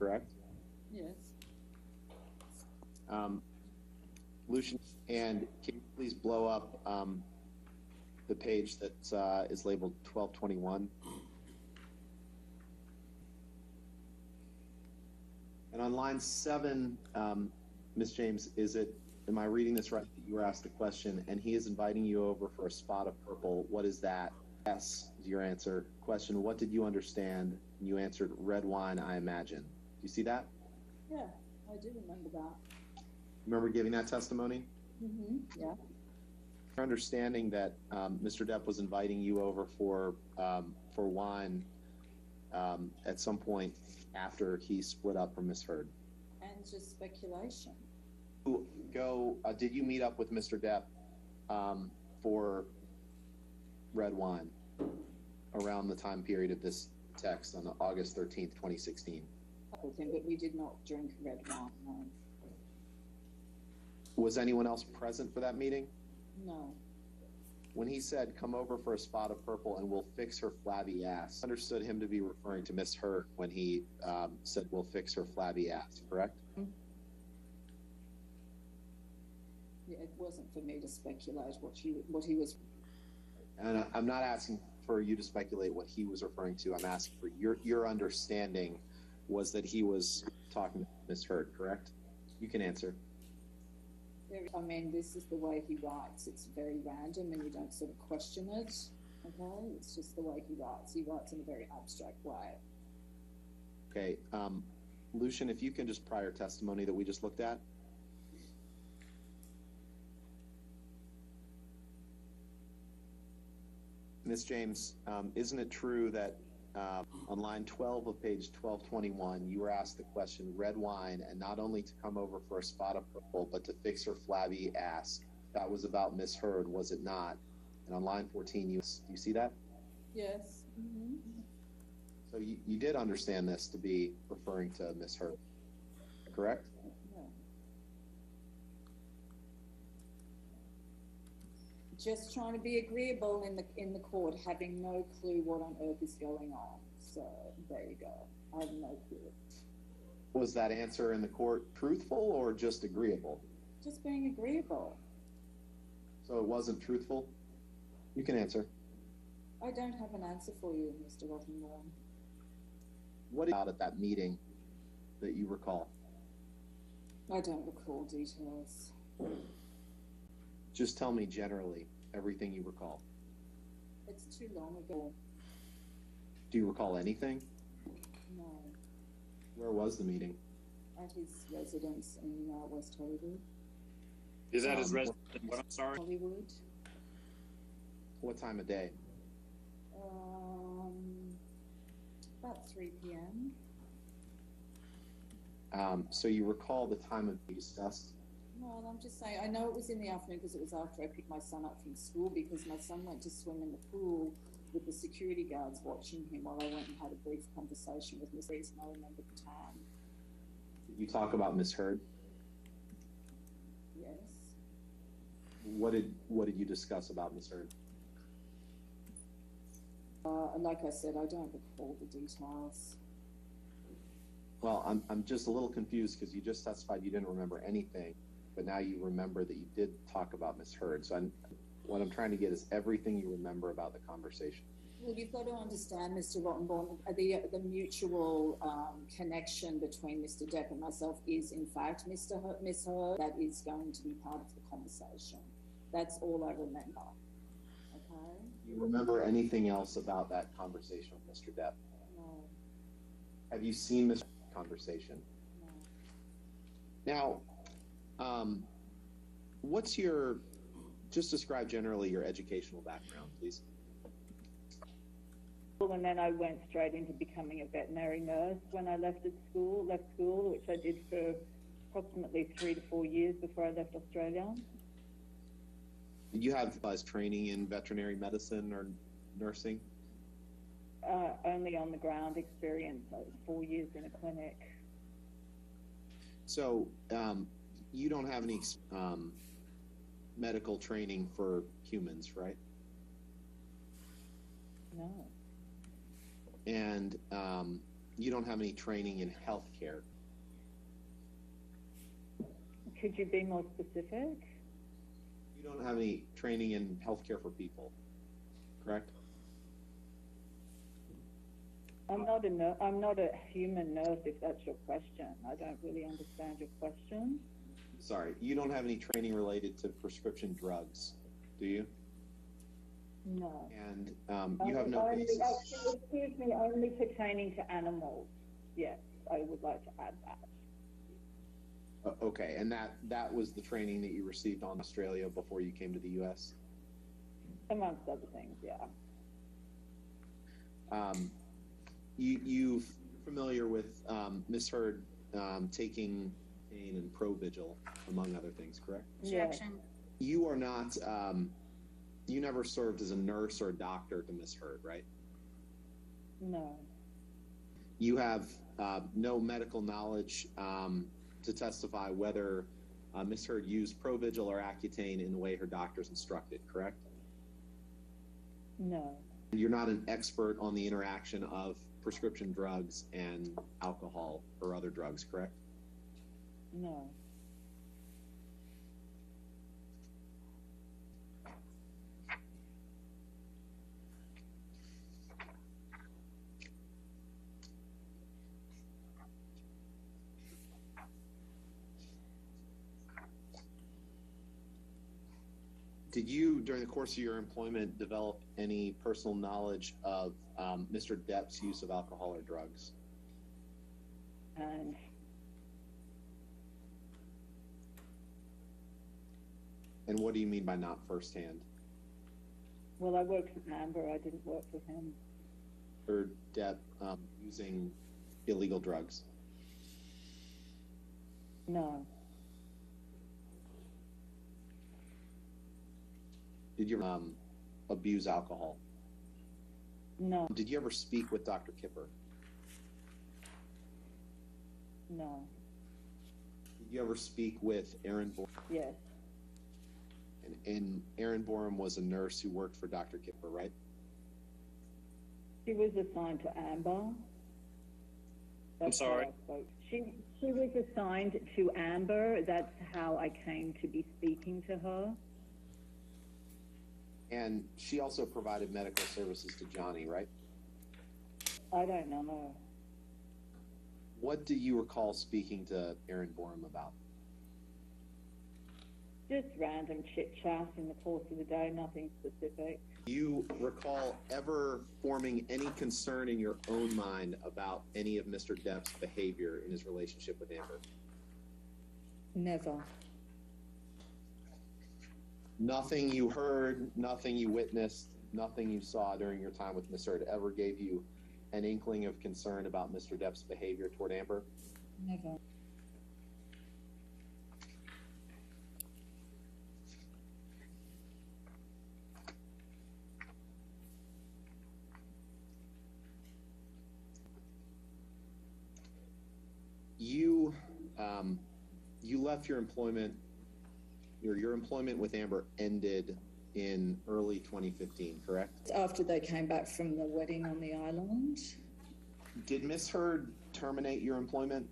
correct? Yes. Lucian, and can you please blow up the page that is labeled 1221? And on line 7, Ms. James, am I reading this right, that you were asked the question, and he is inviting you over for a spot of purple? What is that? Yes, is your answer. Question, what did you understand? And you answered, red wine, I imagine. Do you see that? Yeah, I do remember that. Remember giving that testimony? Mm-hmm, yeah. Your understanding that Mr. Depp was inviting you over for wine at some point after he split up from Ms. Heard? And just speculation. Did you meet up with Mr. Depp for red wine around the time period of this text on August 13th, 2016? With him, but we did not drink red wine, no. Was anyone else present for that meeting? No. When he said, come over for a spot of purple and we'll fix her flabby ass, I understood him to be referring to Miss Heard when he said, we'll fix her flabby ass, correct? Mm-hmm. Yeah, it wasn't for me to speculate what he was. And I'm not asking for you to speculate what he was referring to. I'm asking for your understanding was that he was talking to Miss Heard, correct? You can answer. I mean, this is the way he writes. It's very random and you don't sort of question it, okay? It's just the way he writes. He writes in a very abstract way. Okay. Lucian, if you can just prior testimony that we just looked at. Ms. James, isn't it true that on line 12 of page 1221, you were asked the question, red wine, and not only to come over for a spot of purple, but to fix her flabby ass? That was about Miss Heard, was it not? And on line 14, do you see that? Yes. Mm-hmm. So you did understand this to be referring to Miss Heard, correct? Yeah. Just trying to be agreeable in the court, having no clue what on earth is going on. So there you go. I have no clue. Was that answer in the court truthful or just agreeable? Just being agreeable. So it wasn't truthful? You can answer. I don't have an answer for you, Mr. Rottenborn. What about at that meeting that you recall? I don't recall details. Just tell me generally everything you recall. It's too long ago. Do you recall anything? No. Where was the meeting? At his residence in West Hollywood. Is that his residence? What, I'm sorry? Hollywood. What time of day? About 3 p.m. So you recall the time of the discussed? No, I'm just saying, I know it was in the afternoon because it was after I picked my son up from school, because my son went to swim in the pool with the security guards watching him while I went and had a brief conversation with Miss Reese, and I remember the time. Did you talk about Miss Heard? Yes. What did you discuss about Miss Heard? Like I said, I don't recall the details. Well, I'm just a little confused because you just testified you didn't remember anything, but now you remember that you did talk about Miss Heard. So what I'm trying to get is everything you remember about the conversation. Well, you've got to understand, Mr. Rottenborn, the mutual connection between Mr. Depp and myself is, in fact, Miss Heard. That is going to be part of the conversation. That's all I remember. Okay? Do you remember anything else about that conversation with Mr. Depp? No. Have you seen Mr. conversation? No. Now, just describe generally your educational background, please. And then I went straight into becoming a veterinary nurse when I left school, which I did for approximately 3 to 4 years before I left Australia. Did you have training in veterinary medicine or nursing? Only on the ground experience, 4 years in a clinic. So you don't have any medical training for humans, right? No. And you don't have any training in healthcare. Could you be more specific? You don't have any training in healthcare for people, correct? I'm not a human nurse, if that's your question. I don't really understand your question. Sorry, you don't have any training related to prescription drugs, do you? No. And you have no basis. Excuse me, only pertaining to animals. Yes, I would like to add that. Okay, and that was the training that you received on Australia before you came to the U.S.? Amongst other things, yeah. You're familiar with Ms. Heard taking pain and Provigil, among other things, correct? Objection. You are not, you never served as a nurse or a doctor to Ms. Heard, right? No. You have no medical knowledge to testify whether Ms. Heard used Provigil or Accutane in the way her doctors instructed, correct? No. You're not an expert on the interaction of prescription drugs and alcohol or other drugs, correct? No. Did you, during the course of your employment, develop any personal knowledge of Mr. Depp's use of alcohol or drugs? And what do you mean by not firsthand? Well, I worked with Amber. I didn't work with him. Or Depp using illegal drugs? No. Did you abuse alcohol? No. Did you ever speak with Dr. Kipper? No. Did you ever speak with Aaron Borum? Yes. And Aaron Borum was a nurse who worked for Dr. Kipper, right? She was assigned to Amber. I'm sorry? She was assigned to Amber. That's how I came to be speaking to her. And she also provided medical services to Johnny, right? I don't know. What do you recall speaking to Aaron Borum about? Just random chit-chat in the course of the day, nothing specific. Do you recall ever forming any concern in your own mind about any of Mr. Depp's behavior in his relationship with Amber? Never. Nothing you heard, nothing you witnessed, nothing you saw during your time with Ms. Heard ever gave you an inkling of concern about Mr. Depp's behavior toward Amber? Never. You left your employment, your employment with Amber ended in early 2015, correct? After they came back from the wedding on the island. Did Ms. Heard terminate your employment?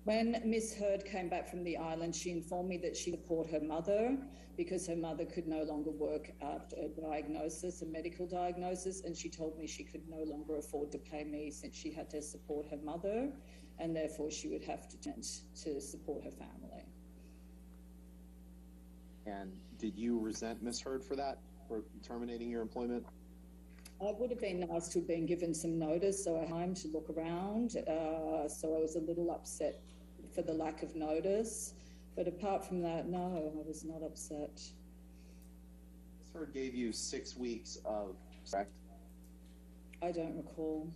When Miss Heard came back from the island, she informed me that she support her mother because her mother could no longer work after a diagnosis, a medical diagnosis, and she told me she could no longer afford to pay me since she had to support her mother, and therefore she would have to support her family. And did you resent Ms. Heard for that, for terminating your employment? I would have been nice to have been given some notice, so I had time to look around. So I was a little upset for the lack of notice. But apart from that, no, I was not upset. Ms. Heard gave you 6 weeks of, correct? I don't recall.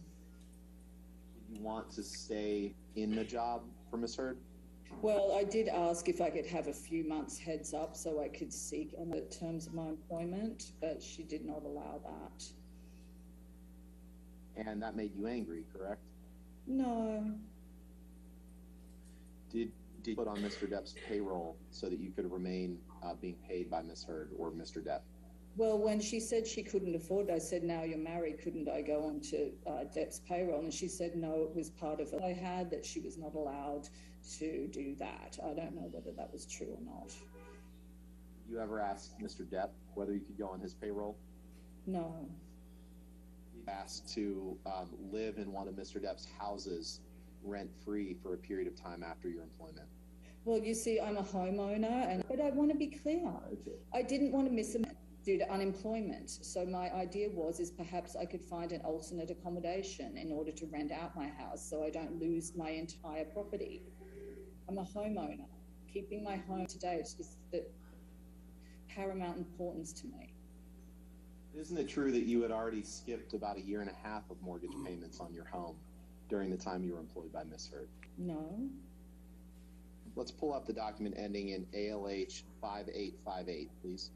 Did you want to stay in the job for Ms. Heard? Well, I did ask if I could have a few months heads up so I could seek on the terms of my employment, but she did not allow that. And that made you angry, correct? No. Did you put on Mr. Depp's payroll so that you could remain being paid by Ms. Heard or Mr. Depp? Well, when she said she couldn't afford it, I said, now you're married, couldn't I go on to Depp's payroll? And she said, no, it was part of it. I had that she was not allowed to do that. I don't know whether that was true or not. You ever asked Mr. Depp whether you could go on his payroll? No. You asked to live in one of Mr. Depp's houses rent-free for a period of time after your employment. Well, you see, I'm a homeowner, but I want to be clear. I didn't want to miss him due to unemployment. So my idea is perhaps I could find an alternate accommodation in order to rent out my house so I don't lose my entire property. I'm a homeowner. Keeping my home today is the paramount importance to me. Isn't it true that you had already skipped about 1.5 years of mortgage payments on your home during the time you were employed by Ms. Heard? No. Let's pull up the document ending in ALH 5858, please.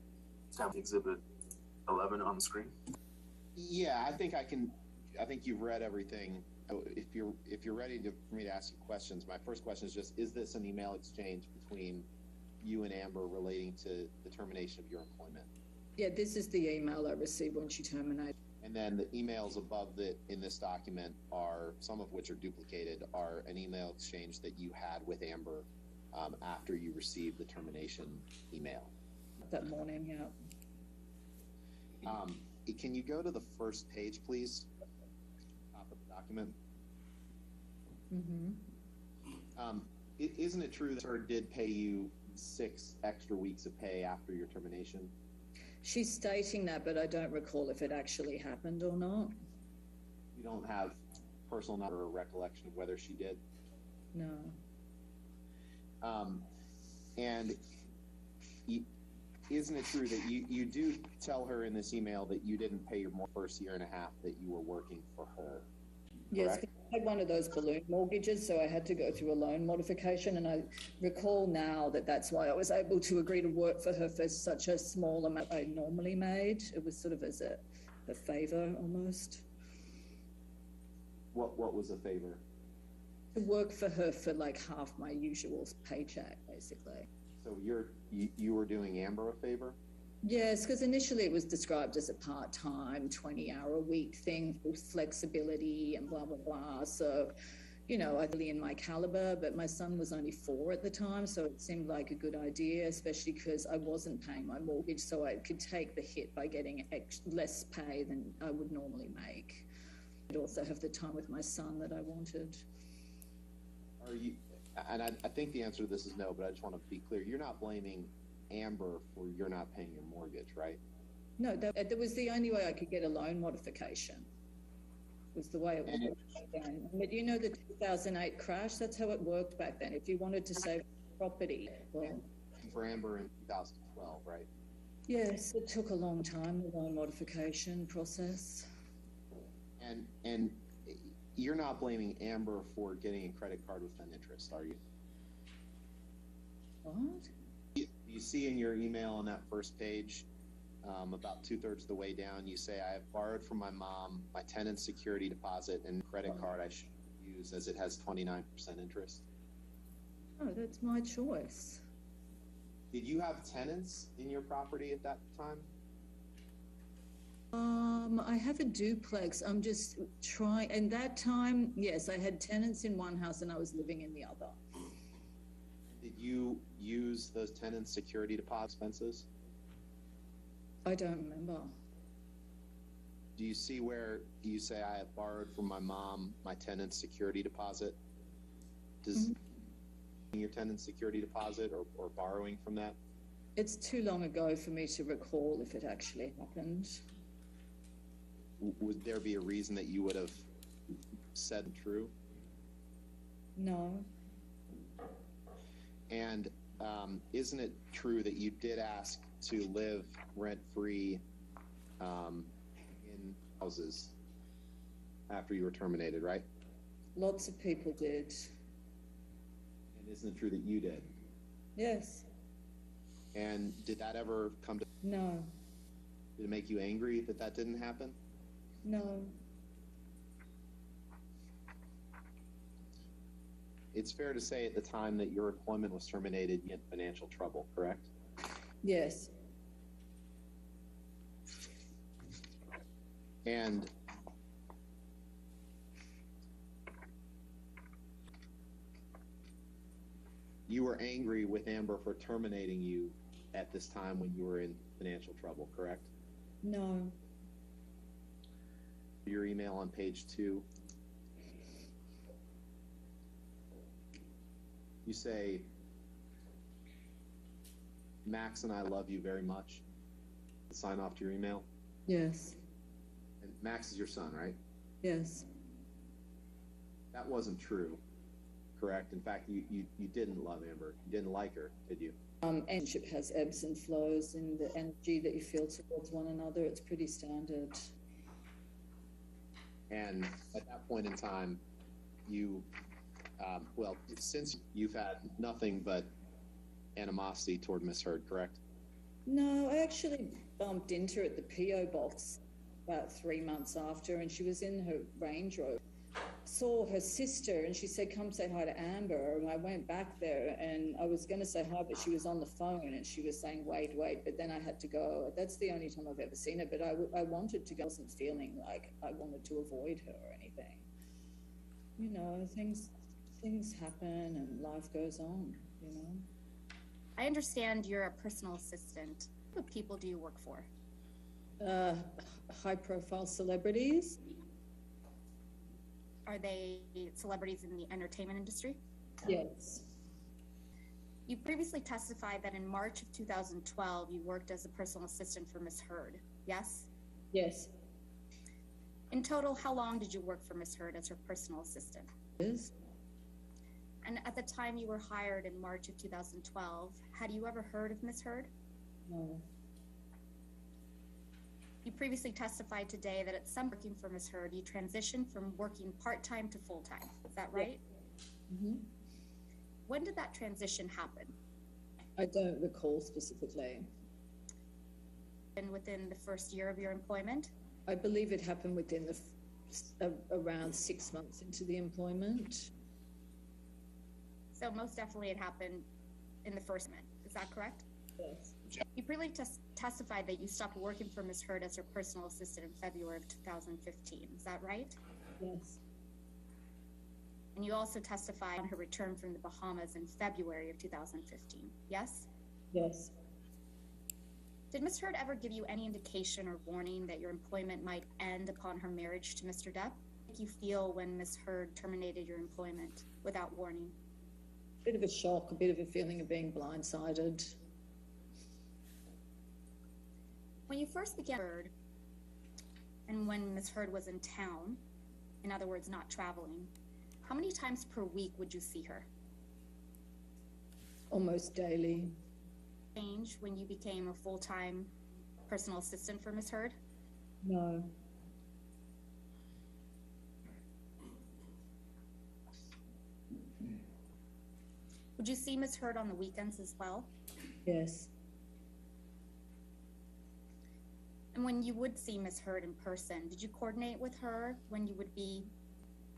Exhibit 11 on the screen. Yeah, I think you've read everything. If you're ready for me to ask you questions, my first question is just, is this an email exchange between you and Amber relating to the termination of your employment? Yeah, this is the email I received when she terminated. And then the emails above in this document are, some of which are duplicated, are an email exchange that you had with Amber after you received the termination email. That morning, yeah. Can you go to the first page, please? Top of the document. Mm-hmm. Isn't it true that her did pay you 6 extra weeks of pay after your termination? She's stating that, but I don't recall if it actually happened or not. You don't have personal knowledge or recollection of whether she did? No. And isn't it true that you do tell her in this email that you didn't pay your first 1.5 years that you were working for her? Yes, I had one of those balloon mortgages, so I had to go through a loan modification, and I recall now that that's why I was able to agree to work for her for such a small amount I normally made. It was sort of as a favor almost. What was a favor? To work for her for like half my usual paycheck, basically. So you were doing Amber a favor? Yes, because initially it was described as a part-time, 20-hour-a-week thing with flexibility and blah, blah, blah. So, you know, I really in my caliber, but my son was only 4 at the time, so it seemed like a good idea, especially because I wasn't paying my mortgage, so I could take the hit by getting less pay than I would normally make. I'd also have the time with my son that I wanted. Are you, and I think the answer to this is no, but I just want to be clear. You're not blaming Amber for you're not paying your mortgage, right? No, that was the only way I could get a loan modification. Was the way it was back then. But you know the 2008 crash, that's how it worked back then. If you wanted to save property, well, for Amber in 2012, right? Yes, it took a long time, the loan modification process. And you're not blaming Amber for getting a credit card with an interest, are you? What? You see in your email on that first page, about 2/3 of the way down, you say, I have borrowed from my mom my tenant security deposit and credit card I should use as it has 29% interest. Oh, that's my choice. Did you have tenants in your property at that time? I have a duplex. I'm just trying, and that time, yes, I had tenants in one house and I was living in the other. Did you use those tenant security deposit expenses? I don't remember. Do you see where you say, I have borrowed from my mom my tenant security deposit? Does your tenant security deposit or borrowing from that? It's too long ago for me to recall if it actually happened. Would there be a reason that you would have said true? No. And isn't it true that you did ask to live rent-free in houses after you were terminated, right? Lots of people did. And isn't it true that you did? Yes. And did that ever come to... No. Did it make you angry that that didn't happen? No. It's fair to say at the time that your employment was terminated, you had financial trouble, correct? Yes. And you were angry with Amber for terminating you at this time when you were in financial trouble, correct? No. Your email on page 2. You say, Max and I love you very much. Sign off to your email. Yes. And Max is your son, right? Yes. That wasn't true, correct? In fact, you didn't love Amber. You didn't like her, did you? Friendship has ebbs and flows in the energy that you feel towards one another. It's pretty standard. And at that point in time, you, well, since you've had nothing but animosity toward Miss Heard, correct? No, I actually bumped into her at the P.O. box about 3 months after, and she was in her Range Rover. Saw her sister, and she said, come say hi to Amber. And I went back there, and I was going to say hi, but she was on the phone, and she was saying, wait, but then I had to go. That's the only time I've ever seen her, but I wanted to go. I wasn't feeling like I wanted to avoid her or anything. You know, things happen, and life goes on, you know. I understand you're a personal assistant. What people do you work for? High-profile celebrities. Are they celebrities in the entertainment industry? Yes. You previously testified that in March of 2012, you worked as a personal assistant for Miss Heard, yes? Yes. In total, how long did you work for Miss Heard as her personal assistant? Yes. And at the time you were hired in March of 2012, had you ever heard of Miss Heard? No. You previously testified today that at some working for Miss Heard, you transitioned from working part-time to full-time. Is that right? Mm-hmm. When did that transition happen? I don't recall specifically. And within the first year of your employment? I believe it happened within around 6 months into the employment. So most definitely it happened in the first month. Is that correct? Yes. You previously testified that you stopped working for Ms. Heard as her personal assistant in February of 2015. Is that right? Yes. And you also testified on her return from the Bahamas in February of 2015. Yes? Yes. Did Ms. Heard ever give you any indication or warning that your employment might end upon her marriage to Mr. Depp? How did you feel when Ms. Heard terminated your employment without warning? A bit of a shock, a bit of a feeling of being blindsided. When you first began Heard, and when Ms. Heard was in town, in other words, not traveling, how many times per week would you see her? Almost daily. Change when you became a full-time personal assistant for Ms. Heard? No. Would you see Ms. Heard on the weekends as well? Yes. And when you would see Ms. Heard in person, did you coordinate with her when you would be?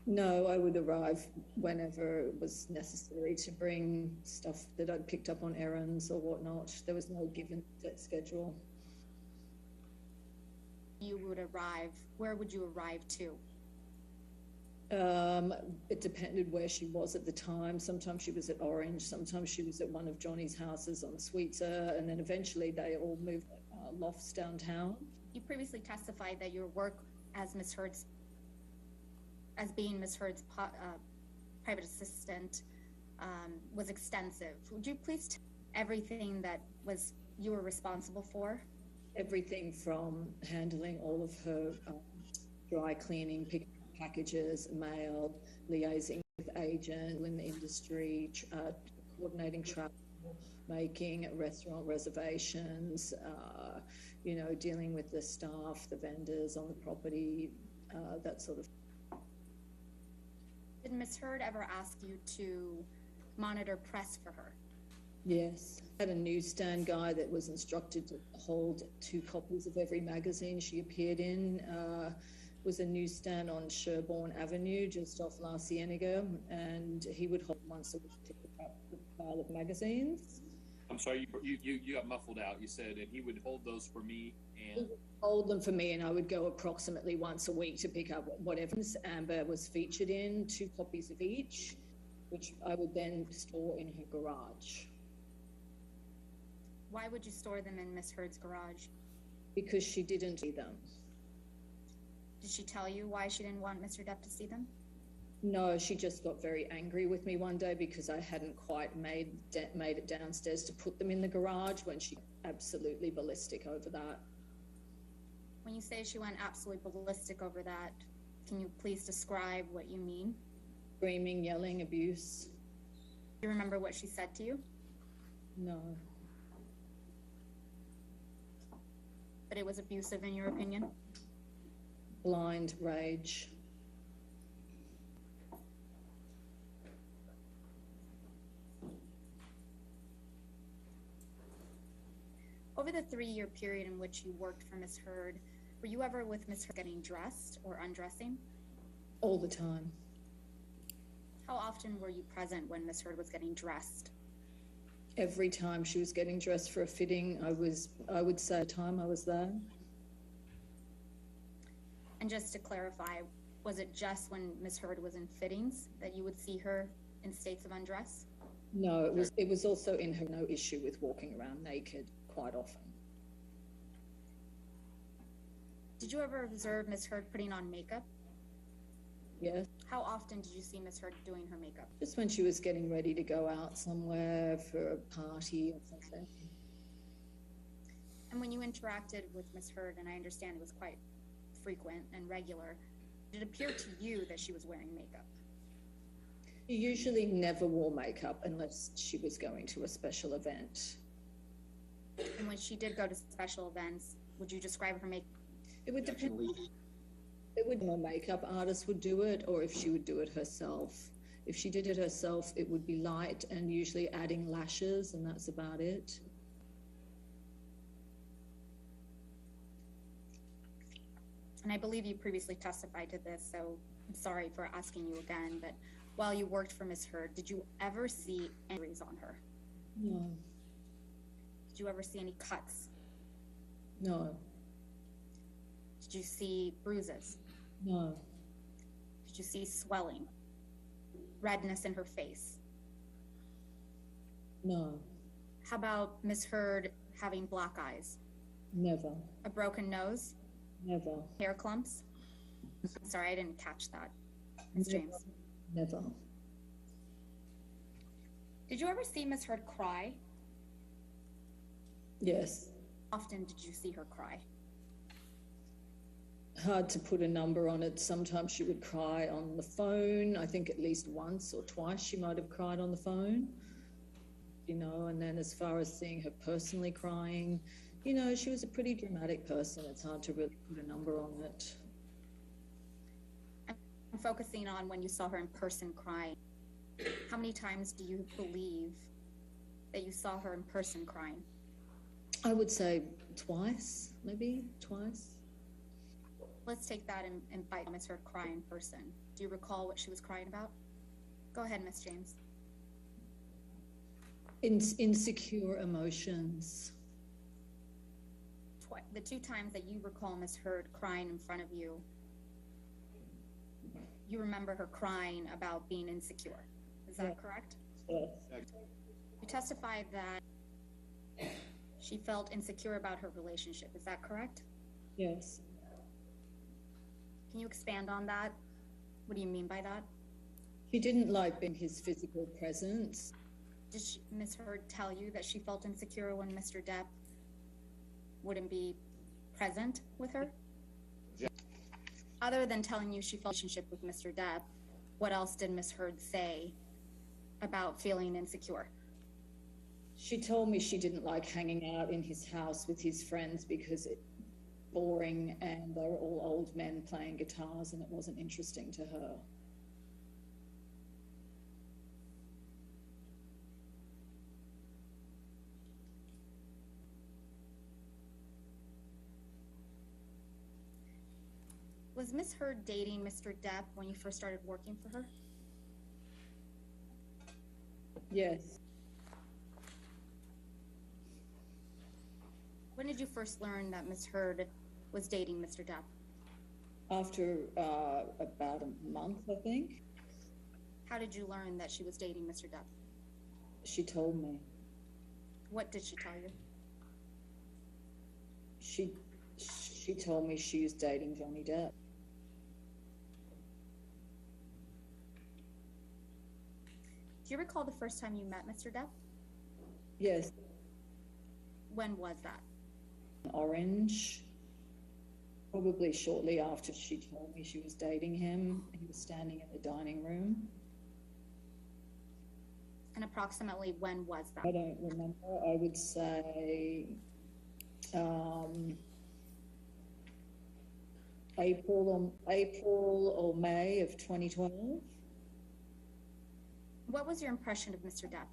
No, I would arrive whenever it was necessary to bring stuff that I'd picked up on errands or whatnot. There was no given set schedule. You would arrive, where would you arrive to? It depended where she was at the time. Sometimes she was at Orange, sometimes she was at one of Johnny's houses on Sweetser, and then eventually they all moved lofts downtown. You previously testified that your work as Ms. Heard's, as being Ms. Heard's private assistant was extensive. Would you please tell everything that you were responsible for? Everything from handling all of her dry cleaning, picking up packages, mail, liaising with agents in the industry, coordinating travel, making restaurant reservations, dealing with the staff, the vendors on the property, that sort of. Did Ms. Heard ever ask you to monitor press for her? Yes. I had a newsstand guy that was instructed to hold 2 copies of every magazine she appeared in. Was a newsstand on Sherbourne Avenue, just off La Cienega, and he would hold once a week to pick up a pile of magazines. I'm sorry, you got muffled out. You said, and he would hold those for me and hold them for me, and I would go approximately once a week to pick up whatever Amber was featured in, 2 copies of each, which I would then store in her garage. Why would you store them in Miss Heard's garage? Because she didn't see them. Did she tell you why she didn't want Mr. Depp to see them? No, she just got very angry with me one day because I hadn't quite made it downstairs to put them in the garage, when she absolutely ballistic over that. When you say she went absolutely ballistic over that, can you please describe what you mean? Screaming, yelling, abuse. Do you remember what she said to you? No. But it was abusive in your opinion? Blind rage. Over the 3-year period in which you worked for Miss Heard, were you ever with Miss Heard getting dressed or undressing? All the time. How often were you present when Miss Heard was getting dressed? Every time she was getting dressed for a fitting, I would say time I was there. And just to clarify, was it just when Miss Heard was in fittings that you would see her in states of undress? No, it was also in her no issue with walking around naked quite often. Did you ever observe Miss Heard putting on makeup? Yes. How often did you see Miss Heard doing her makeup? Just when she was getting ready to go out somewhere for a party or something. And when you interacted with Miss Heard, and I understand it was quite frequent and regular, did it appear to you that she was wearing makeup? She usually never wore makeup unless she was going to a special event. And when she did go to special events, would you describe her makeup? It would depend. It would, a makeup artist would do it, or if she would do it herself. If she did it herself, it would be light and usually adding lashes, and that's about it. And I believe you previously testified to this, so I'm sorry for asking you again, but while you worked for Miss Heard, did you ever see injuries on her? No. Did you ever see any cuts? No. Did you see bruises? No. Did you see swelling? Redness in her face? No. How about Miss Heard having black eyes? Never. A broken nose? Never. Hair clumps? I'm sorry, I didn't catch that. Ms. James. Never. Did you ever see Miss Heard cry? Yes. How often did you see her cry? Hard to put a number on it. Sometimes she would cry on the phone. I think at least once or twice she might have cried on the phone. You know, and then as far as seeing her personally crying, you know, she was a pretty dramatic person. It's hard to really put a number on it. I'm focusing on when you saw her in person crying. How many times do you believe that you saw her in person crying? I would say twice, maybe twice. Let's take that and bite Miss Heard cry in person. Do you recall what she was crying about? Go ahead, Miss James. Insecure emotions. The 2 times that you recall Miss Heard crying in front of you, you remember her crying about being insecure. Is that correct? Yes. You testified that she felt insecure about her relationship. Is that correct? Yes. Can you expand on that? What do you mean by that? She didn't like being his physical presence. Did Miss Heard tell you that she felt insecure when Mr. Depp wouldn't be present with her? Yeah. Other than telling you she felt a relationship with Mr. Depp, what else did Miss Heard say about feeling insecure? She told me she didn't like hanging out in his house with his friends because it's boring and they were all old men playing guitars and it wasn't interesting to her. Was Miss Heard dating Mr. Depp when you first started working for her? Yes. did you first learn that Miss Heard was dating Mr. Depp? After about a month, I think. How did you learn that she was dating Mr. Depp? She told me. What did she tell you? She told me she was dating Johnny Depp. Do you recall the first time you met Mr. Depp? Yes. When was that? Orange. Probably shortly after she told me she was dating him. He was standing in the dining room. And approximately when was that? I don't remember. I would say April or May of 2012. What was your impression of Mr. Depp?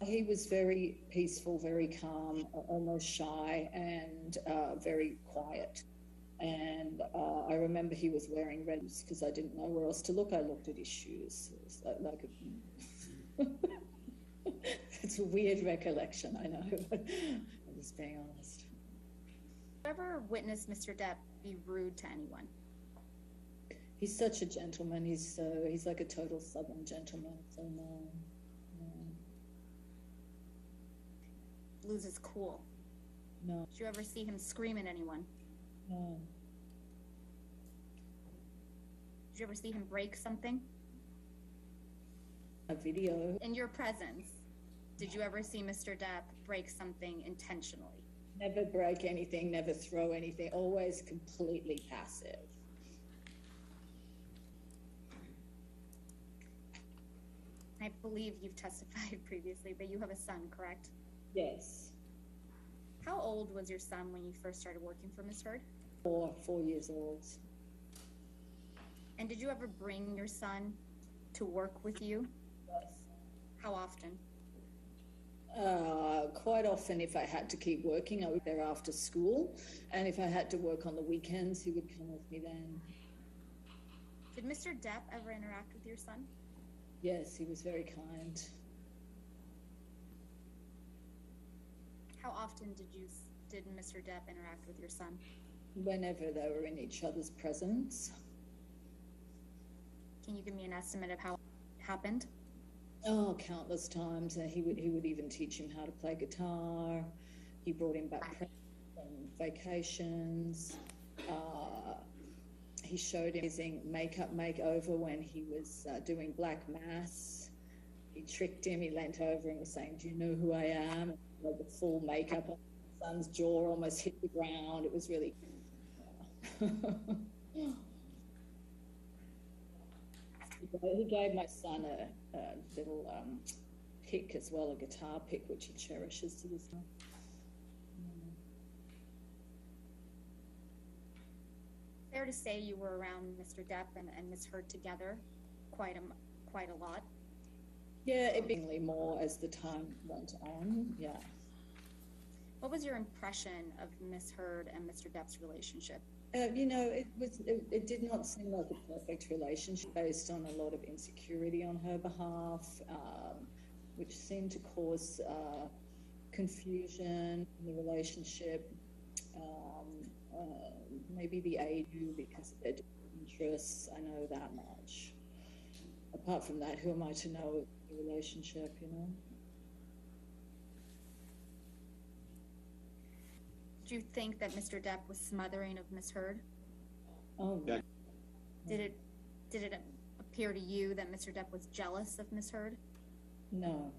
He was very peaceful, very calm, almost shy, and very quiet. And I remember he was wearing red because I didn't know where else to look. I looked at his shoes. It was like it's a weird recollection, I know, but I'm just being honest. Have you ever witnessed Mr. Depp be rude to anyone? He's such a gentleman. He's like a total Southern gentleman. So no. Loses cool. No. Did you ever see him scream at anyone? No. Did you ever see him break something? A video. In your presence, did you ever see Mr. Depp break something intentionally? Never break anything, never throw anything, always completely passive. I believe you've testified previously that you have a son, correct? Yes. How old was your son when you first started working for Ms. Heard? 4 years old. And did you ever bring your son to work with you? Yes. How often? Quite often, if I had to keep working, I was there after school. And if I had to work on the weekends, he would come with me then. Did Mr. Depp ever interact with your son? Yes, he was very kind. How often did Mr. Depp interact with your son? Whenever they were in each other's presence. Can you give me an estimate of how it happened? Oh, countless times. He would even teach him how to play guitar. He brought him back from vacations. He showed him amazing makeup makeover when he was doing Black Mass. He tricked him. He leant over and was saying, "Do you know who I am?" And he had the full makeup on his son's jaw, almost hit the ground. It was really... He gave my son a little pick as well, a guitar pick, which he cherishes to this day. Fair to say you were around Mr. Depp and Ms. Heard together quite a lot. Yeah, it became more as the time went on. Yeah. What was your impression of Ms. Heard and Mr. Depp's relationship? It did not seem like a perfect relationship based on a lot of insecurity on her behalf, which seemed to cause confusion in the relationship. Maybe the age, because of their different interests. I know that much. Apart from that, who am I to know the relationship, Do you think that Mr. Depp was smothering of Ms. Heard? Oh, Yeah. Did it appear to you that Mr. Depp was jealous of Ms. Heard? no.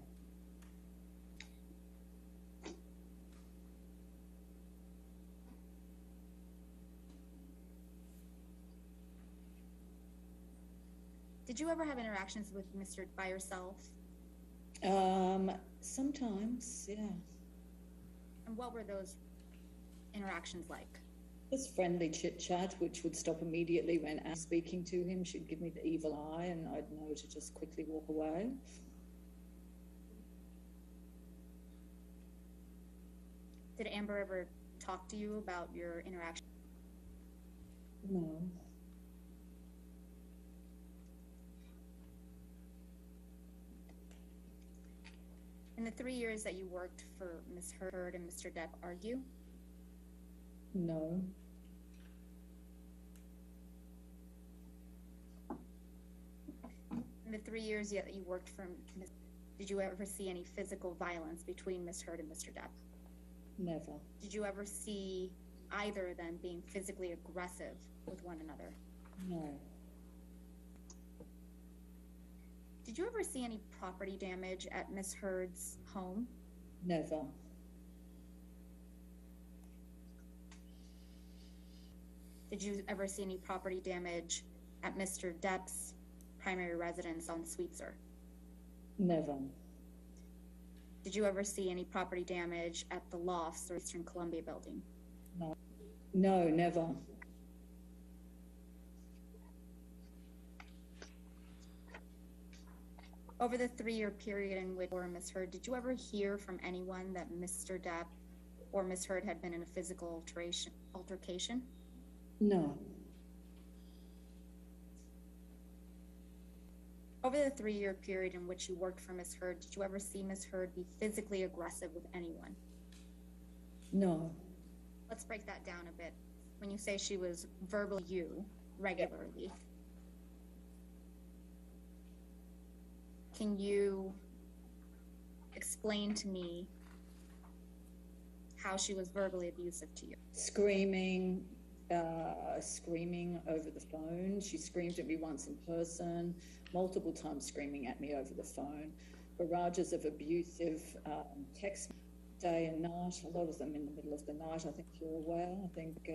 Did you ever have interactions with Mr. by yourself? Sometimes, yeah. And what were those interactions like? Just friendly chit-chat, which would stop immediately when I was speaking to him. She'd give me the evil eye, and I'd know to just quickly walk away. Did Amber ever talk to you about your interaction? No. In the 3 years that you worked for Ms. Heard and Mr. Depp, are you? No. In the 3 years that you worked for Ms. Did you ever see any physical violence between Ms. Heard and Mr. Depp? Never. Did you ever see either of them being physically aggressive with one another? No. Did you ever see any property damage at Ms. Heard's home? Never. Did you ever see any property damage at Mr. Depp's primary residence on Sweetser? Never. Did you ever see any property damage at the lofts or Eastern Columbia building? No. No, never. Over the 3-year period in which Ms. Heard, did you ever hear from anyone that Mr. Depp or Ms. Heard had been in a physical altercation? No. Over the 3-year period in which you worked for Ms. Heard, did you ever see Ms. Heard be physically aggressive with anyone? No. Let's break that down a bit. When you say she was verbal you regularly, can you explain to me how she was verbally abusive to you? Screaming over the phone. She screamed at me once in person, multiple times screaming at me over the phone. Barrages of abusive text day and night, a lot of them in the middle of the night. I think you're aware. I think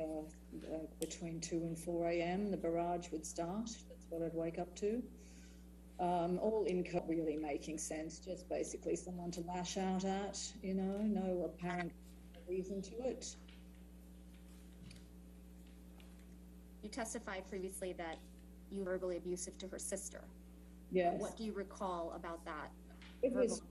between 2 and 4 a.m. the barrage would start. That's what I'd wake up to. All income really making sense, just basically someone to lash out at, no apparent reason to it. You testified previously that you were verbally abusive to her sister. Yes. What do you recall about that? It was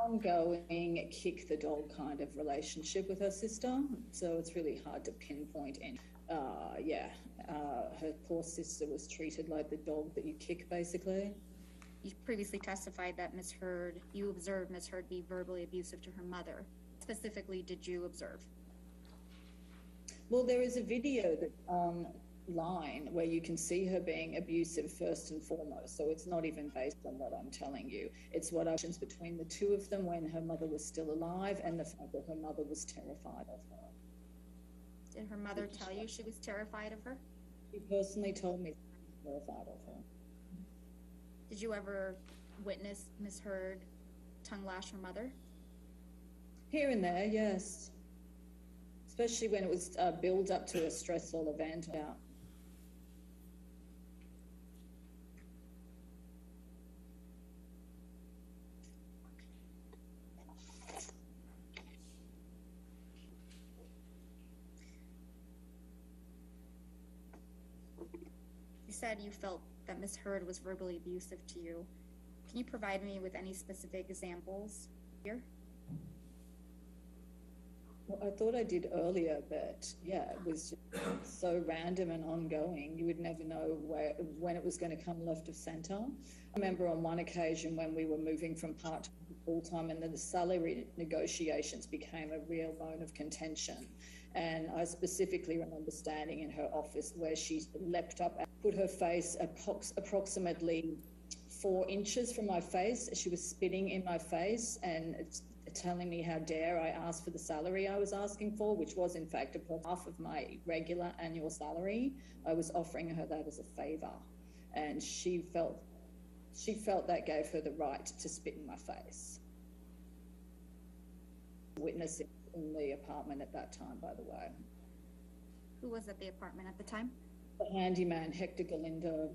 ongoing kick the dog kind of relationship with her sister, so it's really hard to pinpoint any. Her poor sister was treated like the dog that you kick, basically. You previously testified that you observed Ms. Heard be verbally abusive to her mother. Specifically, did you observe? Well, there is a video that online where you can see her being abusive first and foremost, so it's not even based on what I'm telling you. It's what happens between the two of them when her mother was still alive and the fact that her mother was terrified of her. Did her mother tell you she was terrified of her? She personally told me she was terrified of her. Did you ever witness Ms. Heard tongue lash her mother? Here and there, yes. Especially when it was build up to a stressful event. Yeah. You said you felt that Ms. Heard was verbally abusive to you. Can you provide me with any specific examples here? Well, I thought I did earlier, but yeah, it was just so random and ongoing. You would never know when it was going to come left of center. I remember on one occasion when we were moving from part-time to full-time, and then the salary negotiations became a real bone of contention. And I specifically remember standing in her office where she leapt up and put her face approximately 4 inches from my face. She was spitting in my face and telling me how dare I ask for the salary I was asking for, which was in fact half of my regular annual salary. I was offering her that as a favor, and she felt that gave her the right to spit in my face. Witness it in the apartment at that time, by the way. Who was at the apartment at the time? The handyman, Hector Galindo.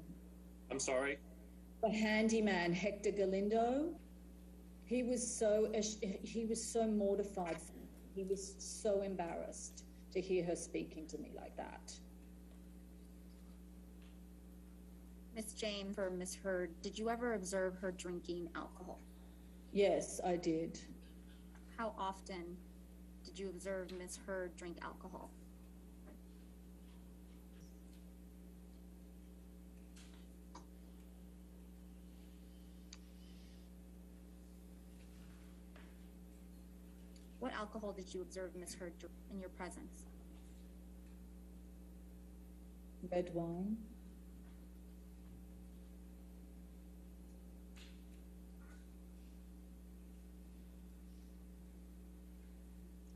I'm sorry? The handyman, Hector Galindo. He was so mortified. He was so embarrassed to hear her speaking to me like that. Miss James or Ms. Heard, did you ever observe her drinking alcohol? Yes, I did. How often did you observe Ms. Heard drink alcohol? What alcohol did you observe Ms. Heard drink in your presence? Red wine.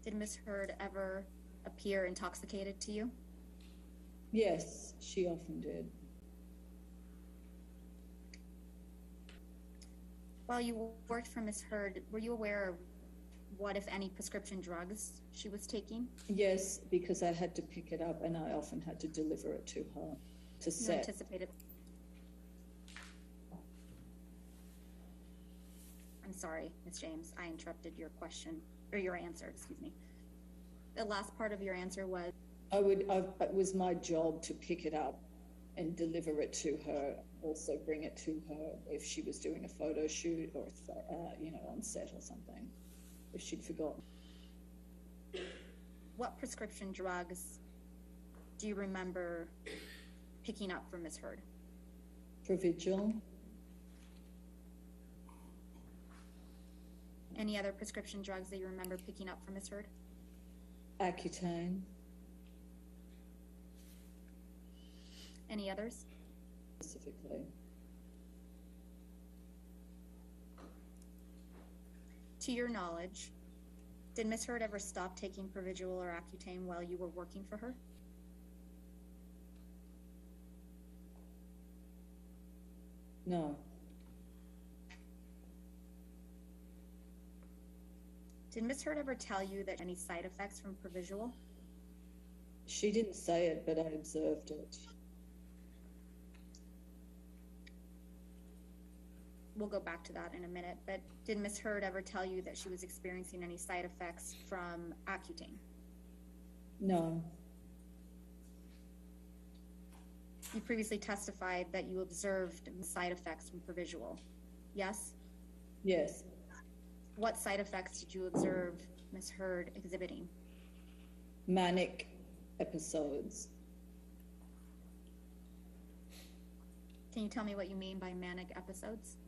Did Miss Heard ever appear intoxicated to you? Yes, she often did. While you worked for Miss Heard, were you aware of what, if any, prescription drugs she was taking? Yes, because I had to pick it up and I often had to deliver it to her to You set. anticipated. I'm sorry, Miss James, I interrupted your question, or your answer, excuse me. The last part of your answer was? It was my job to pick it up and deliver it to her, also bring it to her if she was doing a photo shoot or, on set or something, if she'd forgotten. What prescription drugs do you remember picking up from Miss Heard? Provigil. Any other prescription drugs that you remember picking up from Miss Heard? Accutane. Any others? Specifically. To your knowledge, did Miss Heard ever stop taking Provigil or Accutane while you were working for her? No. Did Miss Heard ever tell you that any side effects from Provigil? She didn't say it, but I observed it. We'll go back to that in a minute, but did Miss Heard ever tell you that she was experiencing any side effects from Accutane? No. You previously testified that you observed side effects from Provigil, yes? Yes. What side effects did you observe Miss Heard exhibiting? Manic episodes. Can you tell me what you mean by manic episodes?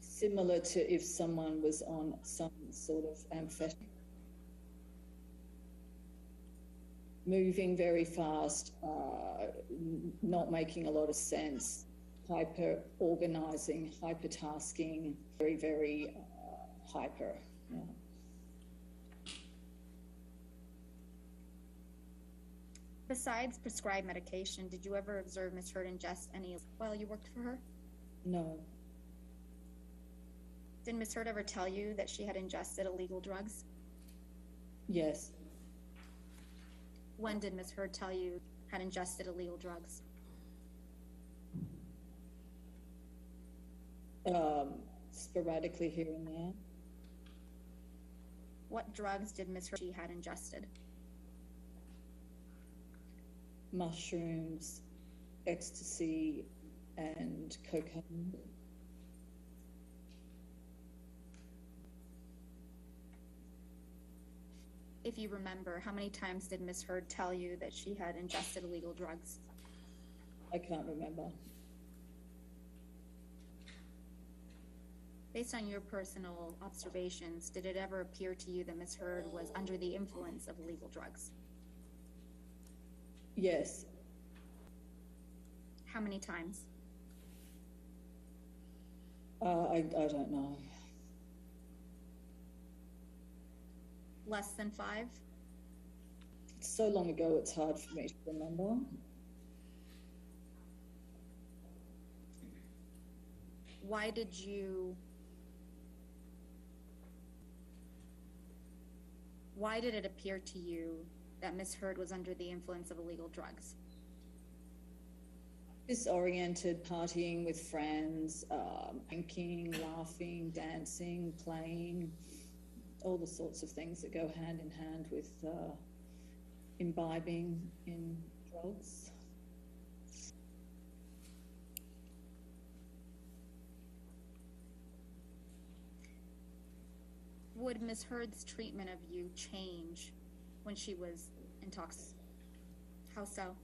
Similar to if someone was on some sort of amphetamine. Moving very fast, not making a lot of sense, hyper-organizing, hyper-tasking, very, very hyper. Yeah. Besides prescribed medication, did you ever observe Miss Heard ingest any while you worked for her? No. Did Miss Heard ever tell you that she had ingested illegal drugs? Yes. When did Miss Heard tell you had ingested illegal drugs? Sporadically here and there. What drugs did Miss Heard she had ingested? Mushrooms, ecstasy, and cocaine. If you remember, how many times did Miss Heard tell you that she had ingested illegal drugs? I can't remember. Based on your personal observations, did it ever appear to you that Miss Heard was under the influence of illegal drugs? Yes. How many times? I don't know. Less than 5? It's so long ago, it's hard for me to remember. Why did it appear to you that Miss Heard was under the influence of illegal drugs? Disoriented, partying with friends, drinking, laughing, dancing, playing, all the sorts of things that go hand in hand with imbibing in drugs. Would Miss Heard's treatment of you change when she was intoxicated? How so?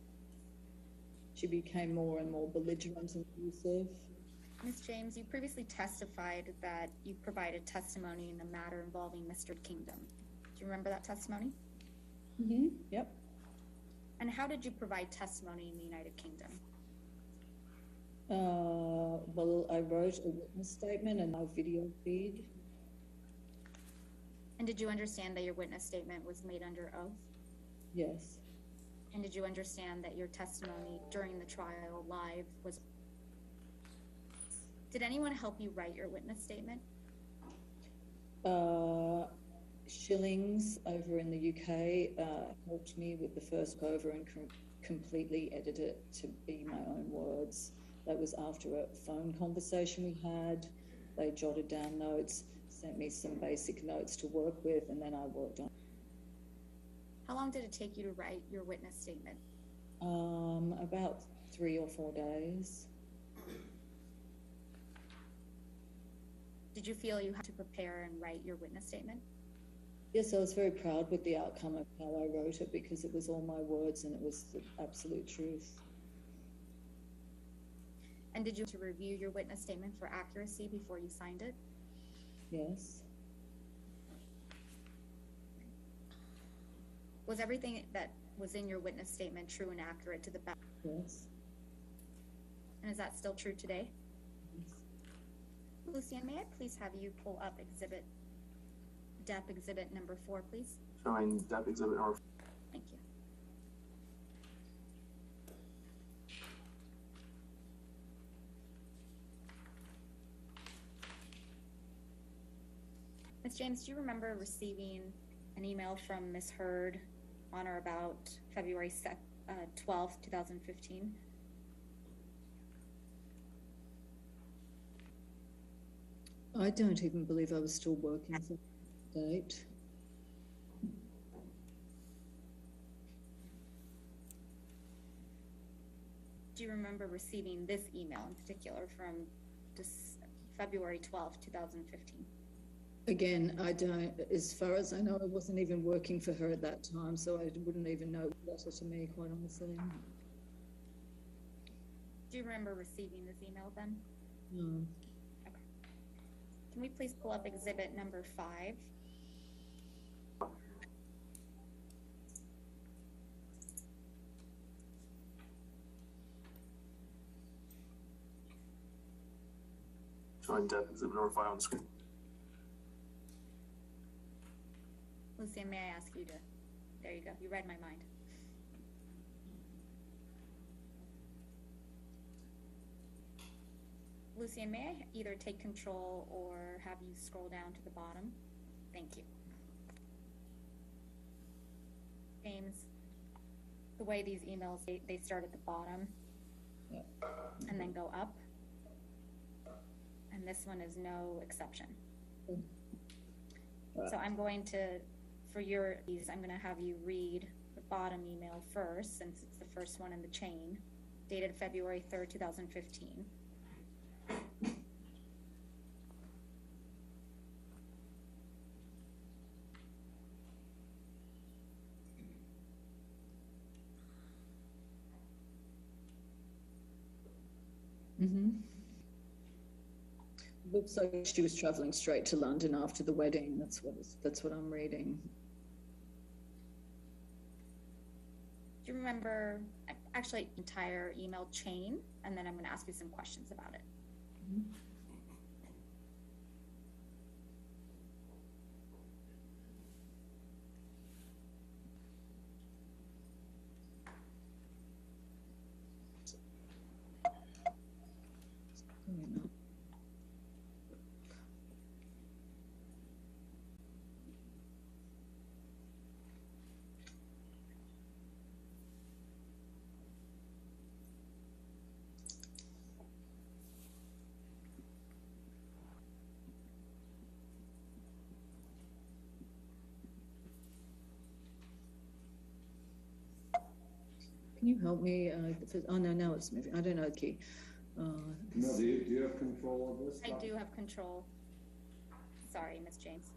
She became more and more belligerent and abusive. Ms. James, you previously testified that you provided testimony in the matter involving Mr. Kingdom. Do you remember that testimony? Mm-hmm. Yep. And how did you provide testimony in the United Kingdom? Well, I wrote a witness statement and a video feed. And did you understand that your witness statement was made under oath? Yes. And did you understand that your testimony during the trial live was... Did anyone help you write your witness statement? Shillings over in the UK helped me with the first over and completely edit it to be my own words. That was after a phone conversation we had. They jotted down notes, sent me some basic notes to work with, and then I worked on. How long did it take you to write your witness statement? About 3 or 4 days. Did you feel you had to prepare and write your witness statement? Yes, I was very proud with the outcome of how I wrote it because it was all my words and it was the absolute truth. And did you review your witness statement for accuracy before you signed it? Yes. Was everything that was in your witness statement true and accurate to the best? Yes. And is that still true today? Yes. Lucian, may I please have you pull up Depp exhibit number 4, please? Showing Depp exhibit number 4. Thank you. Ms. James, do you remember receiving an email from Ms. Heard on or about February 12th, 2015? I don't even believe I was still working for that date. Do you remember receiving this email in particular from February 12th, 2015? Again, I don't, as far as I know, I wasn't even working for her at that time, so I wouldn't even know what letter to me, quite honestly. Do you remember receiving this email then? No. Okay. Can we please pull up exhibit number 5? Showing Depp exhibit number 5 on the screen. Lucian, may I ask you to, there you go, you read my mind. Lucian, may I either take control or have you scroll down to the bottom? Thank you. James, the way these emails, they start at the bottom and then go up. And this one is no exception. So I'm going to, for these, I'm going to have you read the bottom email first, since it's the first one in the chain, dated February 3rd, 2015. Mm-hmm. Looks like she was traveling straight to London after the wedding. That's what I'm reading. Do you remember, actually, entire email chain? And then I'm going to ask you some questions about it. Mm-hmm. Can you help me? Oh no, now it's moving. I don't know the key. No, do you have control of this? I do have control. Sorry, Ms. James.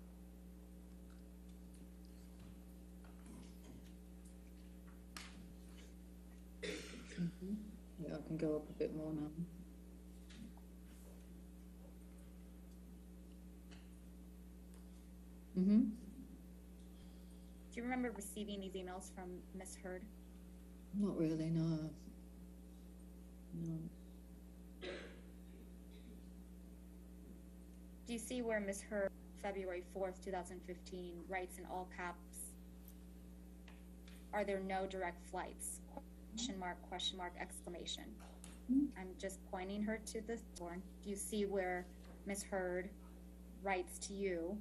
Mm-hmm. Yeah, I can go up a bit more now. Mm-hmm. Do you remember receiving these emails from Ms. Heard? Not really, no. No. Do you see where Ms. Heard, February 4th, 2015, writes in all caps, "Are there no direct flights?" Question mark, exclamation. I'm just pointing her to this one. Do you see where Ms. Heard writes to you,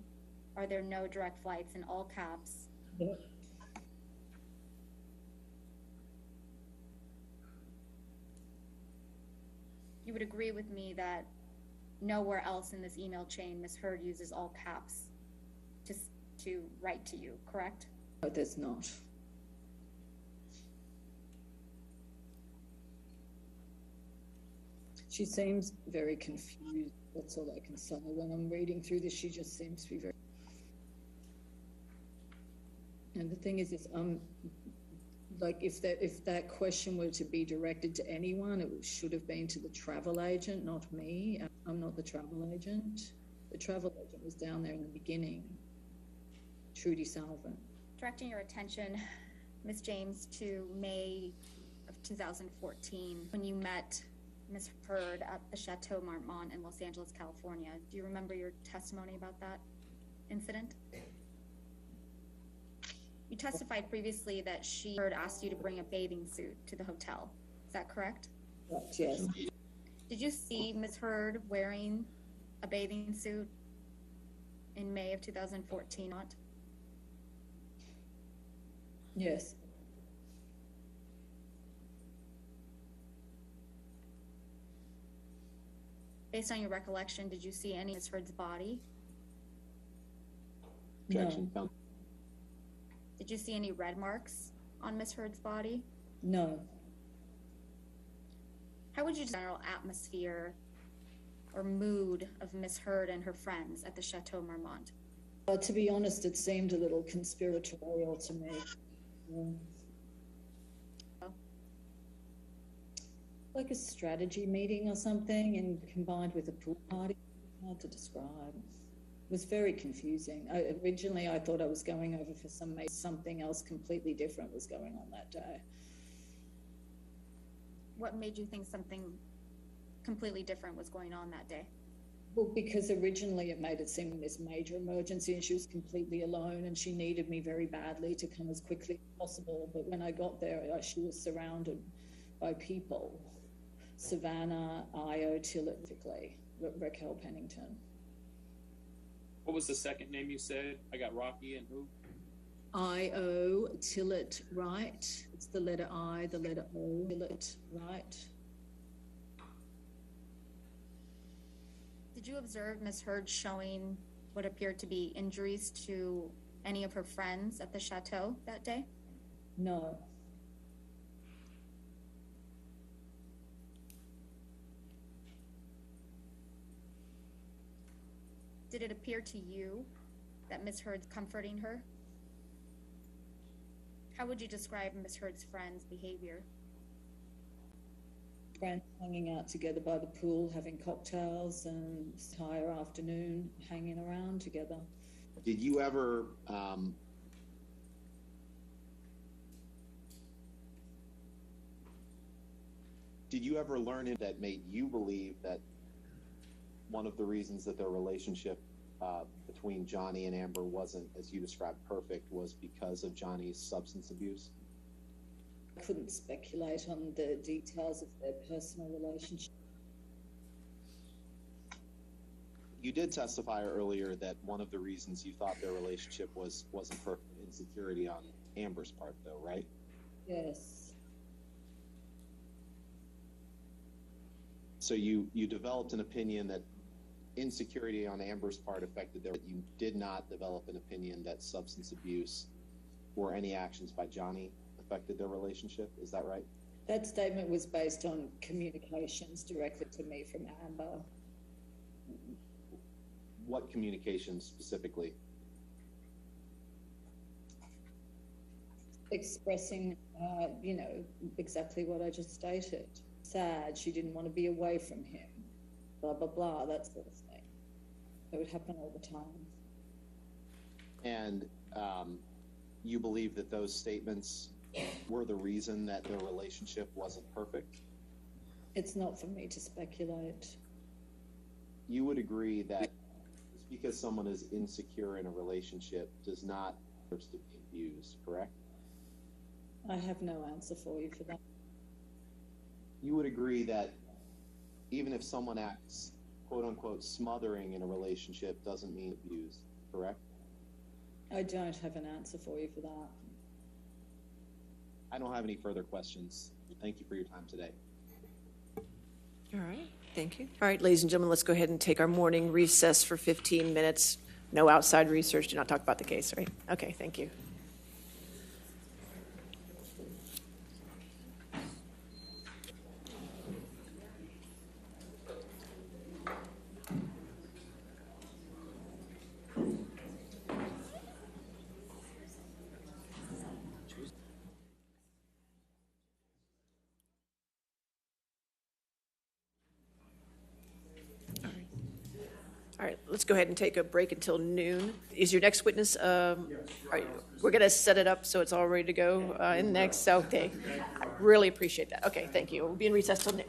"Are there no direct flights?" in all caps? Yeah. You would agree with me that nowhere else in this email chain Ms. Heard uses all caps to write to you, correct? No, there's not. She seems very confused. That's all I can say. When I'm reading through this, she just seems to be very... And the thing is like if that question were to be directed to anyone, it should have been to the travel agent, not me. I'm not the travel agent. The travel agent was down there in the beginning, Trudy Salvin. Directing your attention, Ms. James, to May of 2014, when you met Ms. Heard at the Chateau Marmont in Los Angeles, California. Do you remember your testimony about that incident? You testified previously that she Heard asked you to bring a bathing suit to the hotel. Is that correct? Yes. Did you see Ms. Heard wearing a bathing suit in May of 2014? Not? Yes. Based on your recollection, did you see any of Ms. Heard's body? Objection. No. Did you see any red marks on Ms. Heard's body? No. How would you describe the general atmosphere or mood of Ms. Heard and her friends at the Chateau Marmont? To be honest, it seemed a little conspiratorial to me. Like a strategy meeting or something, and combined with a pool party. Hard to describe. It was very confusing. Originally, I thought I was going over for something else completely different was going on that day. What made you think something completely different was going on that day? Well, because originally it made it seem this major emergency and she was completely alone and she needed me very badly to come as quickly as possible. But when I got there, she was surrounded by people. Savannah, Io, Tillett, Raquel Pennington. What was the second name you said? I got Rocky and who? Io, Tillett, right? It's the letter I, the letter O, Tillett, right? Did you observe Ms. Heard showing what appeared to be injuries to any of her friends at the chateau that day? No. Did it appear to you that Ms. Heard's comforting her? How would you describe Ms. Heard's friends' behavior? Friends hanging out together by the pool, having cocktails, and entire afternoon hanging around together. Did you ever learn it that made you believe that one of the reasons that their relationship between Johnny and Amber wasn't, as you described, perfect was because of Johnny's substance abuse? I couldn't speculate on the details of their personal relationship. You did testify earlier that one of the reasons you thought their relationship wasn't perfect, insecurity on Amber's part, though, right? Yes. So you developed an opinion that insecurity on Amber's part affected their, but you did not develop an opinion that substance abuse or any actions by Johnny affected their relationship. Is that right? That statement was based on communications directed to me from Amber. What communications specifically? Expressing, exactly what I just stated. Sad, she didn't want to be away from him, blah, blah, blah, that sort of thing. It would happen all the time. And you believe that those statements were the reason that their relationship wasn't perfect? It's not for me to speculate. You would agree that just because someone is insecure in a relationship does not deserve to be abused, correct? I have no answer for you for that. You would agree that even if someone acts, quote unquote, smothering in a relationship doesn't mean abuse, correct? I don't have an answer for you for that. I don't have any further questions. Thank you for your time today. All right, thank you. All right, ladies and gentlemen, let's go ahead and take our morning recess for 15 minutes. No outside research, do not talk about the case, right? Okay, thank you. All right, let's go ahead and take a break until noon. Is your next witness, we're going to set it up so it's all ready to go in next, okay. I really appreciate that. Okay, thank you. We'll be in recess till noon.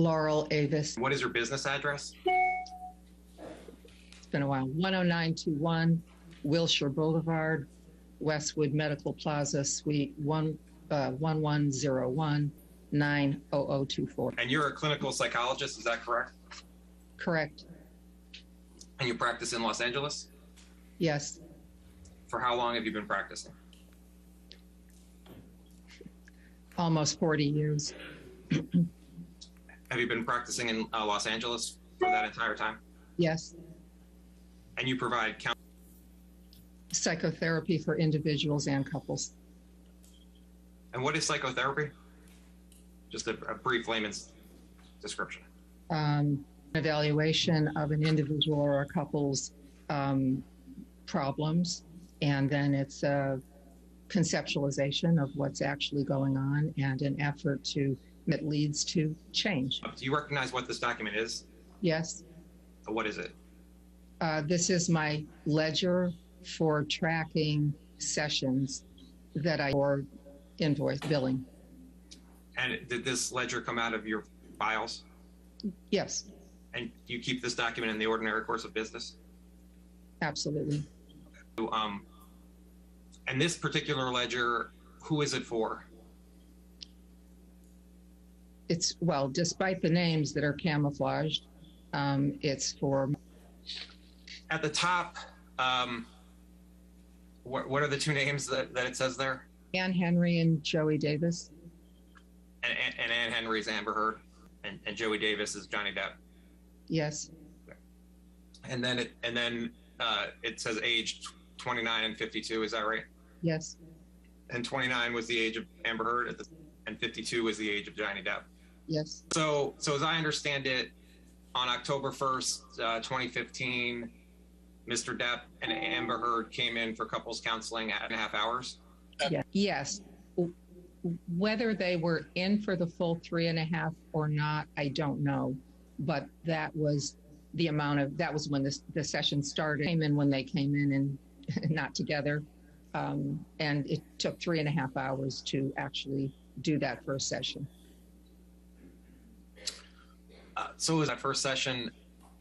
Laurel Avis. What is your business address? It's been a while. 10921 Wilshire Boulevard, Westwood Medical Plaza, Suite 1101 90024. And you're a clinical psychologist, is that correct? Correct. And you practice in Los Angeles? Yes. For how long have you been practicing? Almost 40 years. Have you been practicing in Los Angeles for that entire time? Yes. And you provide Psychotherapy for individuals and couples. And what is psychotherapy? Just a brief layman's description. Evaluation of an individual or a couple's problems, and then it's a conceptualization of what's actually going on and an effort that leads to change. Do you recognize what this document is? Yes. What is it? This is my ledger for tracking sessions that for invoice billing. And did this ledger come out of your files? Yes. And do you keep this document in the ordinary course of business? Absolutely. And this particular ledger, who is it for? It's, well, despite the names that are camouflaged, it's for... At the top, what are the two names that it says there? Anne Henry and Joey Davis. And Anne Henry is Amber Heard, and Joey Davis is Johnny Depp. Yes. And then it says age 29 and 52. Is that right? Yes. And 29 was the age of Amber Heard, and 52 was the age of Johnny Depp. Yes. So as I understand it, on October 1st, 2015, Mr. Depp and Amber Heard came in for couples counseling at 1.5 hours. Yeah. Yes. Whether they were in for the full 3.5 or not, I don't know. But that was the amount that was when the session started. Came in when they came in and not together. And it took 3.5 hours to actually do that first session. So was that first session,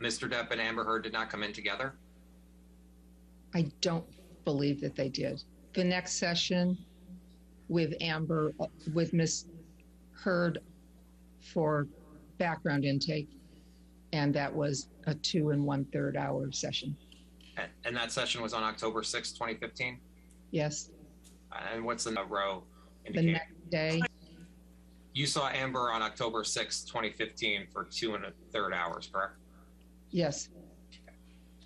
Mr. Depp and Amber Heard did not come in together? I don't believe that they did. The next session with Miss Heard for background intake, and that was a 2 1/3 hour session. And that session was on October 6th, 2015? Yes. And what's the row The indicating? next day. You saw Amber on October 6th, 2015 for 2 1/3 hours, correct? Yes.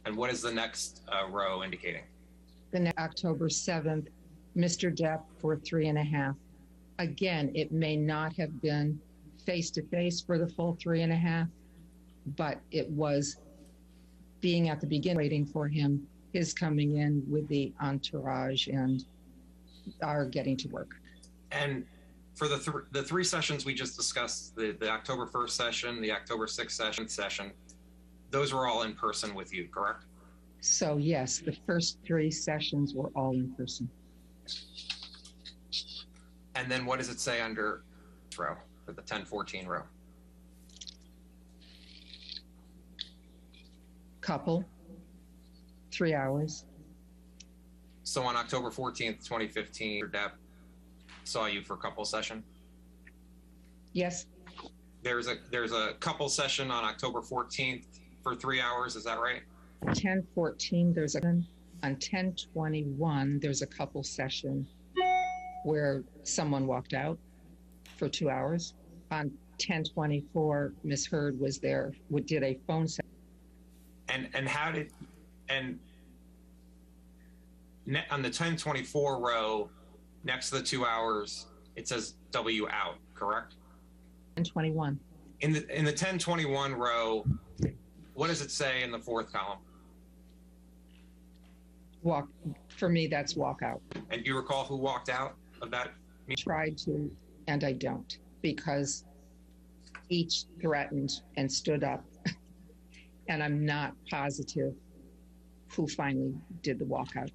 And what is the next row indicating? October 7th, Mr. Depp for 3.5. Again, it may not have been face-to-face for the full 3.5, but it was being at the beginning, waiting for him, his coming in with the entourage and our getting to work. And for the three sessions we just discussed, the October 1st session, the October 6th session, those were all in person with you, correct? So yes, the first 3 sessions were all in person. And then what does it say under row, for the 1014 row? Couple, 3 hours. So on October 14th, 2015, Mr. Depp saw you for couple session? Yes. There's a couple session on October 14th for 3 hours, is that right? 1014, there's on 1021, there's a couple session where someone walked out for 2 hours. On 1024, Miss Heard was there, did a phone session. And how did, and on the 1024 row, next to the 2 hours, it says W out, correct? 1021. In the 1021 row, what does it say in the 4th column? Walk, for me, that's walk out. And do you recall who walked out of that? Tried to, and I don't, because each threatened and stood up. And I'm not positive who finally did the walkout.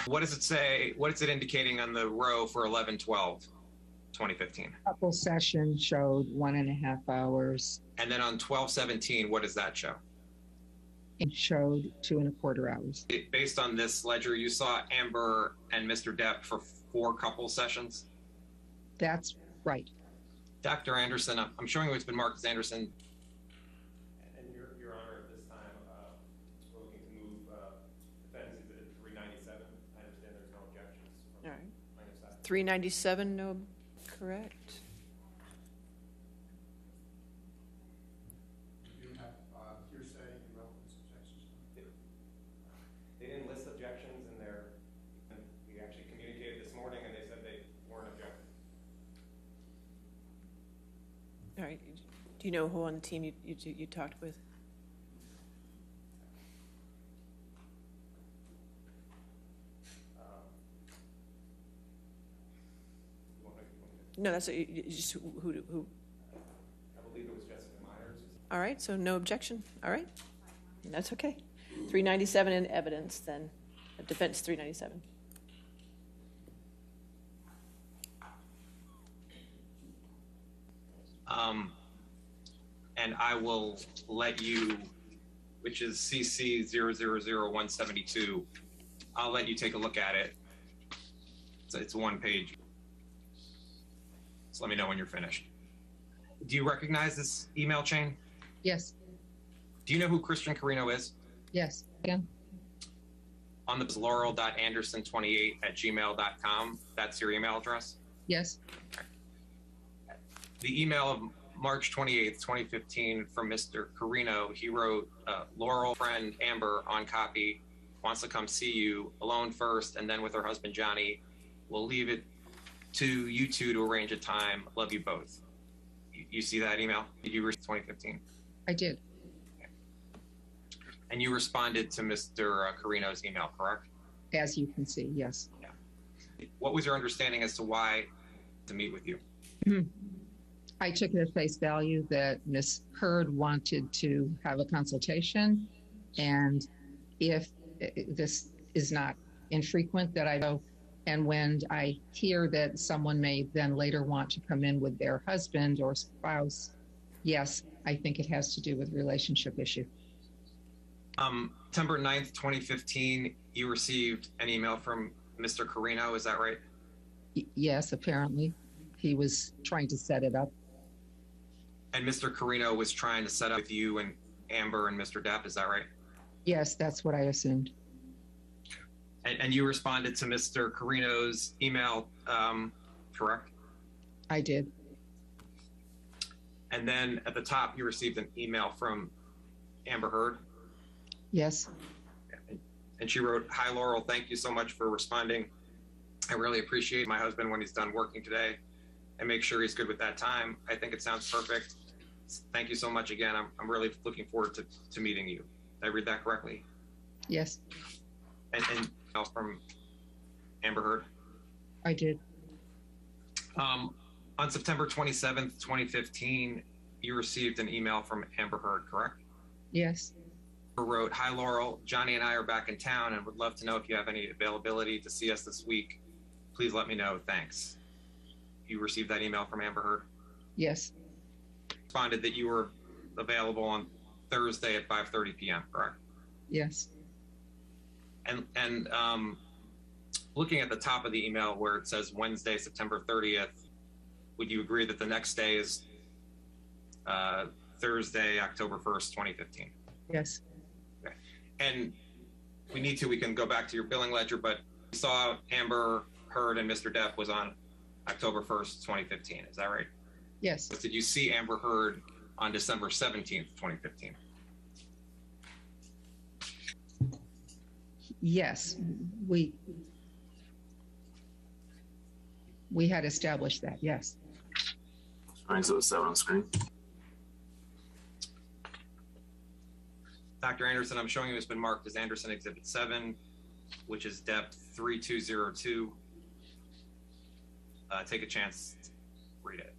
What does it say? What is it indicating on the row for 1112? 2015. Couple session showed 1.5 hours. And then on 12/17, what does that show? It showed 2.25 hours. Based on this ledger, you saw Amber and Mr. Depp for 4 couple sessions? That's right. Dr. Anderson, I'm showing you what's been marked as Anderson. And Your Honor, at this time, we're looking to move defense exhibit 397. I understand there's no objections. All right. 397, no, correct. You have hearsay and relevance objections. They didn't list objections in there. And we actually communicated this morning, and they said they weren't objecting. All right. Do you know who on the team you talked with? No, that's just who. I believe it was Jessica Myers. All right, so no objection. All right, that's okay. 397 in evidence, then. Defense 397. And I will let you, which is CC 000172. I'll let you take a look at it. It's 1 page. So let me know when you're finished. Do you recognize this email chain? Yes. Do you know who Christian Carino is? Yes. Again. On the laurel.anderson28@gmail.com. That's your email address? Yes. The email of March 28th, 2015 from Mr. Carino, he wrote, Laurel friend Amber on copy wants to come see you alone first and then with her husband Johnny. We'll leave it to you two to arrange a time. Love you both. You see that email? Did you read 2015? I did. Okay. And you responded to Mr. Carino's email, correct? As you can see, yes. Yeah. What was your understanding as to why to meet with you? I took it at face value that Ms. Heard wanted to have a consultation, and if this is not infrequent that I go, and when I hear that someone may then later want to come in with their husband or spouse, yes, I think it has to do with relationship issue. September 9th, 2015, you received an email from Mr. Carino, is that right? Yes, apparently. He was trying to set it up. And Mr. Carino was trying to set up with you and Amber and Mr. Depp, is that right? Yes, that's what I assumed. And you responded to Mr. Carino's email, correct? I did. And then at the top, you received an email from Amber Heard? Yes. And she wrote, "Hi, Laurel, thank you so much for responding. I really appreciate my husband when he's done working today and make sure he's good with that time. I think it sounds perfect. Thank you so much again. I'm really looking forward to meeting you." Did I read that correctly? Yes. And else from Amber Heard? I did. On September 27th, 2015, you received an email from Amber Heard, correct? Yes. Amber wrote, "Hi, Laurel. Johnny and I are back in town and would love to know if you have any availability to see us this week. Please let me know. Thanks." You received that email from Amber Heard? Yes. Responded that you were available on Thursday at 5:30 p.m., correct? Yes. And looking at the top of the email where it says Wednesday, September 30th, would you agree that the next day is Thursday, October 1st, 2015? Yes. Okay. And we can go back to your billing ledger, but we saw Amber Heard and Mr. Depp was on October 1st, 2015. Is that right? Yes. Did you see Amber Heard on December 17th, 2015? Yes. We had established that, yes. All right, so it's 7 on screen. Dr. Anderson, I'm showing you it's been marked as Anderson Exhibit 7, which is depth 3202. Take a chance to read it.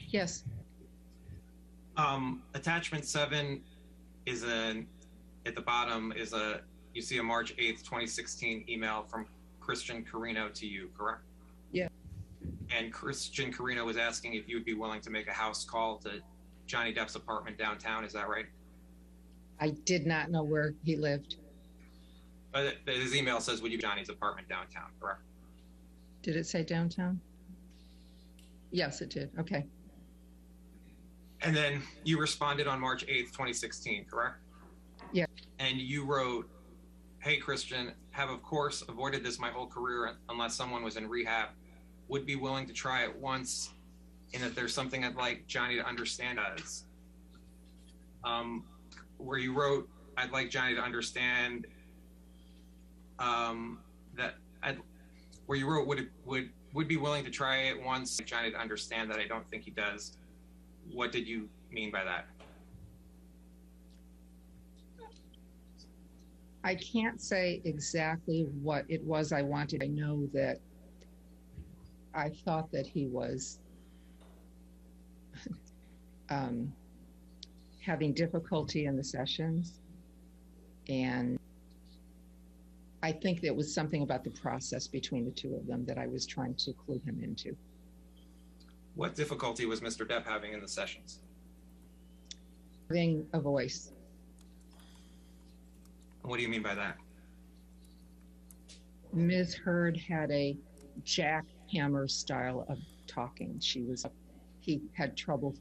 Yes. Attachment 7 is at the bottom is you see a March 8th, 2016 email from Christian Carino to you, correct? Yeah. And Christian Carino was asking if you would be willing to make a house call to Johnny Depp's apartment downtown. Is that right? I did not know where he lived. His email says, would you Johnny's apartment downtown, correct? Did it say downtown? Yes, it did. Okay. And then you responded on March 8th, 2016, correct? Yeah. And you wrote, hey, Christian, have of course avoided this my whole career unless someone was in rehab. Would be willing to try it once, and that there's something I'd like Johnny to understand as. Where you wrote, I'd like Johnny to understand where you wrote, would be willing to try it once, Johnny to understand that I don't think he does. What did you mean by that? I can't say exactly what it was I wanted. I know that I thought that he was having difficulty in the sessions, and I think it was something about the process between the two of them that I was trying to clue him into. What difficulty was Mr. Depp having in the sessions? Having a voice. What do you mean by that? Ms. Heard had a jackhammer style of talking. He had trouble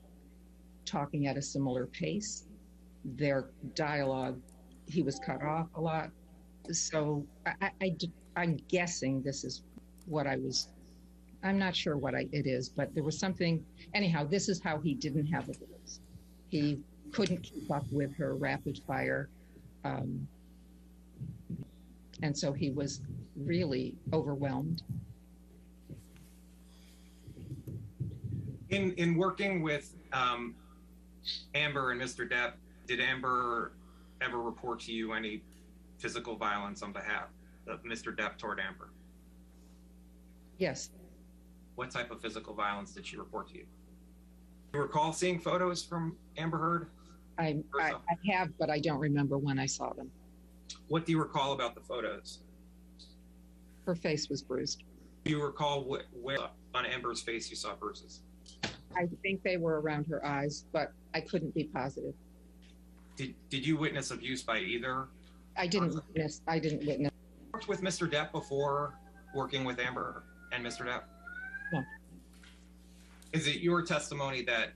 talking at a similar pace. Their dialogue, he was cut off a lot. So I'm guessing this is what I'm not sure what it is, but there was something. Anyhow, this is how he didn't have a voice. He couldn't keep up with her rapid fire. And so he was really overwhelmed. In working with Amber and Mr. Depp, did Amber ever report to you any physical violence on behalf of Mr. Depp toward Amber? Yes. What type of physical violence did she report to you? Do you recall seeing photos from Amber Heard? I have, but I don't remember when I saw them. What do you recall about the photos? Her face was bruised. Do you recall where on Amber's face you saw bruises? I think they were around her eyes, but I couldn't be positive. Did you witness abuse by either? I didn't witness. You worked with Mr. Depp before working with Amber and Mr. Depp? No. Is it your testimony that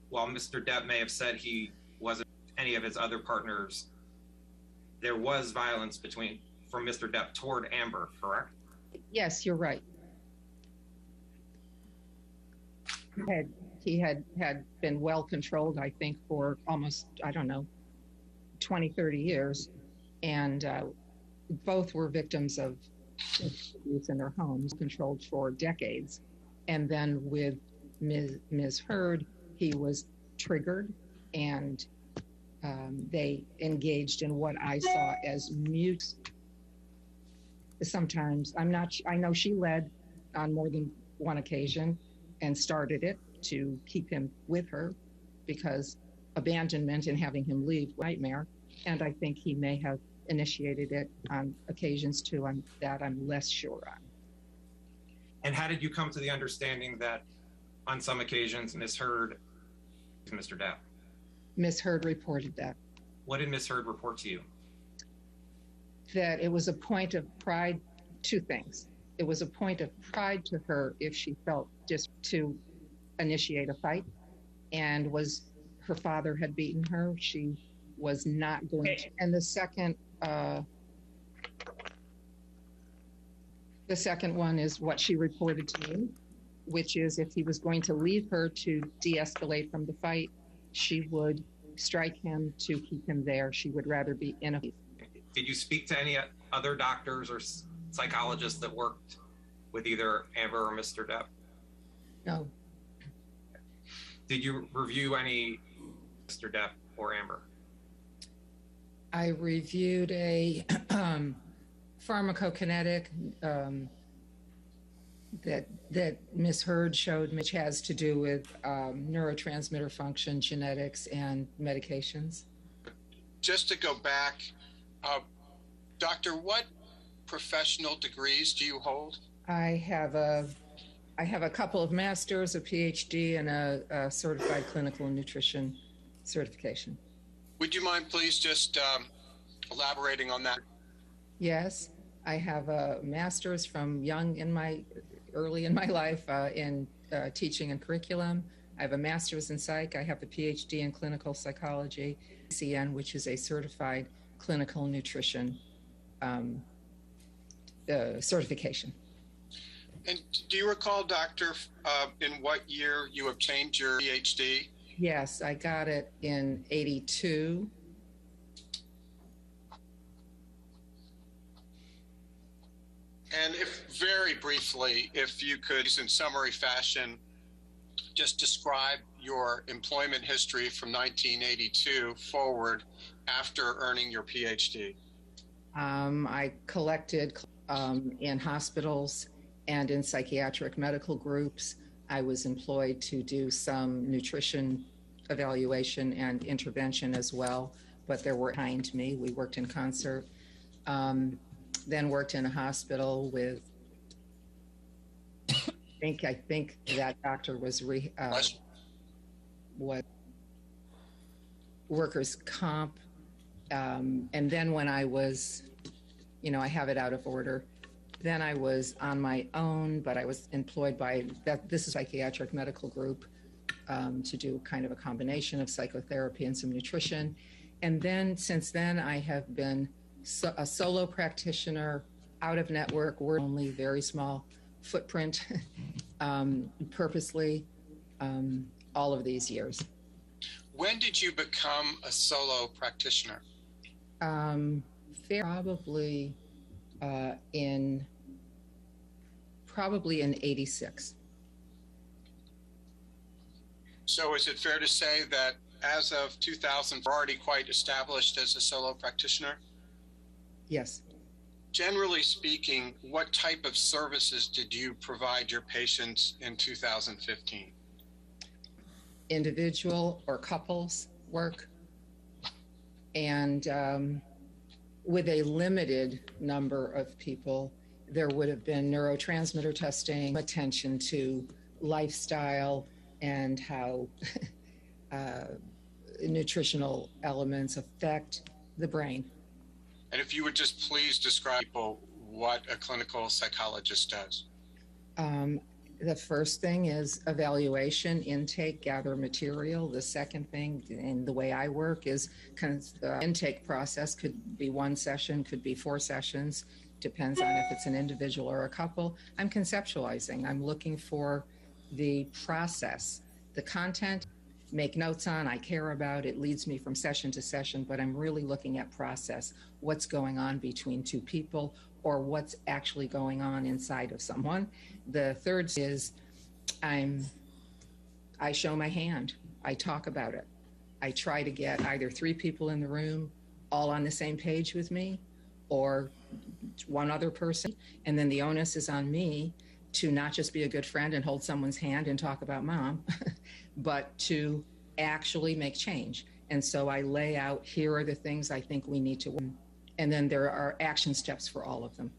while Mr. Depp may have said he wasn't any of his other partners, there was violence from Mr. Depp toward Amber, correct? Yes, you're right. He had been well controlled, I think, for almost, 20, 30 years. And both were victims of abuse in their homes, controlled for decades. And then with Ms. Heard, he was triggered, and they engaged in what I saw as mute. Sometimes, I know she led on more than one occasion and started it to keep him with her, because abandonment and having him leave was a nightmare. And I think he may have initiated it on occasions too, that I'm less sure on. And how did you come to the understanding that on some occasions Ms. Heard to Mr. Depp? Ms. Heard reported that. What did Ms. Heard report to you? That it was a point of pride, two things. It was a point of pride to her if she felt just to initiate a fight, and her father had beaten her, she was not going to. And the second one is what she reported to me, which is if he was going to leave her to de-escalate from the fight, she would strike him to keep him there. She would rather be in a. Did you speak to any other doctors or psychologists that worked with either Amber or Mr. Depp? No. Did you review any Mr. Depp or Amber? I reviewed a pharmacokinetic that Ms. Hurd showed me, which has to do with neurotransmitter function, genetics, and medications. Just to go back, doctor, what professional degrees do you hold? I have a couple of masters, a PhD, and a certified clinical nutrition certification. Would you mind please just elaborating on that? Yes, I have a master's from early in my life in teaching and curriculum. I have a master's in psych. I have a PhD in clinical psychology, CN, which is a certified clinical nutrition certification. And do you recall, doctor, in what year you obtained your PhD? Yes, I got it in '82. And if very briefly, if you could, in summary fashion, just describe your employment history from 1982 forward after earning your PhD. I collected in hospitals and in psychiatric medical groups. I was employed to do some nutrition evaluation and intervention as well, but there were behind me. We worked in concert. Then worked in a hospital with, I think that doctor was workers' comp. And then when I was, I have it out of order. Then I was on my own, but I was employed by this is psychiatric medical group to do kind of a combination of psychotherapy and some nutrition. And then since then I have been a solo practitioner, out of network, we're only very small footprint, purposely, all of these years. When did you become a solo practitioner? Probably in '86. So is it fair to say that as of 2000, you're already quite established as a solo practitioner? Yes. Generally speaking, what type of services did you provide your patients in 2015? Individual or couples work, and with a limited number of people, there would have been neurotransmitter testing, attention to lifestyle and how nutritional elements affect the brain. And if you would just please describe people what a clinical psychologist does. The first thing is evaluation, intake, gather material. The second thing, and the way I work, is the intake process could be one session, could be 4 sessions, depends on if it's an individual or a couple. I'm conceptualizing. I'm looking for the process, the content, make notes on, I care about, it leads me from session to session, but I'm really looking at process, what's going on between 2 people or what's actually going on inside of someone. The third is I show my hand, I talk about it. I try to get either 3 people in the room all on the same page with me or one other person, and then the onus is on me to not just be a good friend and hold someone's hand and talk about mom, but to actually make change. And so I lay out, here are the things I think we need to work. And then there are action steps for all of them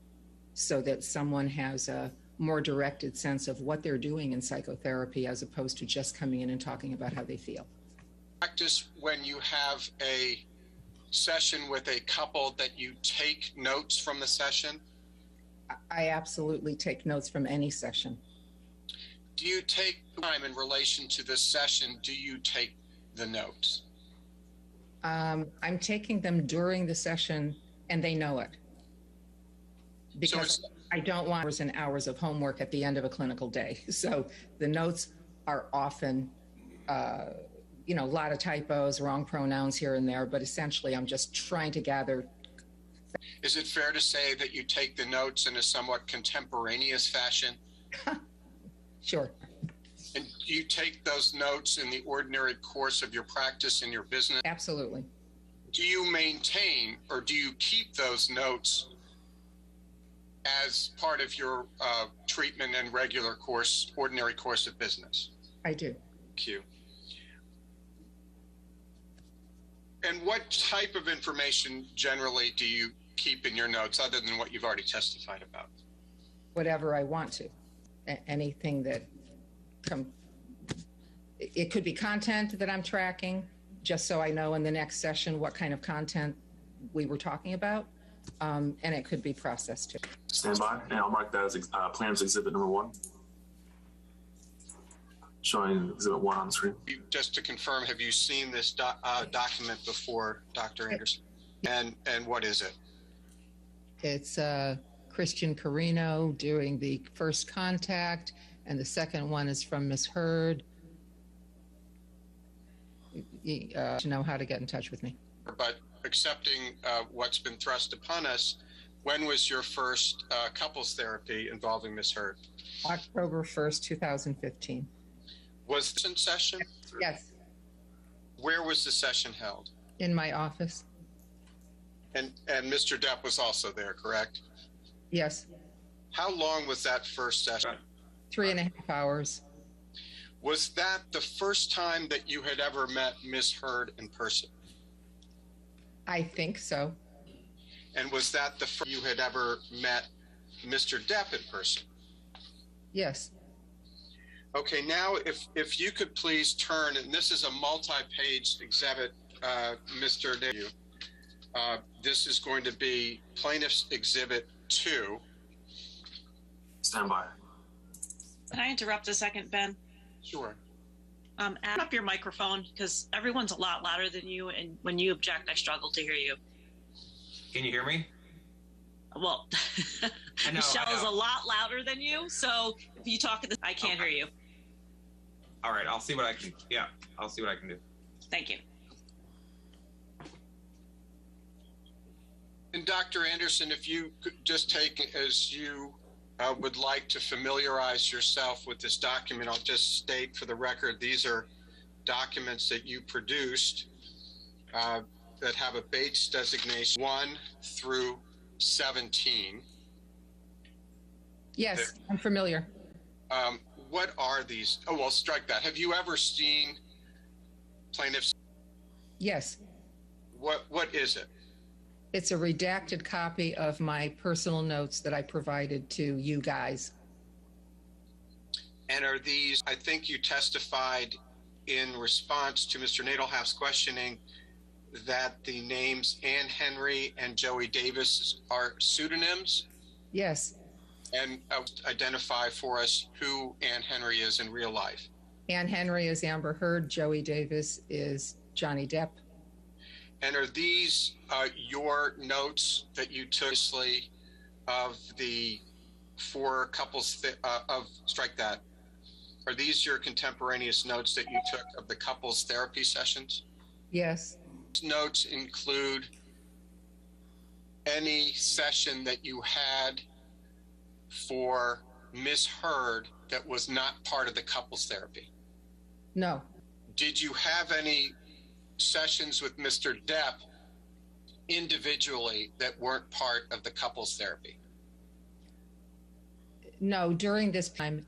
so that someone has a more directed sense of what they're doing in psychotherapy as opposed to just coming in and talking about how they feel. Practice when you have a session with a couple that you take notes from the session? I absolutely take notes from any session. Do you take time in relation to this session? Do you take the notes? I'm taking them during the session and they know it. Because I don't want hours and hours of homework at the end of a clinical day. So the notes are often, a lot of typos, wrong pronouns here and there, but essentially I'm just trying to gather. Is it fair to say that you take the notes in a somewhat contemporaneous fashion? Sure. And do you take those notes in the ordinary course of your practice in your business? Absolutely. Do you maintain or do you keep those notes as part of your treatment and regular course, ordinary course of business? I do. Thank you. And what type of information generally do you keep in your notes other than what you've already testified about? Whatever I want to. Anything that it could be content that I'm tracking, just so I know in the next session what kind of content we were talking about. And it could be processed too. Stand by, and I'll mark that as plans exhibit number 1. Showing exhibit 1 on the screen. Just to confirm, have you seen this document before, Dr. Anderson? And what is it? It's Christian Carino doing the first contact, and the second one is from Ms. Hurd. To know how to get in touch with me. But accepting what's been thrust upon us, when was your first couples therapy involving Ms. Hurd? October 1st, 2015. Was this in session? Yes. Where was the session held? In my office. And Mr. Depp was also there, correct? Yes. How long was that first session? 3.5 hours. Was that the first time that you had ever met Ms. Hurd in person? I think so. And was that the first you had ever met Mr. Depp in person? Yes. Okay, now if you could please turn, and this is a multi-page exhibit, Mr. Depp. This is going to be Plaintiff's Exhibit 2. Stand by. Can I interrupt a second, Ben? Sure. Add up your microphone because everyone's a lot louder than you, and when you object, I struggle to hear you. Can you hear me? Well, Michelle is a lot louder than you, so if you talk at this, I can't hear you. All right, I'll see what I can. Yeah, I'll see what I can do. Thank you. And Dr. Anderson, if you could just take, as you would like to familiarize yourself with this document, I'll just state for the record, these are documents that you produced that have a Bates designation 1 through 17. Yes, I'm familiar. What are these? Oh, well, strike that. Have you ever seen plaintiffs? Yes. What is it? It's a redacted copy of my personal notes that I provided to you guys. And are these, I think you testified in response to Mr. Nadelhoff's questioning that the names Ann Henry and Joey Davis are pseudonyms? Yes. And identify for us who Ann Henry is in real life. Ann Henry is Amber Heard. Joey Davis is Johnny Depp. And are these your notes that you took of the 4 couples strike that? Are these your contemporaneous notes that you took of the couples therapy sessions? Yes. These notes include any session that you had for Ms. Heard that was not part of the couples therapy? No. Did you have any sessions with Mr. Depp individually that weren't part of the couples therapy? No, during this time,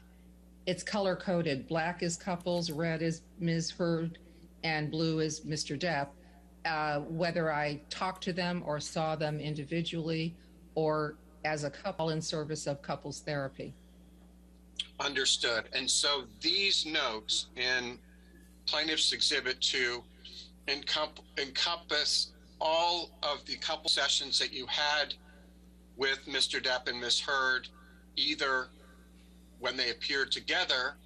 it's color coded. Black is couples, red is Ms. Heard, and blue is Mr. Depp. Whether I talked to them or saw them individually or as a couple in service of couples therapy. Understood. And so these notes in Plaintiff's Exhibit 2 encompass all of the couple sessions that you had with Mr. Depp and Ms. Heard, either when they appeared together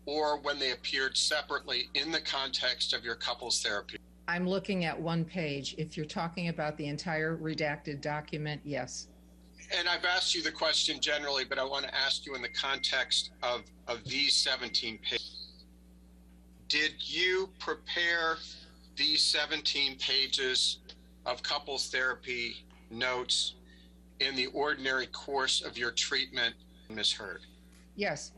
or when they appeared separately in the context of your couples therapy. I'm looking at one page. If you're talking about the entire redacted document, yes. And I've asked you the question generally, but I want to ask you in the context of these 17 pages. Did you prepare these 17 pages of couples therapy notes in the ordinary course of your treatment, Ms. Heard? Yes.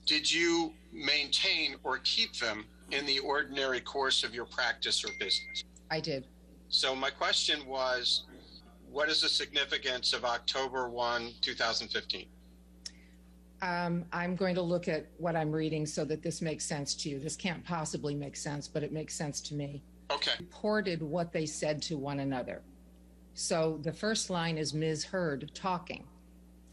Did you maintain or keep them in the ordinary course of your practice or business? I did. So my question was, what is the significance of October 1, 2015? I'm going to look at what I'm reading so that this makes sense to you. This can't possibly make sense, but it makes sense to me. Okay. Reported what they said to one another. So the first line is Ms. Heard talking,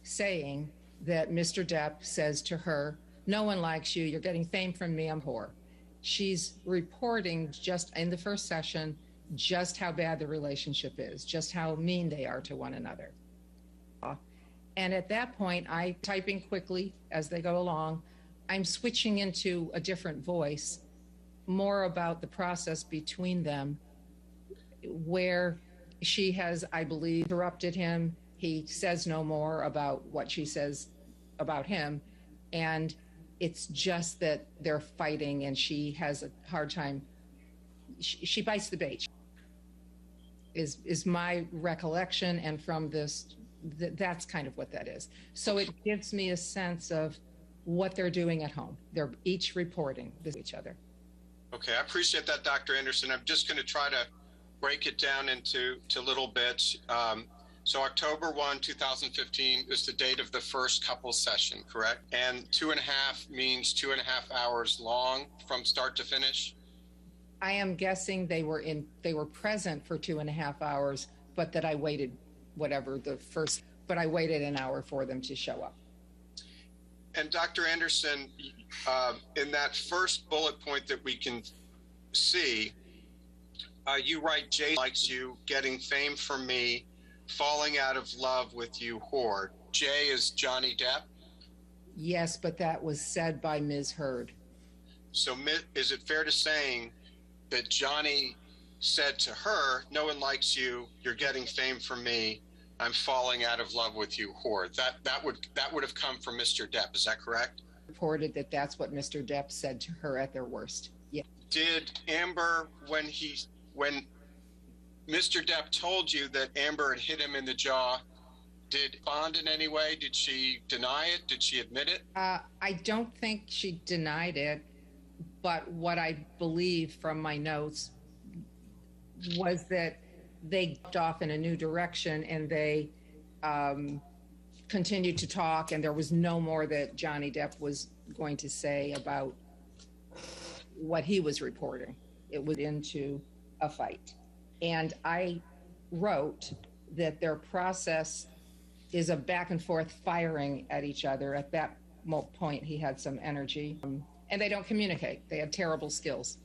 saying that Mr. Depp says to her, "No one likes you. You're getting fame from me. I'm whore." She's reporting just in the first session just how bad the relationship is, just how mean they are to one another. And at that point, I'm typing quickly as they go along. I'm switching into a different voice, more about the process between them, where she has, I believe, interrupted him. He says no more about what she says about him. And it's just that they're fighting and she has a hard time. She bites the bait, is my recollection. And from this, that's kind of what that is. So it gives me a sense of what they're doing at home. They're each reporting this to each other. Okay, I appreciate that, Dr. Anderson. I'm just going to try to break it down into little bits. So October 1, 2015 is the date of the first couple session, correct? And 2.5 means 2.5 hours long from start to finish? I am guessing they were present for 2.5 hours, but that I waited but I waited an hour for them to show up. And Dr. Anderson, in that first bullet point that we can see, you write, "Jay likes you, getting fame from me, falling out of love with you, whore." Jay is Johnny Depp? Yes, but that was said by Ms. Heard. So is it fair to saying that Johnny said to her, "No one likes you, you're getting fame from me, I'm falling out of love with you, whore"? That would have come from Mr. Depp, is that correct? Reported that that's what Mr. Depp said to her at their worst. Yeah. Did Amber, when Mr. Depp told you that Amber had hit him in the jaw, did bond in any way? Did she deny it? Did she admit it? I don't think she denied it, but what I believe from my notes was that they got off in a new direction and they continued to talk, and there was no more that Johnny Depp was going to say about what he was reporting. It was into a fight. And I wrote that their process is a back and forth firing at each other. At that point, he had some energy, and they don't communicate. They have terrible skills.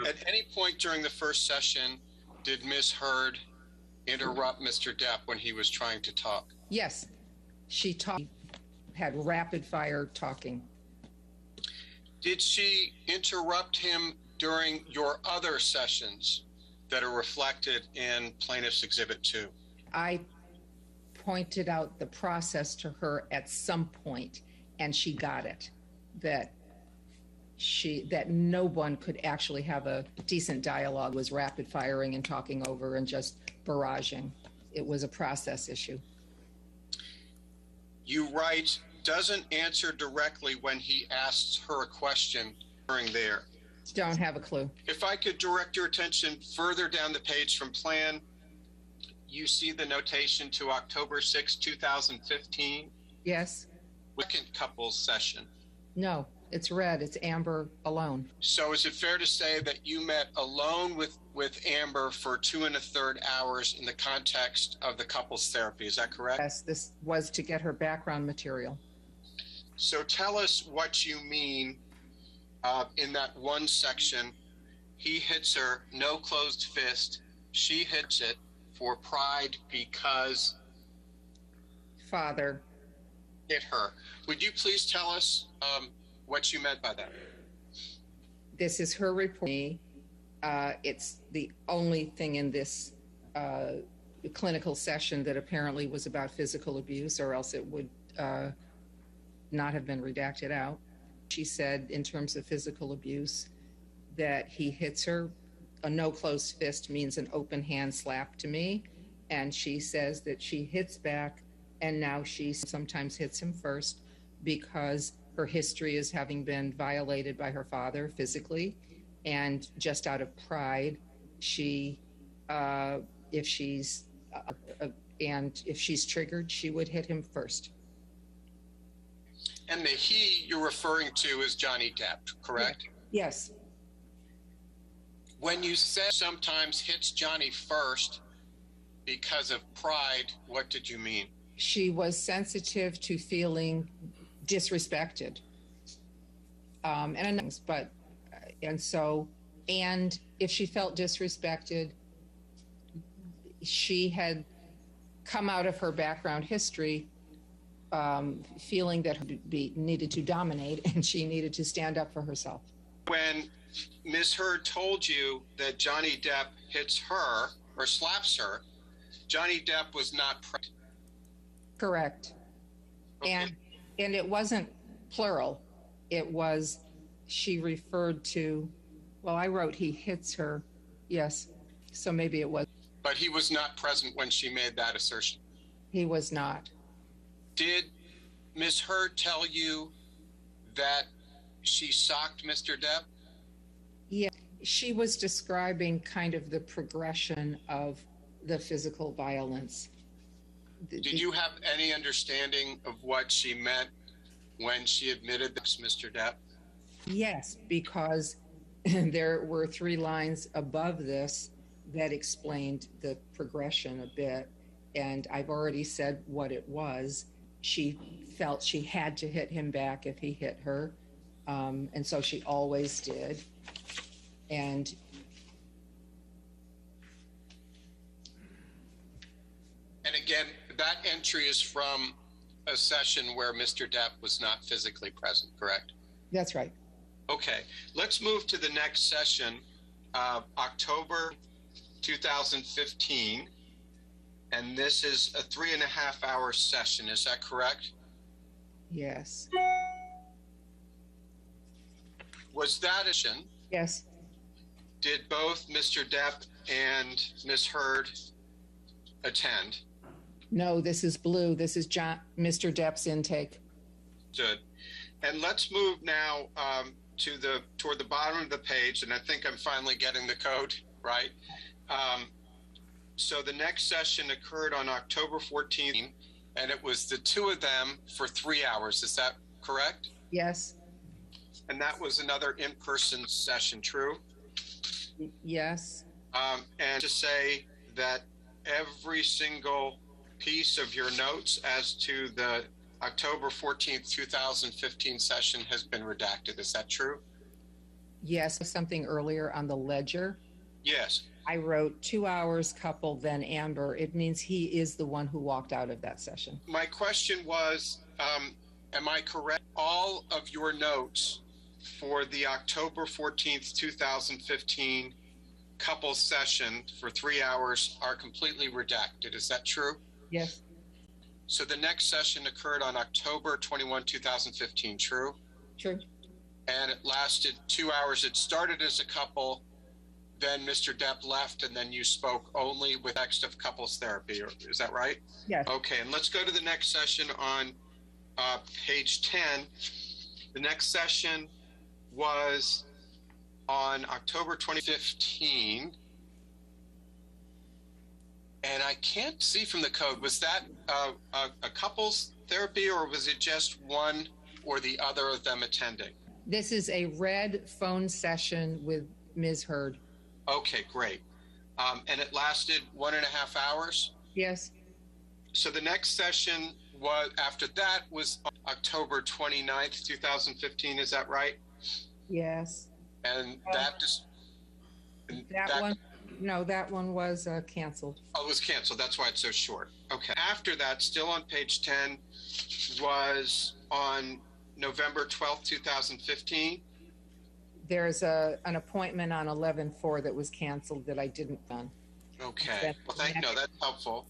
At any point during the first session, did Ms. Heard interrupt Mr. Depp when he was trying to talk? Yes, she had rapid fire talking. Did she interrupt him during your other sessions that are reflected in Plaintiff's Exhibit 2? I pointed out the process to her at some point, and she got it, that no one could actually have a decent dialogue, was rapid firing and talking over and just barraging. It was a process issue. You write, doesn't answer directly when he asks her a question during there. Don't have a clue. If I could direct your attention further down the page from plan, you see the notation to October 6, 2015? Yes. Second couples session. No, it's red. It's Amber alone. So is it fair to say that you met alone with Amber for 2.25 hours in the context of the couples therapy? Is that correct? Yes, this was to get her background material. So tell us what you mean in that one section. He hits her, no closed fist. She hits it for pride because father hit her. Would you please tell us what you meant by that? This is her report. It's the only thing in this clinical session that apparently was about physical abuse, or else it would not have been redacted out. She said, in terms of physical abuse, that he hits her. A no closed fist means an open hand slap to me. And she says that she hits back, and now she sometimes hits him first because her history is having been violated by her father physically. And just out of pride, she, if she's And if she's triggered, she would hit him first. And the he you're referring to is Johnny Depp, correct? Yes. When you said sometimes hits Johnny first because of pride, what did you mean? She was sensitive to feeling disrespected. And if she felt disrespected, she had come out of her background history feeling that needed to dominate, and she needed to stand up for herself. When Ms. Heard told you that Johnny Depp hits her or slaps her, Johnny Depp was not present. Correct. Okay. And it wasn't plural. It was, she referred to, well, I wrote he hits her. Yes. So maybe it was. But he was not present when she made that assertion. He was not. Did Ms. Heard tell you that she socked Mr. Depp? Yeah, she was describing kind of the progression of the physical violence. Did you have any understanding of what she meant when she admitted this, Mr. Depp? Yes, because there were 3 lines above this that explained the progression a bit. And I've already said what it was. She felt she had to hit him back if he hit her. And so she always did. And again, that entry is from a session where Mr. Depp was not physically present, correct? That's right. Okay, let's move to the next session, October 2015. And this is a 3.5-hour session, is that correct? Yes. Was that a session? Yes. Did both Mr. Depp and Ms. Heard attend? No, this is blue. This is Mr. Depp's intake. Good. And let's move now toward the bottom of the page, and I think I'm finally getting the code right. So the next session occurred on October 14th, and it was the 2 of them for 3 hours. Is that correct? Yes. And that was another in-person session, true? Yes. And to say that every single piece of your notes as to the October 14th, 2015 session has been redacted. Is that true? Yes. Something earlier on the ledger. Yes. I wrote 2 hours couple, then Amber. It means he is the one who walked out of that session. My question was, am I correct? All of your notes for the October 14th, 2015 couple session for 3 hours are completely redacted. Is that true? Yes. So the next session occurred on October 21, 2015, true? True. And it lasted 2 hours. It started as a couple, then Mr. Depp left, and then you spoke only with text of couples therapy. Is that right? Yes. Okay, and let's go to the next session on page 10. The next session was on October 2015. And I can't see from the code, was that a couples therapy, or was it just one or the other of them attending? This is a red phone session with Ms. Heard. Okay, great. And it lasted 1.5 hours? Yes. So the next session was, after that, was October 29th, 2015, is that right? Yes. And that one was canceled. Oh, it was canceled. That's why it's so short. Okay. After that, still on page 10, was on November 12th, 2015. There's an appointment on 11/4 that was canceled that I didn't run. Okay. Well, that's helpful.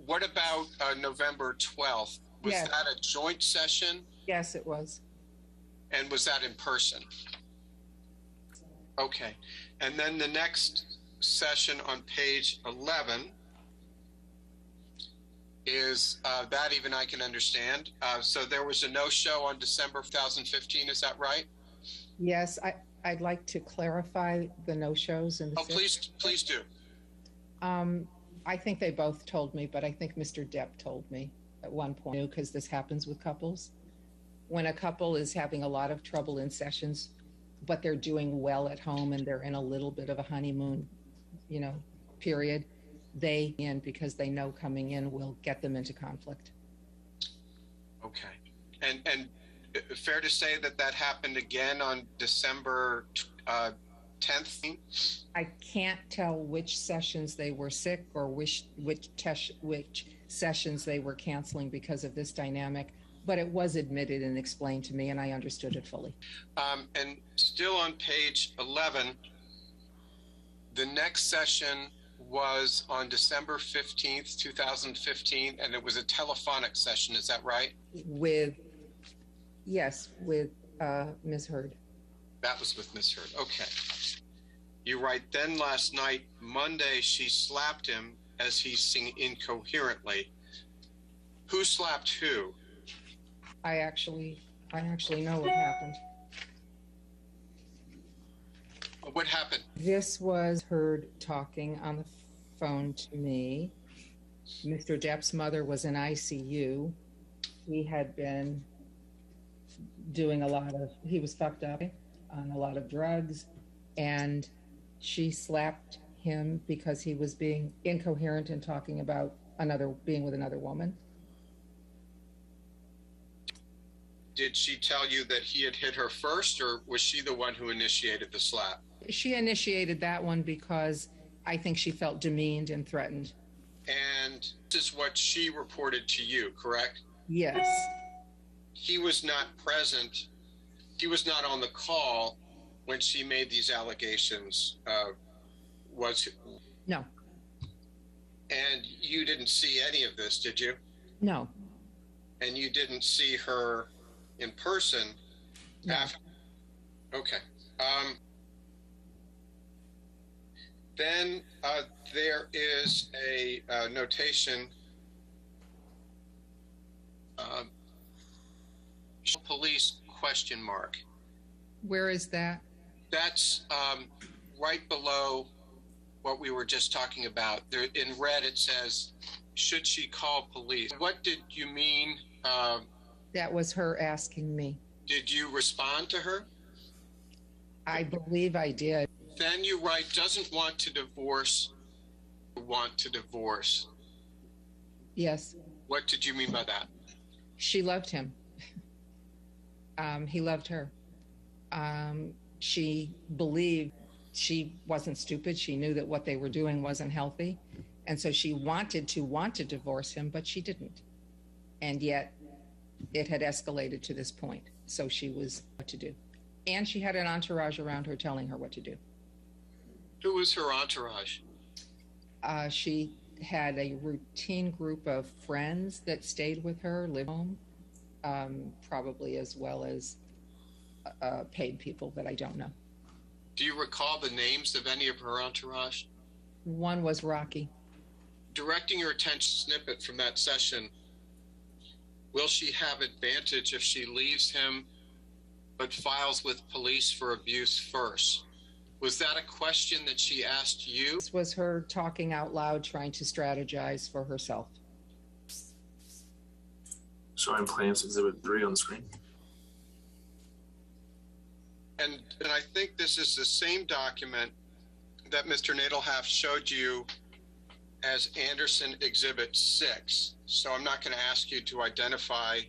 What about November 12th? Was Yes. that a joint session? Yes, it was. And was that in person? Okay. And then the next session on page 11 is that even I can understand. So there was a no-show on December 2015, is that right? Yes, I'd like to clarify the no-shows. Oh, please do. I think they both told me, but I think Mr. Depp told me at one point, because this happens with couples. When a couple is having a lot of trouble in sessions, but they're doing well at home and they're in a little bit of a honeymoon, period, they in because they know coming in will get them into conflict. Okay. And fair to say that happened again on December 10th? I can't tell which sessions they were sick or which sessions they were canceling because of this dynamic, but it was admitted and explained to me, and I understood it fully. And still on page 11, the next session was on December 15th, 2015, and it was a telephonic session. Is that right? With Ms. Heard. That was with Ms. Heard. Okay. You write, then last night, Monday, she slapped him as he's singing incoherently. Who slapped who? I actually know what happened. What happened? This was Heard talking on the phone to me. Mr. Depp's mother was in ICU. He had been doing he was fucked up on a lot of drugs, and she slapped him because he was being incoherent and talking about being with another woman. Did she tell you that he had hit her first, or was she the one who initiated the slap? She initiated that one because I think she felt demeaned and threatened. And this is what she reported to you, correct? Yes. He was not present. He was not on the call when she made these allegations. Was no. And you didn't see any of this, did you? No. And you didn't see her in person? No. Okay. Then there is a notation. Police ? Where is that? That's right below what we were just talking about. There, in red, it says, should she call police? What did you mean? That was her asking me. Did you respond to her? I believe I did. Then you write, doesn't want to divorce, want to divorce. Yes. What did you mean by that? She loved him. He loved her. She believed she wasn't stupid. She knew that what they were doing wasn't healthy. And so she wanted to divorce him, but she didn't. And yet it had escalated to this point. So she was what to do. And she had an entourage around her telling her what to do. Who was her entourage? She had a routine group of friends that stayed with her, lived home, probably as well as paid people that I don't know. Do you recall the names of any of her entourage? One was Rocky. Directing your attention snippet from that session, will she have advantage if she leaves him but files with police for abuse first? Was that a question that she asked you? This was her talking out loud, trying to strategize for herself. Showing plans exhibit 3 on the screen. And I think this is the same document that Mr. Nadelhoff showed you as Anderson Exhibit 6. So I'm not going to ask you to identify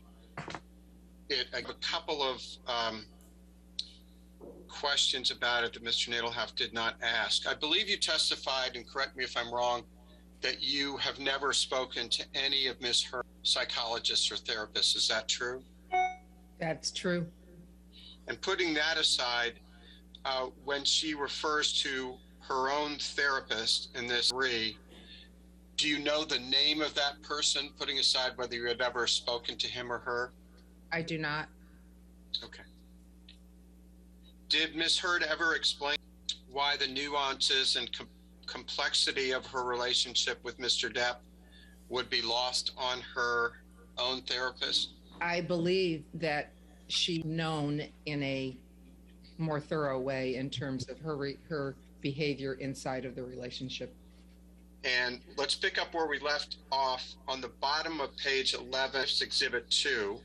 it. I have a couple of questions about it that Mr. Nadelhoff did not ask. I believe you testified, and correct me if I'm wrong, that you have never spoken to any of Ms. Heard's psychologists or therapists. Is that true? That's true. And putting that aside, when she refers to her own therapist in this do you know the name of that person, putting aside whether you had ever spoken to him or her? I do not. Okay. Did Ms. Heard ever explain why the nuances and complexity of her relationship with Mr. Depp would be lost on her own therapist? I believe that she known in a more thorough way in terms of her behavior inside of the relationship. And let's pick up where we left off on the bottom of page 11, Exhibit 2.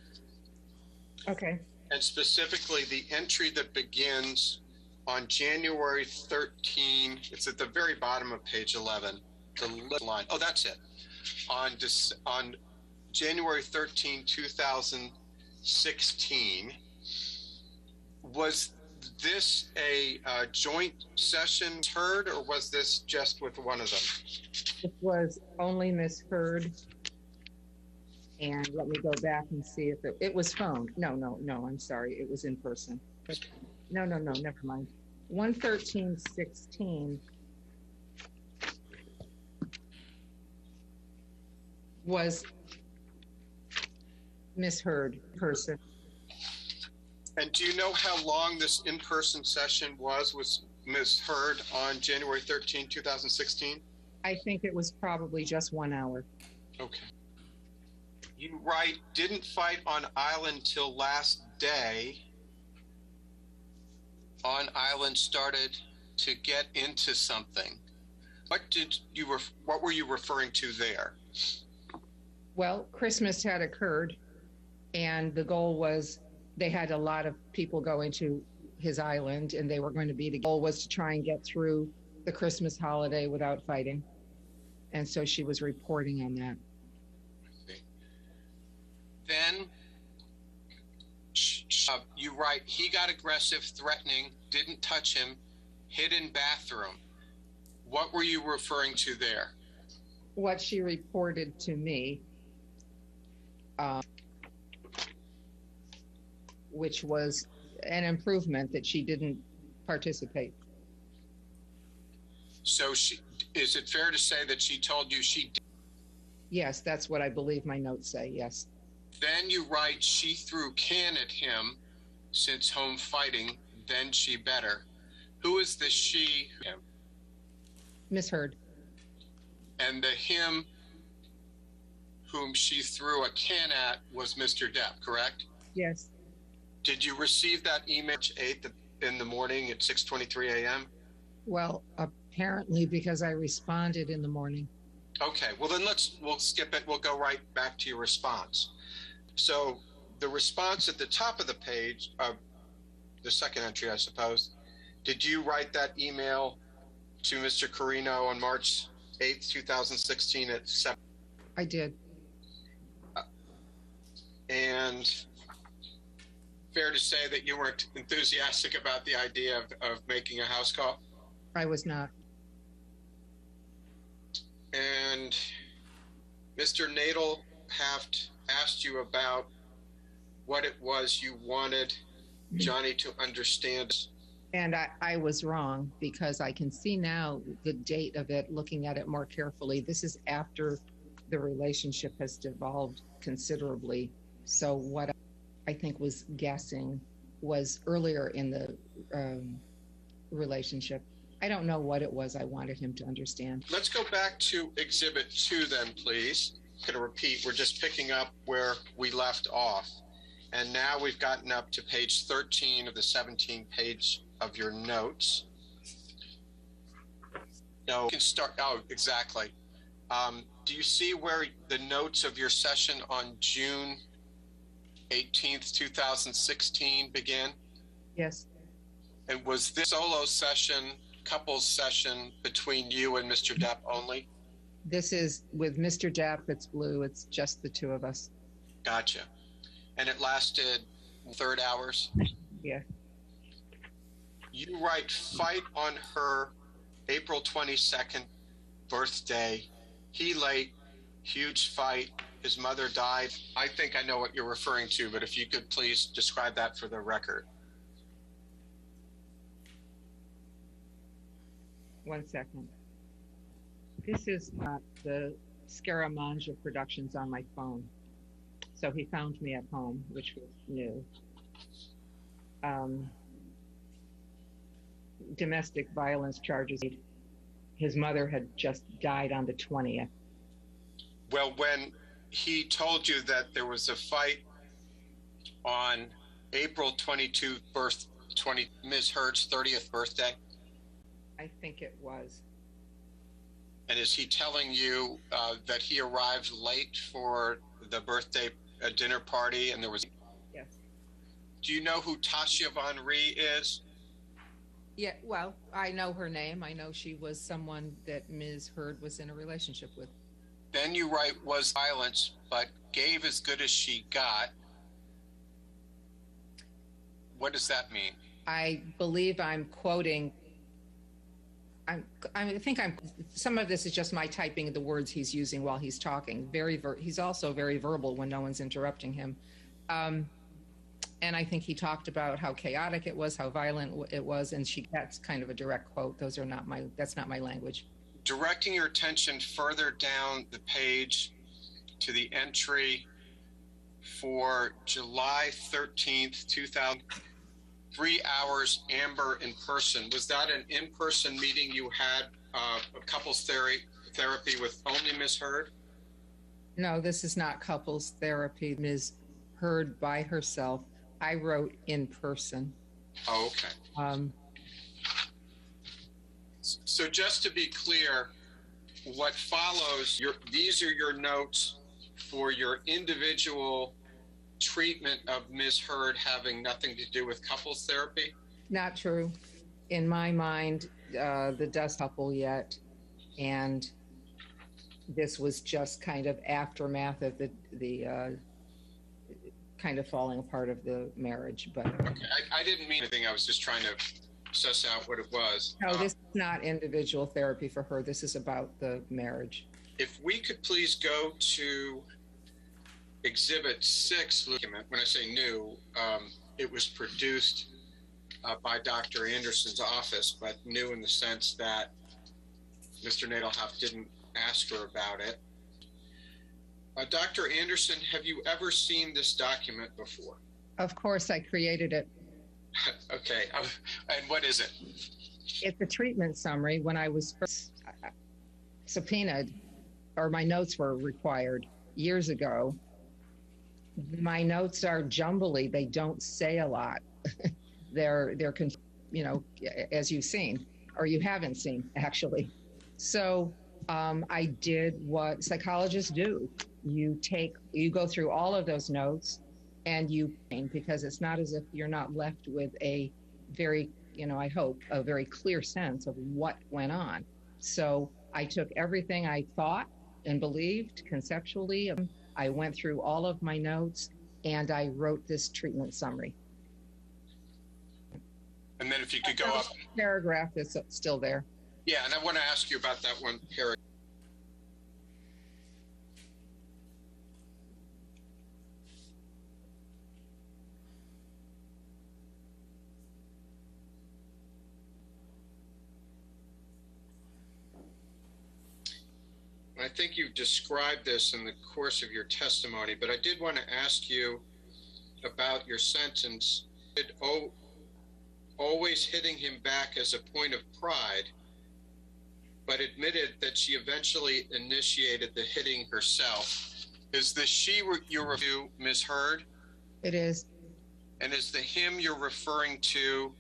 Okay. And specifically the entry that begins on January 13. It's at the very bottom of page 11. The little line. Oh, that's it. On January 13, 2016. Was this a joint session heard, or was this just with one of them? It was only misheard. And let me go back and see if it was phoned. No, I'm sorry. It was in person. No, never mind. 11316 was misheard person. And do you know how long this in-person session was misheard on January 13, 2016? I think it was probably just 1 hour. Okay. You write, didn't fight on island till last day. On island started to get into something. What were you referring to there? Well, Christmas had occurred, and the goal was they had a lot of people go into his island, and they were going to be, the goal was to try and get through the Christmas holiday without fighting. And so she was reporting on that. Then you write, he got aggressive, threatening, didn't touch him, hid in bathroom. What were you referring to there? What she reported to me, which was an improvement that she didn't participate. So is it fair to say that she told you she did? Yes, that's what I believe my notes say, yes. Then you write, she threw can at him since home fighting, then she better. Who is the she? Him. Misheard. And the him whom she threw a can at was Mr. Depp, correct? Yes. Did you receive that email at 8 in the morning at 6:23 a.m.? Well, apparently because I responded in the morning. Okay, well then we'll skip it. We'll go right back to your response. So the response at the top of the page, the second entry, I suppose, did you write that email to Mr. Carino on March 8th, 2016 at 7? I did. And fair to say that you weren't enthusiastic about the idea of making a house call? I was not. And Mr. Nadelhaft asked you about what it was you wanted Johnny to understand. And I was wrong, because I can see now the date of it, looking at it more carefully. This is after the relationship has devolved considerably. So what I think was guessing was earlier in the relationship. I don't know what it was I wanted him to understand. Let's go back to Exhibit 2 then, please. I'm going to repeat, we're just picking up where we left off. And now we've gotten up to page 13 of the 17th page of your notes. No, you can start, oh, exactly. Do you see where the notes of your session on June 18th, 2016 begin? Yes. And was this solo session, couples session between you and Mr. Depp only? This is with Mr. Depp, it's blue, it's just the two of us. Gotcha. And it lasted 3 hours? Yeah. You write, fight on her April 22nd birthday. He late, huge fight. His mother died. I think I know what you're referring to, but if you could please describe that for the record. 1 second. This is the Scaramanga Productions on my phone. So he found me at home, which was new. Domestic violence charges. His mother had just died on the 20th. Well, when he told you that there was a fight on April 22, Ms. Heard's 30th birthday? I think it was. And is he telling you that he arrived late for the birthday dinner party and there was... Yes. Do you know who Tasha Von Rhee is? Yeah, well, I know her name. I know she was someone that Ms. Heard was in a relationship with. Then you write was violence, but gave as good as she got. What does that mean? I believe I'm quoting. I think some of this is just my typing the words he's using while he's talking. He's also very verbal when no one's interrupting him. And I think he talked about how chaotic it was, how violent it was, and that's kind of a direct quote. That's not my language. Directing your attention further down the page to the entry for July 13th, 2000, 3 hours, Amber in person. Was that an in-person meeting you had, a couples therapy with only Ms. Heard? No, this is not couples therapy. Ms. Heard by herself. I wrote in person. Oh, okay. So just to be clear, what follows, these are your notes for your individual treatment of Ms. Heard having nothing to do with couples therapy? Not true. In my mind, the dust couple yet, and this was just kind of aftermath of the kind of falling apart of the marriage. But okay, I didn't mean anything. I was just trying to suss out what it was. No, this is not individual therapy for her. This is about the marriage. If we could please go to Exhibit 6 document. When I say new, it was produced by Dr. Anderson's office, but new in the sense that Mr. Nadelhoff didn't ask her about it. Dr. Anderson, have you ever seen this document before? Of course, I created it. Okay, and what is it? It's a treatment summary. When I was first subpoenaed, or my notes were required years ago, my notes are jumbly. They don't say a lot. they're as you've seen, or you haven't seen, actually. So I did what psychologists do. You go through all of those notes and because it's not as if you're not left with a very, I hope, a very clear sense of what went on. So I took everything I thought and believed conceptually. I went through all of my notes and I wrote this treatment summary. And then if you could go up. Paragraph that's still there. Yeah, and I want to ask you about that one paragraph. I think you've described this in the course of your testimony, but I did want to ask you about your sentence. Always hitting him back as a point of pride, but admitted that she eventually initiated the hitting herself. Is the she you refer to Ms. Heard? It is. And is the him you're referring to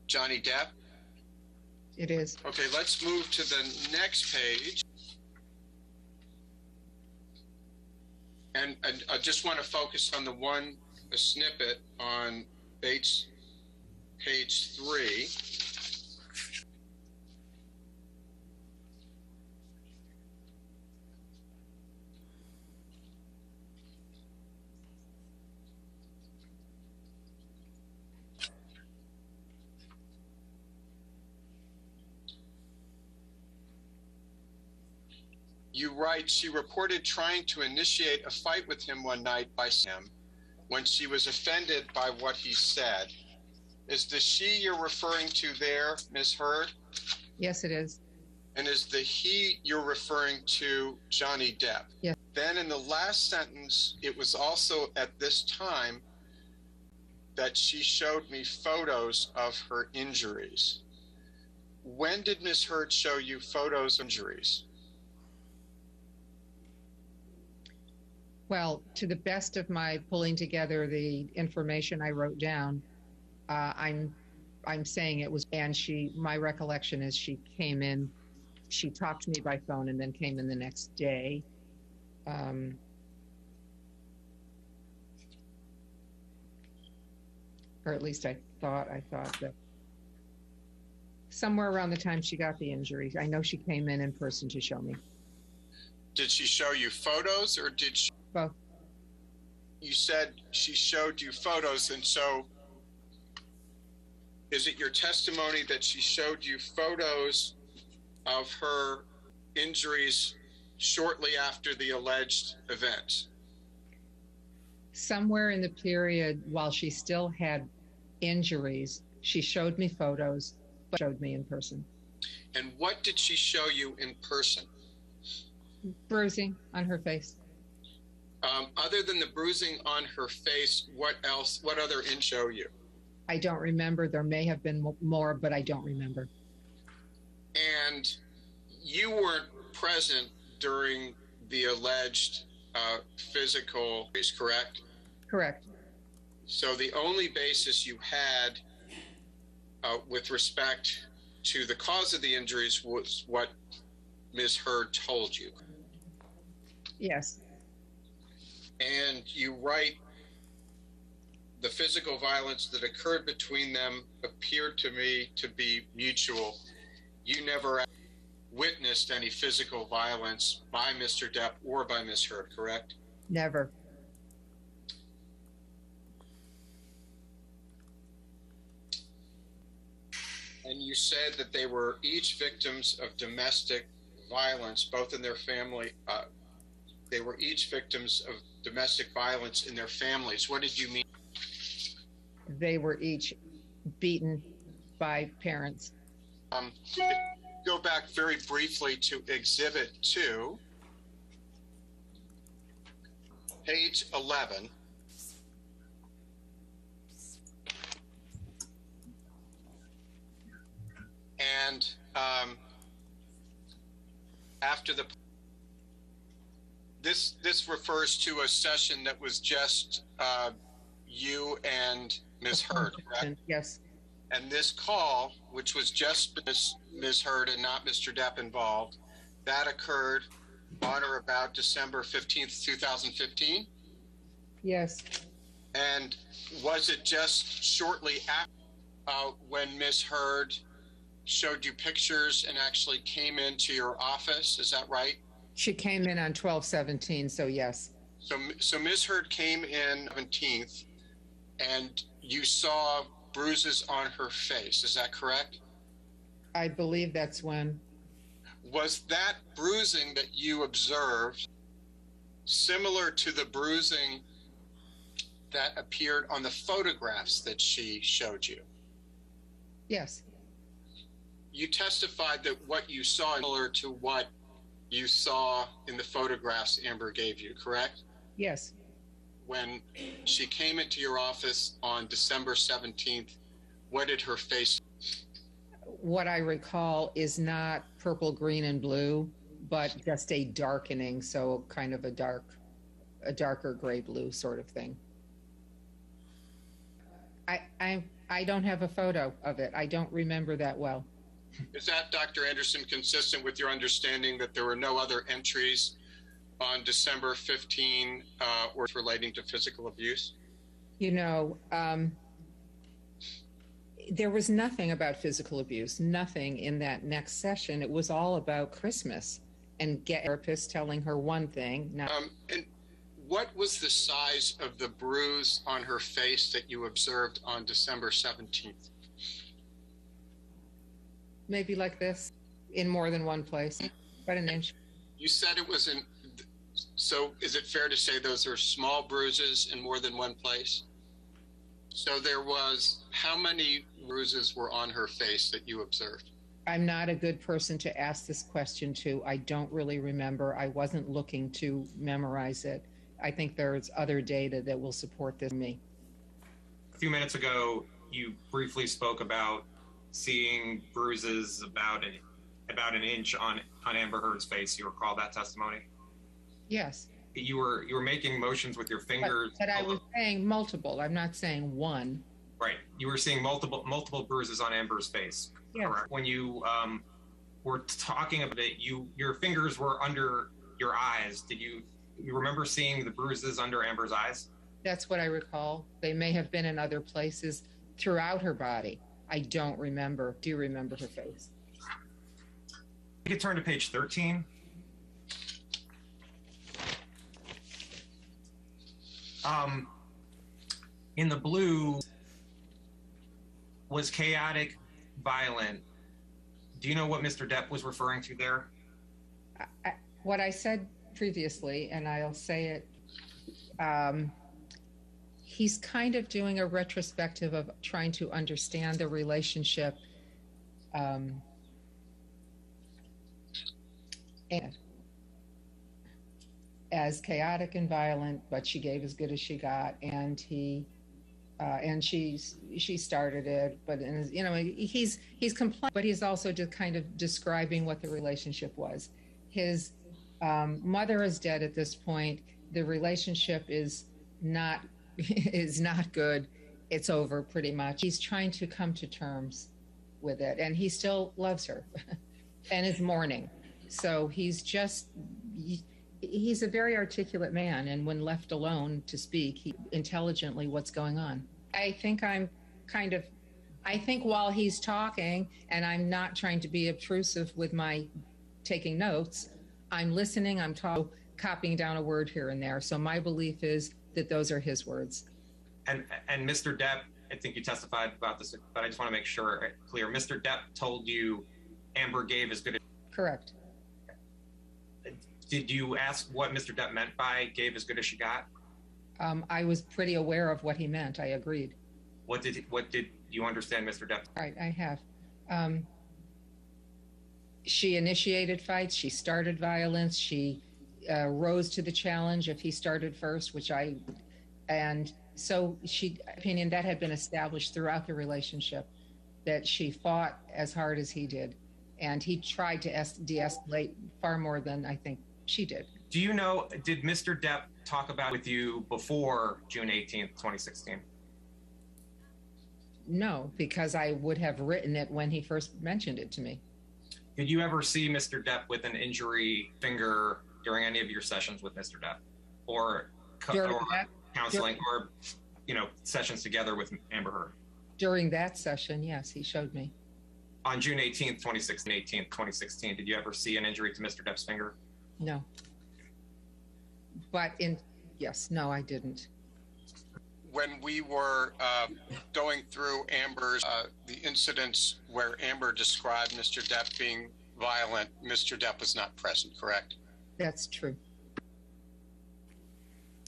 Johnny Depp? It is. Okay, let's move to the next page. And I just want to focus on a snippet on page 3. You write, she reported trying to initiate a fight with him one night by him when she was offended by what he said. Is the she you're referring to there, Ms. Heard? Yes, it is. And is the he you're referring to Johnny Depp? Yes. Then in the last sentence, it was also at this time that she showed me photos of her injuries. When did Ms. Heard show you photos of injuries? Well, to the best of my pulling together the information I wrote down, I'm saying it was, and my recollection is she came in she talked to me by phone and then came in the next day. Or at least I thought that somewhere around the time she got the injury. I know she came in person to show me. Did she show you photos, or did she? Both. You said she showed you photos, and so is it your testimony that she showed you photos of her injuries shortly after the alleged event? Somewhere in the period while she still had injuries, she showed me photos, but showed me in person. And what did she show you in person? Bruising on her face. Other than the bruising on her face, what else? What other in show you? I don't remember. There may have been more, but I don't remember. And you weren't present during the alleged physical, correct? Correct. So the only basis you had with respect to the cause of the injuries was what Ms. Heard told you. Yes. And you write, the physical violence that occurred between them appeared to me to be mutual. You never witnessed any physical violence by Mr. Depp or by Ms. Heard, correct? Never. And you said that they were each victims of domestic violence, both in their family. They were each victims of domestic violence in their families. What did you mean? They were each beaten by parents. Go back very briefly to Exhibit 2, page 11. And after the this refers to a session that was just you and Ms. Heard, correct? Yes. And this call, which was just Ms. Heard and not Mr. Depp involved, that occurred on or about December 15th, 2015? Yes. And was it just shortly after when Ms. Heard showed you pictures and actually came into your office? Is that right? She came in on 12/17, so yes. So Ms. Heard came in 17th, and you saw bruises on her face. Is that correct? I believe that's when. Was that bruising that you observed similar to the bruising that appeared on the photographs that she showed you? Yes. You testified that what you saw is similar to what you saw in the photographs Amber gave you, correct? Yes. When she came into your office on December 17th, what did her face? What I recall is not purple, green, and blue, but just a darkening, so kind of a darker gray blue sort of thing. I don't have a photo of it. I don't remember that well. Is that, Dr. Anderson, consistent with your understanding that there were no other entries on December 15 or relating to physical abuse? You know, there was nothing about physical abuse, nothing in that next session. It was all about Christmas and therapists telling her one thing. And what was the size of the bruise on her face that you observed on December 17th? Maybe like this, in more than one place, about an inch. You said it was in, so is it fair to say those are small bruises in more than one place? So there was, how many bruises were on her face that you observed? I'm not a good person to ask this question to. I don't really remember. I wasn't looking to memorize it. I think there's other data that will support this me. A few minutes ago, you briefly spoke about seeing bruises about an inch on Amber Heard's face. You recall that testimony? Yes. You were making motions with your fingers. But I was saying multiple. I'm not saying one. Right. You were seeing multiple bruises on Amber's face. Yes. Correct. When were talking about it, your fingers were under your eyes. Did you remember seeing the bruises under Amber's eyes? That's what I recall. They may have been in other places throughout her body. I don't remember. Do you remember her face? You could turn to page 13. In the blue was chaotic, violent. Do you know what Mr. Depp was referring to there? What I said previously, and I'll say it, he's kind of doing a retrospective of trying to understand the relationship and as chaotic and violent, but she gave as good as she got, and she started it, but you know, he's complaining, but he's also just kind of describing what the relationship was. His mother is dead at this point. The relationship is not good. It's over pretty much. He's trying to come to terms with it, and he still loves her and is mourning. So he's a very articulate man, and when left alone to speak, he intelligently what's going on. I think while he's talking, and I'm not trying to be obtrusive with my taking notes, I'm listening, I'm copying down a word here and there. So my belief is that those are his words. And Mr. Depp, I think you testified about this, but I just want to make sure clear. Mr. Depp told you Amber gave as good as... Correct. Did you ask what Mr. Depp meant by gave as good as she got? I was pretty aware of what he meant. I agreed. What did you understand, Mr. Depp? Right, I have. She initiated fights. She started violence. She rose to the challenge if he started first, and so opinion that had been established throughout the relationship, that she fought as hard as he did, and he tried to de-escalate far more than I think she did. Do you know, did Mr. Depp talk about it with you before June 18th, 2016? No, because I would have written it when he first mentioned it to me. Did you ever see Mr. Depp with an injury finger during any of your sessions with Mr. Depp, or counseling, or sessions together with Amber Heard? During that session, yes, he showed me. On June 18th, 2016, did you ever see an injury to Mr. Depp's finger? No. But no, I didn't. When we were going through Amber's, the incidents where Amber described Mr. Depp being violent, Mr. Depp was not present, correct? That's true.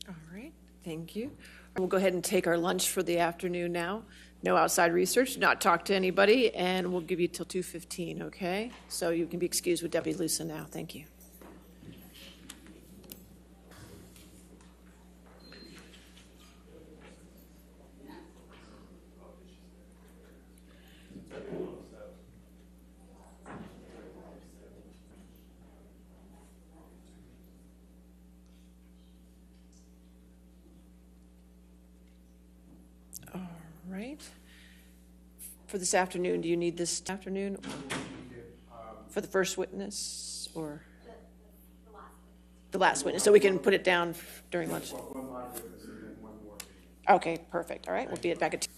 All right, thank you. We'll go ahead and take our lunch for the afternoon now. No outside research, not talk to anybody, and we'll give you till 2:15, okay? So you can be excused with Debbie Lusa now. Thank you. Right. For this afternoon, do you need this afternoon for the first witness or the last witness? So we can put it down during lunch. Okay, perfect. All right, we'll be back at 2.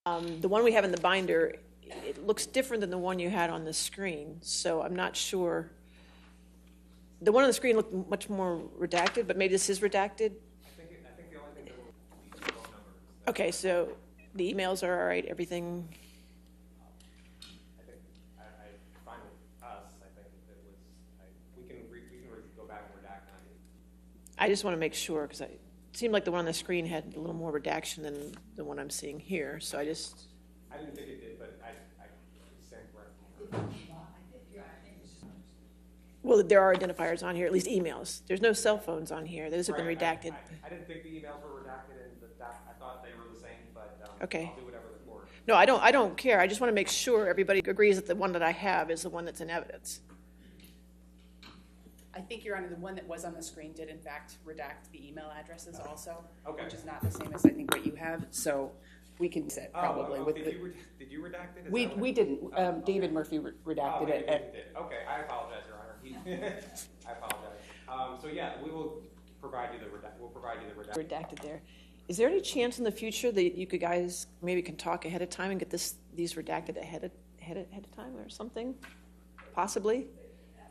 The one we have in the binder, it looks different than the one you had on the screen, so I'm not sure. The one on the screen looked much more redacted, but maybe this is redacted? I think the only thing that will be the phone number. Okay, so the emails are all right, everything? I think, I find with us, I think it was, we can go back and redact on it. I just want to make sure, because it seemed like the one on the screen had a little more redaction than the one I'm seeing here, so I just... I didn't think it did, but I stand corrected. Well, there are identifiers on here, at least emails. There's no cell phones on here. Those have been redacted. I didn't think the emails were redacted, and I thought they were the same, but Okay. I'll do whatever the board. No, I don't care. I just want to make sure everybody agrees that the one that I have is the one that's in evidence. I think, Your Honor, the one that was on the screen did in fact redact the email addresses also, Okay. which is not the same as I think what you have. So we can set probably with did you redact it? we didn't. David Murphy redacted it. Did. Okay, I apologize, Your Honor. I apologize. So yeah, we will provide you the redacted. Redacted there. Is there any chance in the future that you guys maybe can talk ahead of time and get these redacted ahead of time or something? Possibly?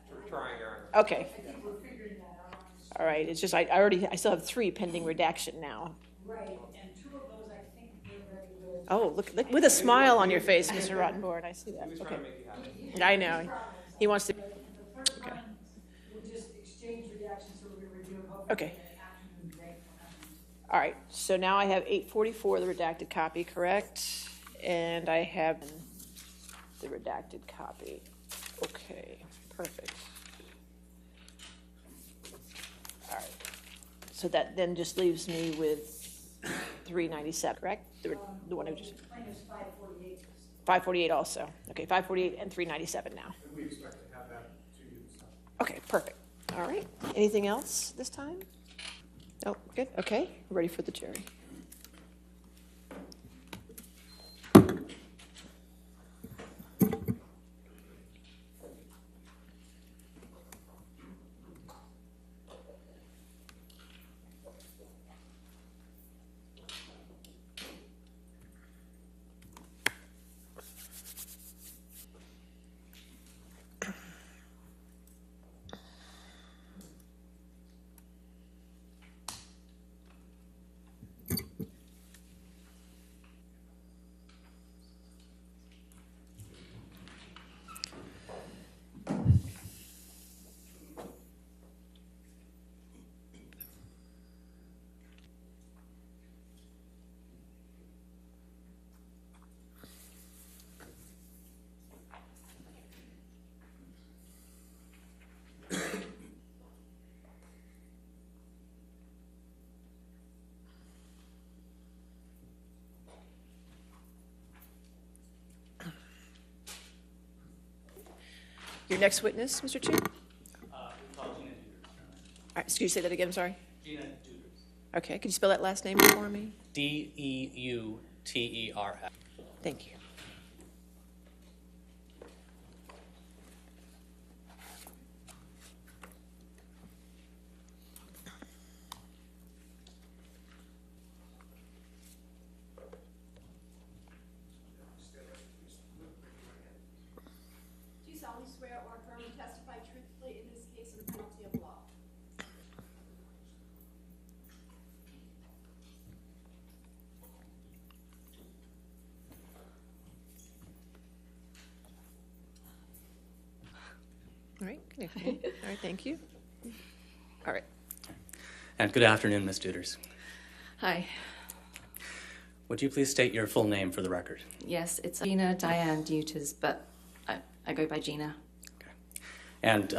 We're trying, Your Honor. Okay. All right. It's just I still have 3 pending redaction now. Right, and 2 of those I think we're ready with. Oh, look with a smile on your face, Mr. Rottenborn. I see that. He was trying to make you happy. I know. He wants to. The first one, we'll just exchange redactions, so we're going to review them. Okay. All right. So now I have 844, the redacted copy, correct? And I have the redacted copy. Okay. Perfect. All right. So that then just leaves me with 397, correct? The one who just. 548. 548 also. Okay, 548 and 397 now. And we expect to have that to you. So. Okay, perfect. All right. Anything else this time? Oh, good. Okay, we're ready for the jury. Your next witness, Mr. Chu? We call Gina Duders. All right, excuse me, say that again, I'm sorry. Gina Duders. Okay, could you spell that last name for me? Deuters. Thank you. Do you solemnly swear or affirm to testify truthfully in this case and penalty of law? All right, good. All right, thank you. All right. And good afternoon, Ms. Duders. Hi. Would you please state your full name for the record? Yes, it's Gina Diane Duders, but I go by Gina. Okay. And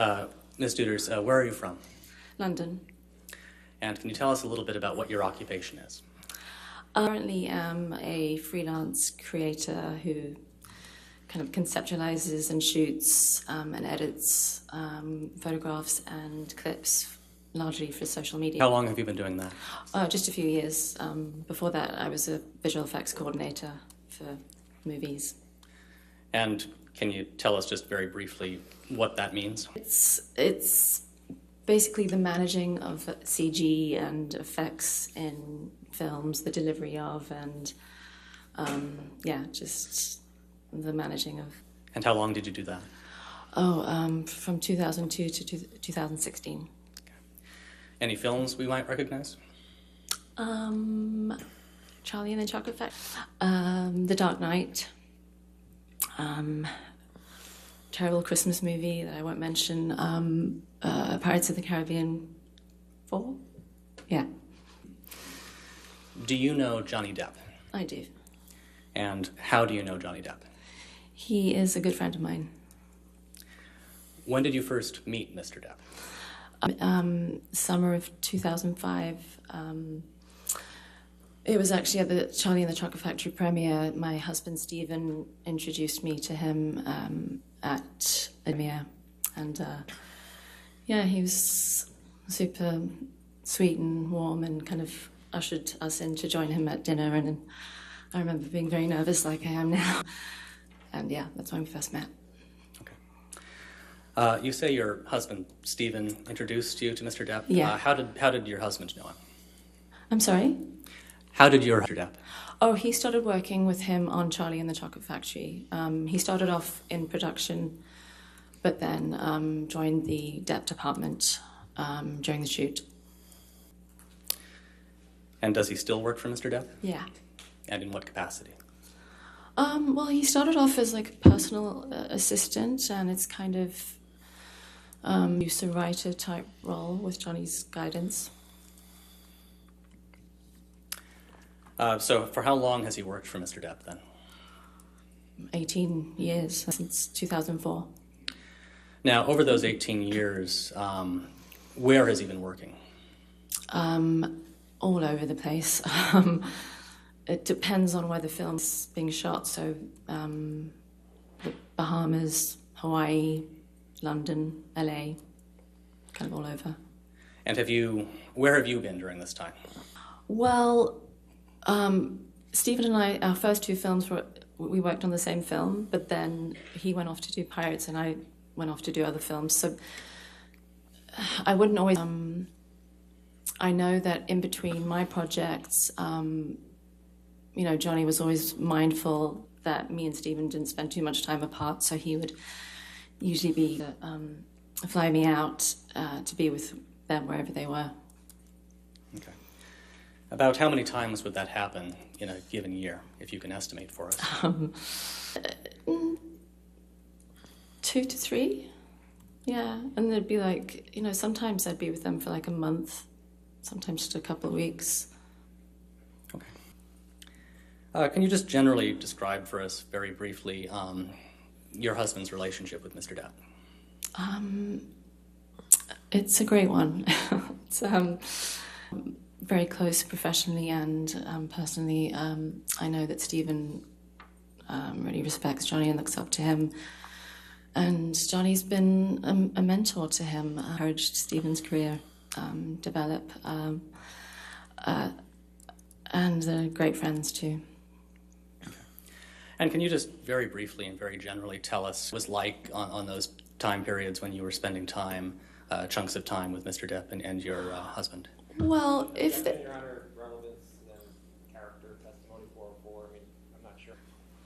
Ms. Duders, where are you from? London. And can you tell us a little bit about what your occupation is? I currently am a freelance creator who kind of conceptualizes and shoots and edits photographs and clips, largely for social media. How long have you been doing that? Just a few years. Before that, I was a visual effects coordinator for movies. And can you tell us just very briefly what that means? It's basically the managing of CG and effects in films, the delivery of, and just the managing of. And how long did you do that? From 2002 to 2016. Okay. Any films we might recognize? Charlie and the Chocolate Factory, The Dark Knight, terrible Christmas movie that I won't mention, Pirates of the Caribbean 4? Yeah. Do you know Johnny Depp? I do. And how do you know Johnny Depp? He is a good friend of mine. When did you first meet Mr. Depp? Summer of 2005. It was actually at the Charlie and the Chocolate Factory premiere. My husband Stephen introduced me to him at a premiere, and he was super sweet and warm, and kind of ushered us in to join him at dinner. And I remember being very nervous, like I am now. And yeah, that's when we first met. You say your husband Stephen introduced you to Mr. Depp. Yeah. How did your husband know him? I'm sorry? How did your Mr. Depp? Oh, he started working with him on Charlie and the Chocolate Factory. He started off in production, but then joined the Depp department during the shoot. And does he still work for Mr. Depp? Yeah. And in what capacity? Well, he started off as like a personal assistant, and it's kind of producer writer type role with Johnny's guidance. So for how long has he worked for Mr. Depp then? 18 years, since 2004. Now, over those 18 years, where has he been working? All over the place. It depends on where the film's being shot. So the Bahamas, Hawaii, London, LA, kind of all over. And where have you been during this time? Well, Stephen and I, our first two films, we worked on the same film, but then he went off to do Pirates and I went off to do other films. So I wouldn't always... I know that in between my projects, Johnny was always mindful that me and Stephen didn't spend too much time apart, so he would usually fly me out to be with them wherever they were. Okay. About how many times would that happen in a given year, if you can estimate for us? 2 to 3, yeah. And there'd be like, sometimes I'd be with them for like a month, sometimes just a couple of weeks. Can you just generally describe for us, very briefly, your husband's relationship with Mr. Depp? It's a great one. It's very close professionally and personally. I know that Stephen really respects Johnny and looks up to him. And Johnny's been a mentor to him, encouraged Stephen's career develop, and they're great friends too. And can you just very briefly and very generally tell us what it was like on those time periods when you were spending time, chunks of time with Mr. Depp and your husband? Well, if the... Your Honor, relevance and character testimony 404, I mean, I'm not sure.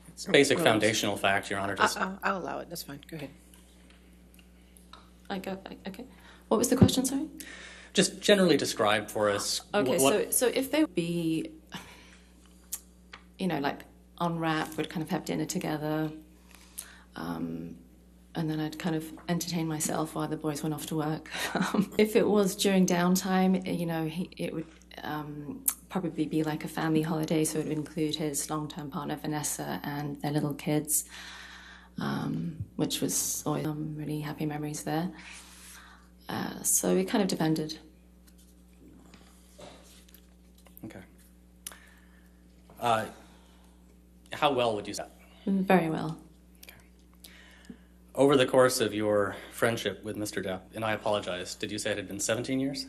It's basic foundational fact, Your Honor. I'll allow it. That's fine. Go ahead. Okay. What was the question, sorry? Just generally describe for us. Okay, so if they would be, like on wrap, we'd kind of have dinner together, and then I'd kind of entertain myself while the boys went off to work. If it was during downtime, it would probably be like a family holiday, so it would include his long-term partner, Vanessa, and their little kids, which was always really happy memories there. So it kind of depended. Okay. How well would you say that? Very well. Over the course of your friendship with Mr. Depp, and I apologize, did you say it had been 17 years?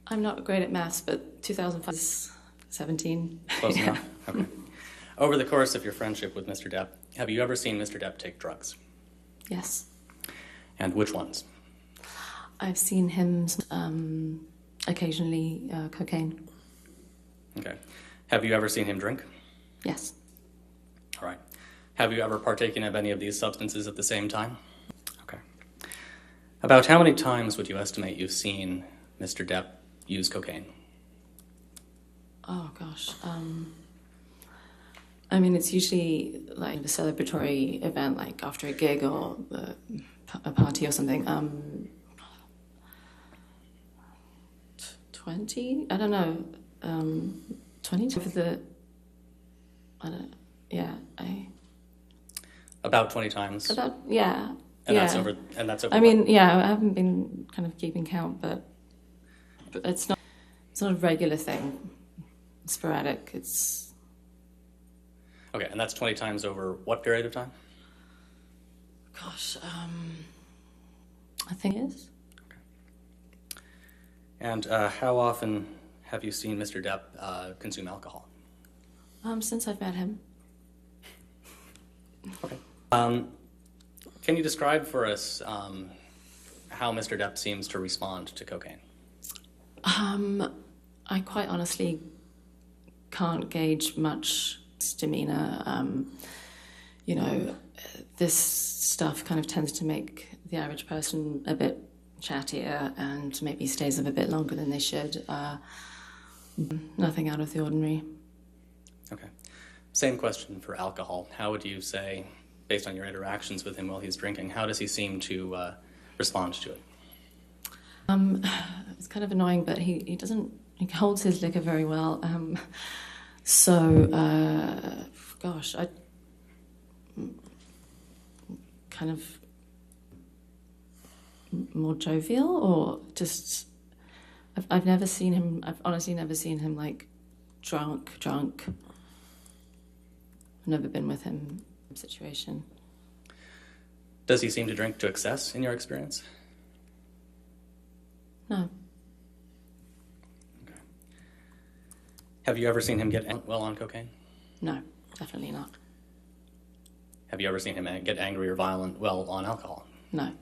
I'm not great at maths, but 2005 is 17. Close enough? Okay. Over the course of your friendship with Mr. Depp, have you ever seen Mr. Depp take drugs? Yes. And which ones? I've seen him occasionally cocaine. Okay. Have you ever seen him drink? Yes. All right. Have you ever partaken of any of these substances at the same time? Okay. About how many times would you estimate you've seen Mr. Depp use cocaine? Oh gosh. I mean, it's usually like a celebratory event, like after a gig or a party or something. 20? I don't know. 20 for the. I don't. Yeah. About 20 times. Yeah. And yeah. that's over. And that's over. I mean, yeah. I haven't been kind of keeping count, but it's not. It's not a regular thing. It's sporadic. It's. Okay, and that's 20 times over what period of time? Gosh, I think it is. Okay. And how often have you seen Mr. Depp consume alcohol? Since I've met him. Okay. Can you describe for us how Mr. Depp seems to respond to cocaine? I quite honestly can't gauge much demeanor. You know, this stuff kind of tends to make the average person a bit chattier and maybe stays up a bit longer than they should. Nothing out of the ordinary. Okay. Same question for alcohol. How would you say, based on your interactions with him while he's drinking, how does he seem to respond to it? It's kind of annoying, but he holds his liquor very well. So, gosh, I kind of more jovial, or just I've never seen him. I've honestly never seen him like drunk. I've never been with him in a situation. Does he seem to drink to excess in your experience? No. Have you ever seen him get well on cocaine? No, definitely not. Have you ever seen him get angry or violent well on alcohol? No.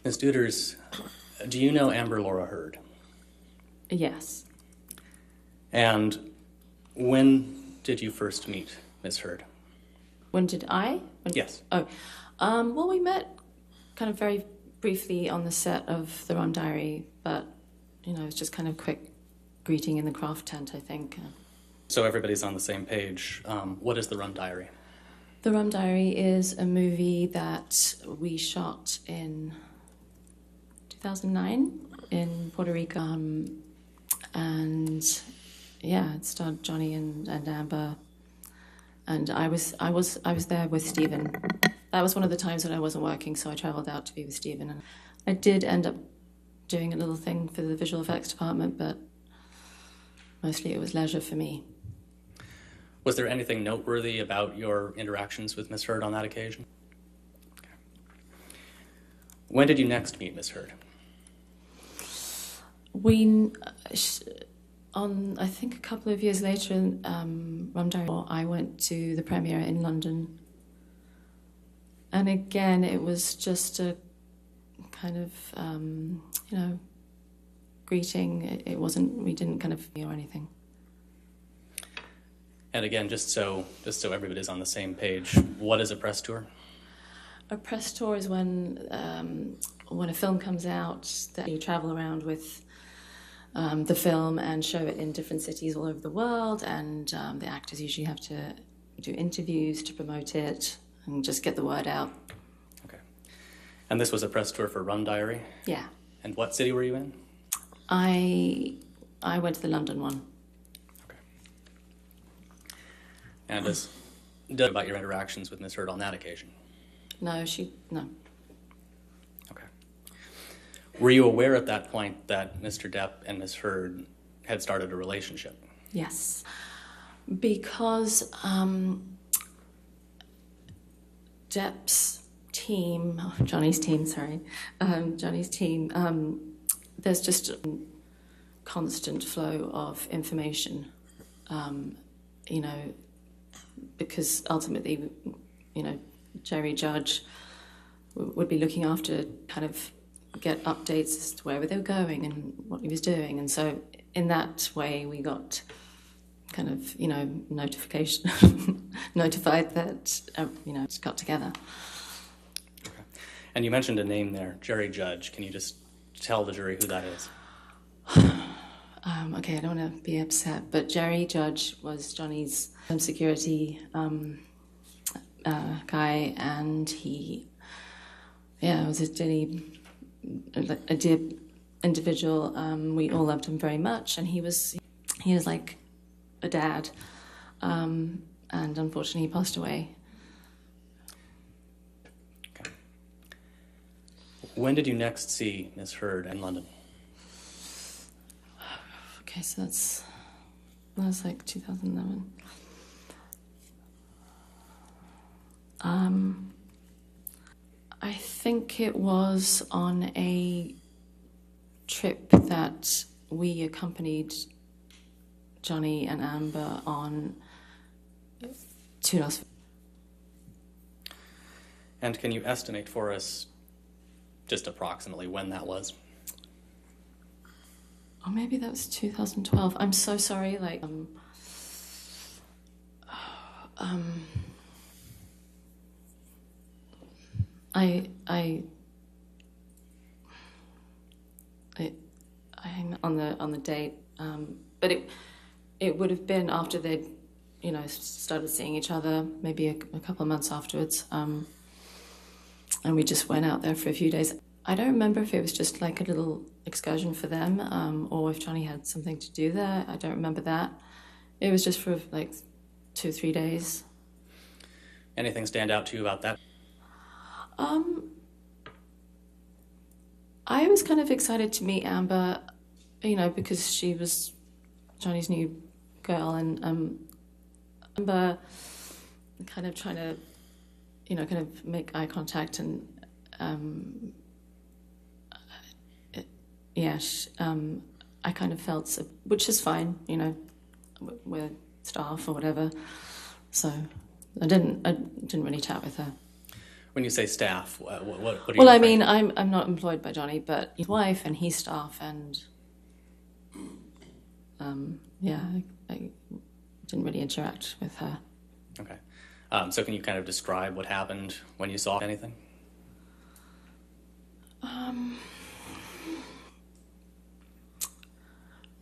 Ms. Duders, do you know Amber Laura Heard? Yes. And when did you first meet Ms. Heard? When did I? Yes. Oh, well, we met kind of very briefly on the set of The Rum Diary, but, you know, it was just kind of quick greeting in the craft tent, I think. So everybody's on the same page. What is The Rum Diary? The Rum Diary is a movie that we shot in 2009 in Puerto Rico. And, yeah, it starred Johnny and Amber. And I was there with Stephen. That was one of the times when I wasn't working, so I travelled out to be with Stephen. And I did end up doing a little thing for the visual effects department, but mostly it was leisure for me. Was there anything noteworthy about your interactions with Ms. Heard on that occasion? Okay. When did you next meet Ms. Heard? I think a couple of years later in Rum Diary, I went to the premiere in London. And again, it was just a kind of, you know, greeting. It wasn't, we didn't kind of or anything. And again, just so everybody's on the same page, what is a press tour? A press tour is when a film comes out that you travel around with the film and show it in different cities all over the world, and the actors usually have to do interviews to promote it and just get the word out. Okay. And this was a press tour for Rum Diary? Yeah. And what city were you in? I went to the London one. Okay. And about your interactions with Ms. Heard on that occasion? No. Okay. Were you aware at that point that Mr. Depp and Ms. Heard had started a relationship? Yes. Because Depp's team, Johnny's team, there's just a constant flow of information, you know, because ultimately, you know, Jerry Judge would be looking after kind of get updates as to where they were going and what he was doing. And so in that way, we got kind of, you know, notified that, you know, it's got together. Okay. And you mentioned a name there, Jerry Judge. Can you just tell the jury who that is? Okay, I don't want to be upset, but Jerry Judge was Johnny's security guy, and he, was a dear individual. We all loved him very much, and he was like a dad, and unfortunately he passed away. Okay. When did you next see Miss Heard in London? Okay, so that was like 2011. I think it was on a trip that we accompanied Johnny and Amber on to Las Vegas. And can you estimate for us just approximately when that was? Or maybe that was 2012. I'm so sorry, like, I'm on the date, but it would have been after they'd, you know, started seeing each other, maybe a couple of months afterwards, and we just went out there for a few days. I don't remember if it was just like a little excursion for them, or if Johnny had something to do there. I don't remember that. It was just for like 2 or 3 days. Anything stand out to you about that? I was kind of excited to meet Amber, you know, because she was Johnny's new girl, and Amber kind of trying to, you know, kind of make eye contact, and I kind of felt, which is fine, you know, we're staff or whatever. So I didn't really chat with her. When you say staff, what do you Well, I mean, I'm not employed by Johnny, but his wife and his staff, and I didn't really interact with her. Okay. So can you kind of describe what happened when you saw anything?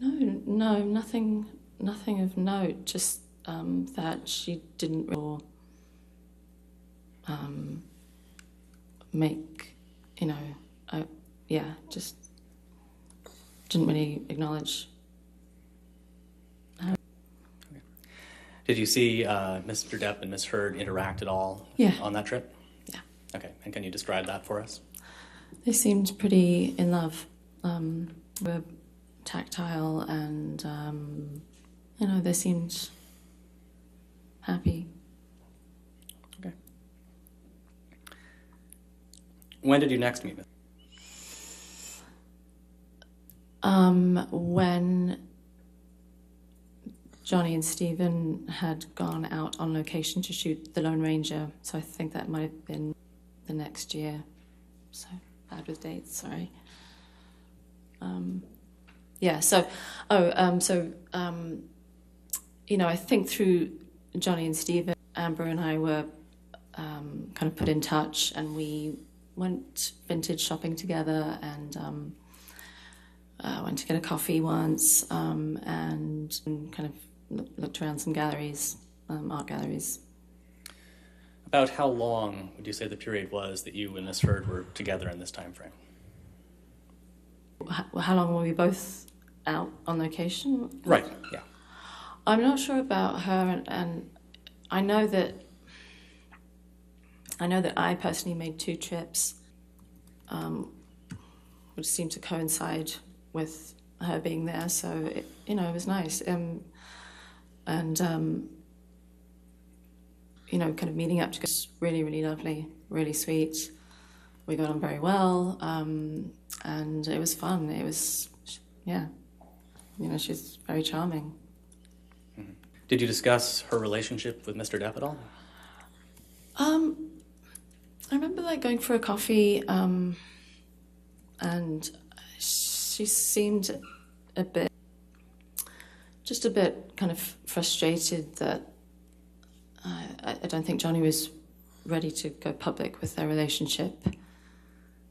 No, nothing of note. Just that she didn't really, make, you know, just didn't really acknowledge. Did you see Mr. Depp and Miss Heard interact at all on that trip? Yeah. Okay, and can you describe that for us? They seemed pretty in love. Were tactile, and you know, they seemed happy. Okay. When did you next meet? When Johnny and Stephen had gone out on location to shoot The Lone Ranger, so I think that might have been the next year. So bad with dates, sorry. You know, I think through Johnny and Stephen, Amber and I were kind of put in touch, and we went vintage shopping together, and went to get a coffee once, and kind of looked around some galleries, art galleries. About how long would you say the period was that you and Miss Heard were together in this time frame? How long were we both out on location? Right, yeah. I'm not sure about her, and I know that I personally made 2 trips, which seemed to coincide with her being there, so it, you know, it was nice. You know, kind of meeting up together was really, really lovely, really sweet. We got on very well, and it was fun. It was, you know, she's very charming. Mm-hmm. Did you discuss her relationship with Mr. Depp at all? I remember like going for a coffee, and and she seemed a bit kind of frustrated that I don't think Johnny was ready to go public with their relationship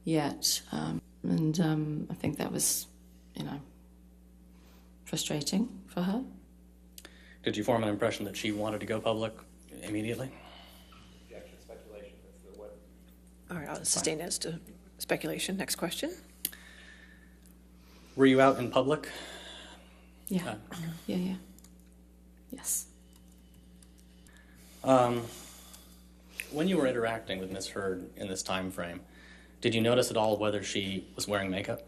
yet. And I think that was, frustrating for her. Did you form an impression that she wanted to go public immediately? Objection, speculation. That's the what. All right, I'll sustain as to speculation. Next question. Were you out in public? Yeah. Yeah. Yes. When you were interacting with Ms. Heard in this time frame, did you notice at all whether she was wearing makeup?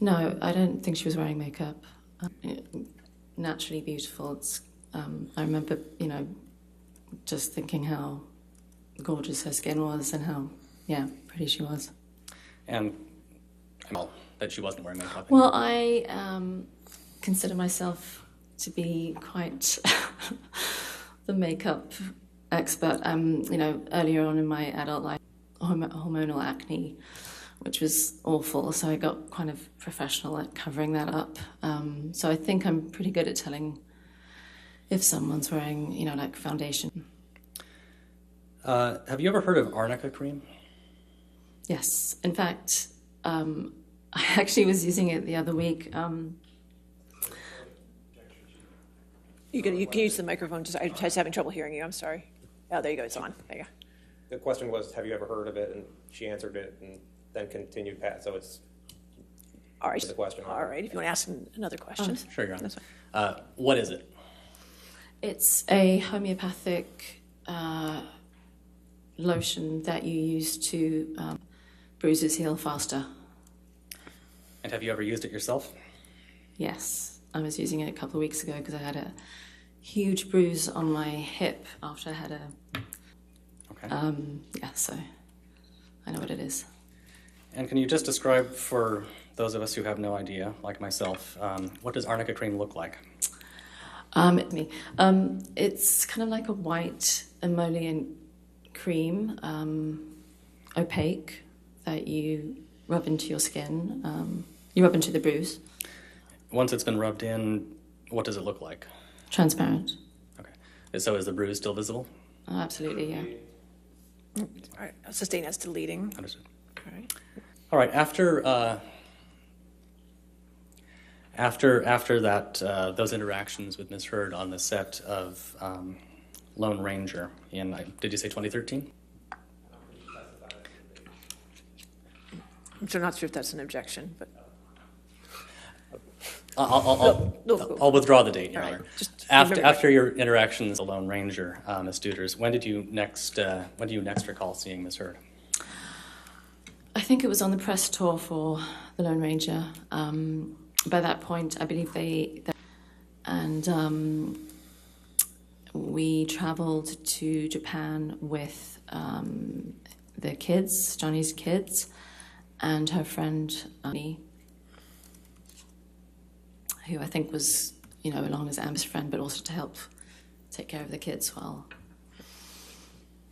No, I don't think she was wearing makeup. Naturally beautiful. It's, I remember, just thinking how gorgeous her skin was and how, pretty she was. And that she wasn't wearing makeup? Well, I consider myself to be quite the makeup expert. Earlier on in my adult life, hormonal acne, which was awful, so I got kind of professional at covering that up. So I think I'm pretty good at telling if someone's wearing, like foundation. Have you ever heard of arnica cream? Yes. In fact, I actually was using it the other week. You can use the microphone. I was having trouble hearing you. I'm sorry. Oh, there you go. It's on. There you go. The question was, have you ever heard of it? And she answered it and then continued Pat. So it's all right. The question. All right. If you want to ask another question. Sure, Your Honor. What is it? It's a homeopathic lotion that you use to bruises heal faster. And have you ever used it yourself? Yes. I was using it a couple of weeks ago because I had a huge bruise on my hip after I had a... Okay. So I know what it is. And can you just describe for those of us who have no idea, like myself, what does arnica cream look like? It's kind of like a white emollient cream, opaque, that you rub into your skin. You rub into the bruise. Once it's been rubbed in, what does it look like? Transparent. Okay. So is the bruise still visible? Oh, absolutely, yeah. All right. I'll sustain as to leading. Understood. All right. All right. After that, those interactions with Ms. Heard on the set of Lone Ranger in, did you say 2013? I'm not sure if that's an objection, but I'll withdraw the date, Your All right. Honor. Just After your interactions with the Lone Ranger, Ms. Duders, when do you next recall seeing Ms. Heard? I think it was on the press tour for the Lone Ranger. By that point, I believe we traveled to Japan with the kids, Johnny's kids, and her friend Annie, who I think was, along as Amber's friend, but also to help take care of the kids while,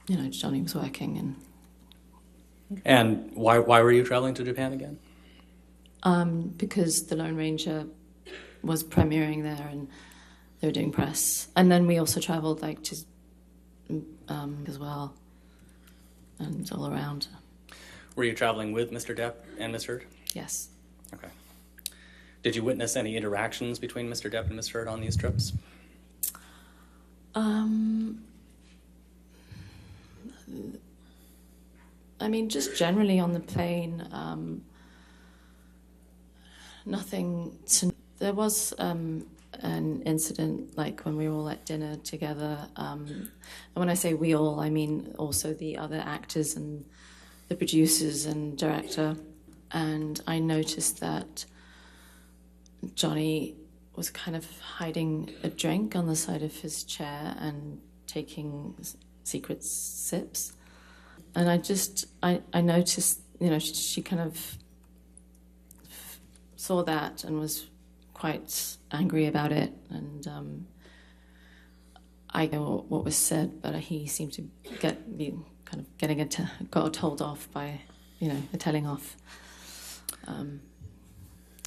Johnny was working. And why were you traveling to Japan again? Because the Lone Ranger was premiering there and they were doing press. And then we also traveled to as well and all around. Were you traveling with Mr. Depp and Ms. Heard? Yes. Okay. Did you witness any interactions between Mr. Depp and Ms. Heard on these trips? Just generally on the plane, nothing to... There was an incident, when we were all at dinner together, and when I say we all, I mean also the other actors and the producers and director, and I noticed that Johnny was kind of hiding a drink on the side of his chair and taking secret sips. And I noticed, she kind of saw that and was quite angry about it. And I know what was said, but he seemed to got told off by, a telling off,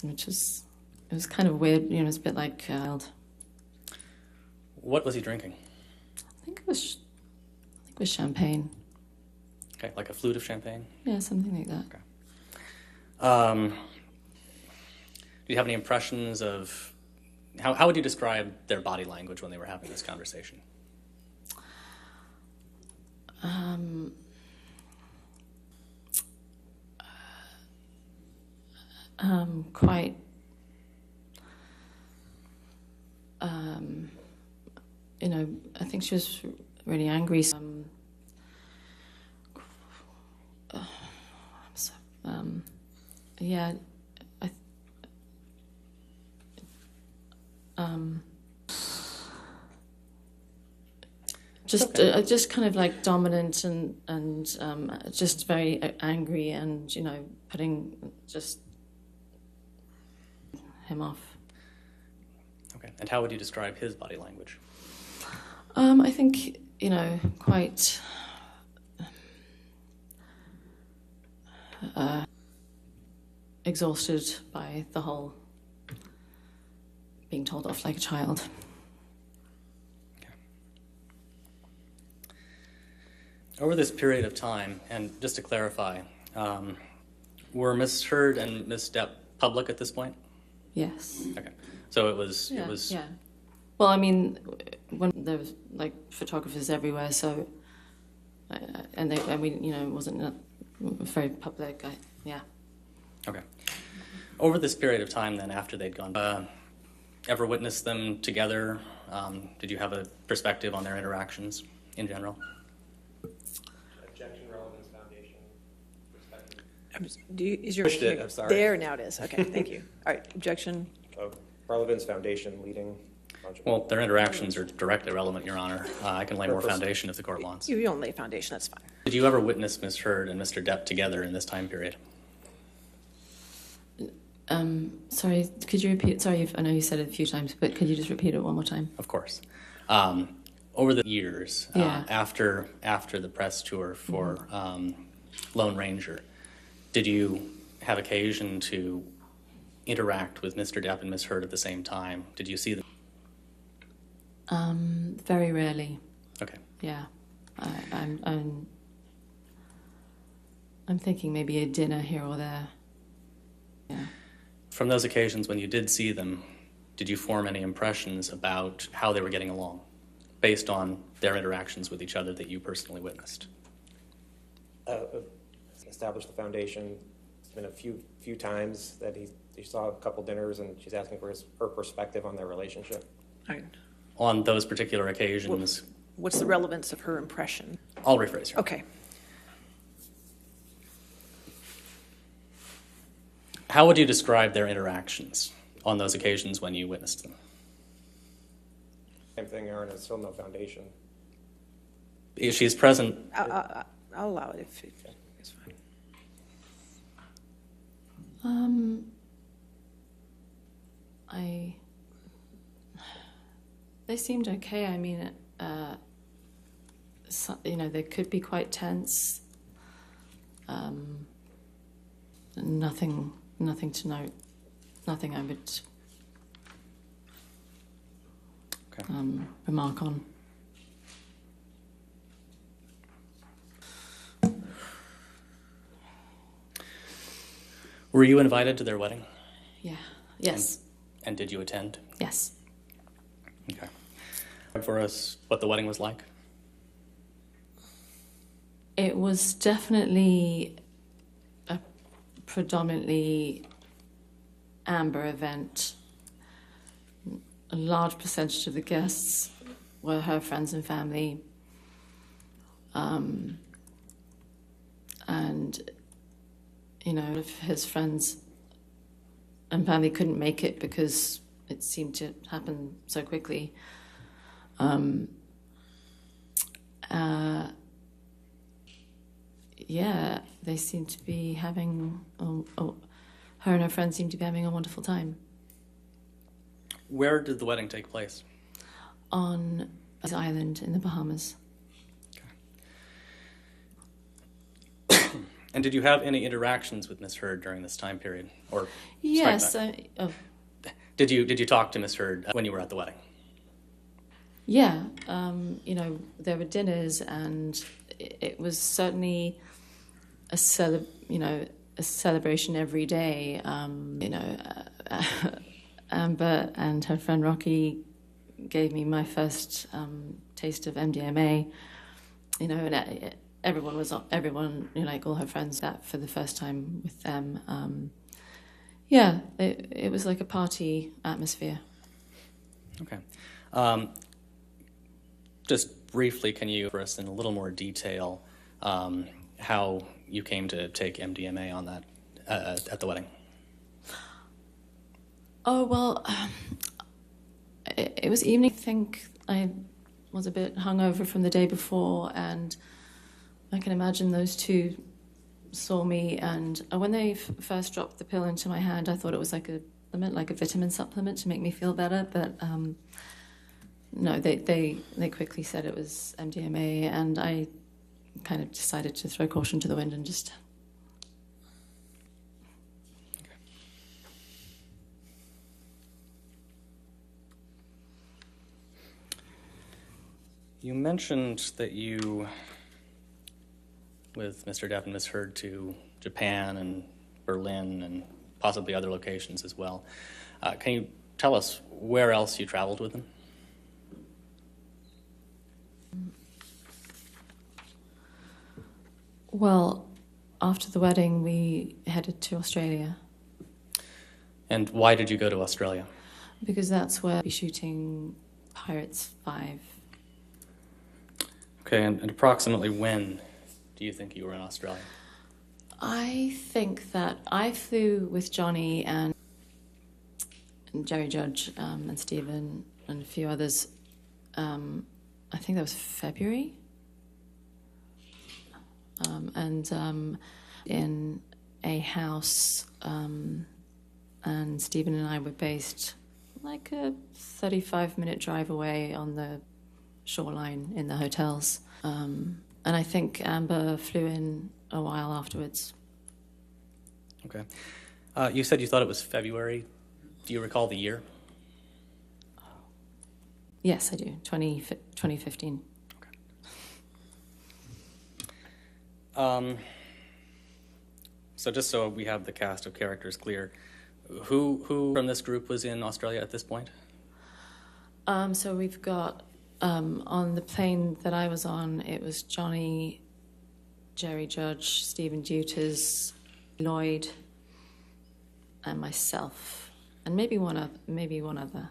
which was, it was kind of weird. It's a bit like What was he drinking? I think it was champagne. Okay, like a flute of champagne? Yeah, something like that. Okay. Do you have any impressions of how would you describe their body language when they were having this conversation? Quite I think she was really angry. Yeah, just kind of like dominant and just very angry and putting just him off. Okay, and how would you describe his body language? I think quite exhausted by the whole being told off like a child. Over this period of time, and just to clarify, were Ms. Heard and Ms. Depp public at this point? Yes. Okay, so it was. Yeah. Well, I mean, when there was like photographers everywhere, so it wasn't very public. Yeah. Okay. Over this period of time, then, after they'd gone, ever witnessed them together? Did you have a perspective on their interactions in general? Objection, Relevance Foundation perspective. Is your I'm sorry. there now? It is okay. Thank you. All right. Objection. Relevance Foundation leading. Well, their interactions are directly relevant, Your Honor. I can lay more foundation if the court wants. You don't lay foundation. That's fine. Did you ever witness Ms. Heard and Mr. Depp together in this time period? Sorry, could you repeat? Sorry, I know you said it a few times, but could you just repeat it one more time? Of course. Over the years, after the press tour for Lone Ranger, did you have occasion to interact with Mr. Depp and Ms. Heard at the same time? Did you see them? Very rarely. Okay. Yeah, I'm thinking maybe a dinner here or there. Yeah. From those occasions when you did see them, did you form any impressions about how they were getting along, based on their interactions with each other that you personally witnessed? Established the foundation. It's been a few times that he saw a couple dinners, and she's asking for her perspective on their relationship. All right. On those particular occasions. What's the relevance of her impression? I'll rephrase her. Okay. How would you describe their interactions on those occasions when you witnessed them? Same thing, Aaron. It's still no foundation. If she's present. I'll allow it if it's fine. They seemed okay. I mean, they could be quite tense. Nothing to note. Nothing I would remark on. Were you invited to their wedding? Yeah. Yes. And did you attend? Yes. Okay. For us, what the wedding was like? It was definitely a predominantly amber event. A large percentage of the guests were her friends and family. And, if his friends and family couldn't make it because it seemed to happen so quickly. Yeah, they seem to be having, her and her friends seem to be having a wonderful time. Where did the wedding take place? On an island in the Bahamas. Okay. And did you have any interactions with Ms. Heard during this time period? Or yes. Did you talk to Ms. Heard when you were at the wedding? Yeah. There were dinners, and it was certainly a celebration every day. Amber and her friend Rocky gave me my first taste of MDMA. And everyone, like all her friends, that for the first time with them. It was like a party atmosphere. Okay. Just briefly, can you, for us in a little more detail, how you came to take MDMA on that at the wedding? Oh, well, it was evening. I think I was a bit hungover from the day before, and I can imagine those two saw me, and when they first dropped the pill into my hand, I thought it was like a vitamin supplement to make me feel better, but no, they quickly said it was MDMA, and I kind of decided to throw caution to the wind and just... You mentioned that you, with Mr. Depp and Ms. Heard, to Japan and Berlin and possibly other locations as well. Can you tell us where else you traveled with them? Well, after the wedding, we headed to Australia. And why did you go to Australia? Because that's where we'll be shooting Pirates 5. Okay, and approximately when do you think you were in Australia? I think that I flew with Johnny and Jerry Judge and Stephen and a few others. I think that was February. In a house, and Stephen and I were based like a 35-minute drive away on the shoreline in the hotels. And I think Amber flew in a while afterwards. Okay. You said you thought it was February. Do you recall the year? Yes, I do. 2015. Okay. So just so we have the cast of characters clear, who from this group was in Australia at this point? So we've got, on the plane that I was on, it was Johnny, Jerry Judge, Stephen Deuters, Lloyd, and myself, and maybe one other.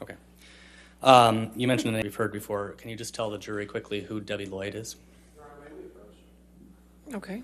Okay. You mentioned a name we've heard before. Can you just tell the jury quickly who Debbie Lloyd is? Okay.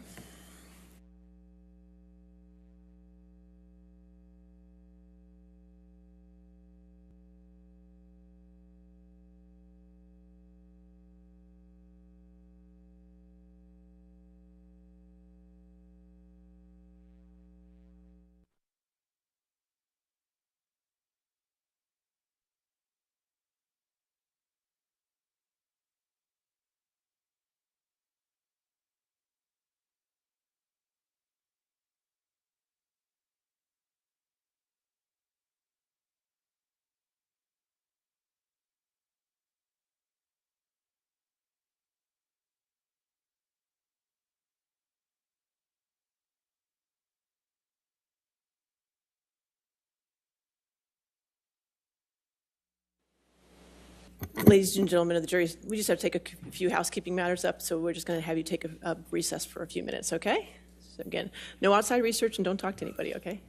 Ladies and gentlemen of the jury, we just have to take a few housekeeping matters up, so we're just going to have you take a recess for a few minutes, okay? So again, no outside research and don't talk to anybody, okay?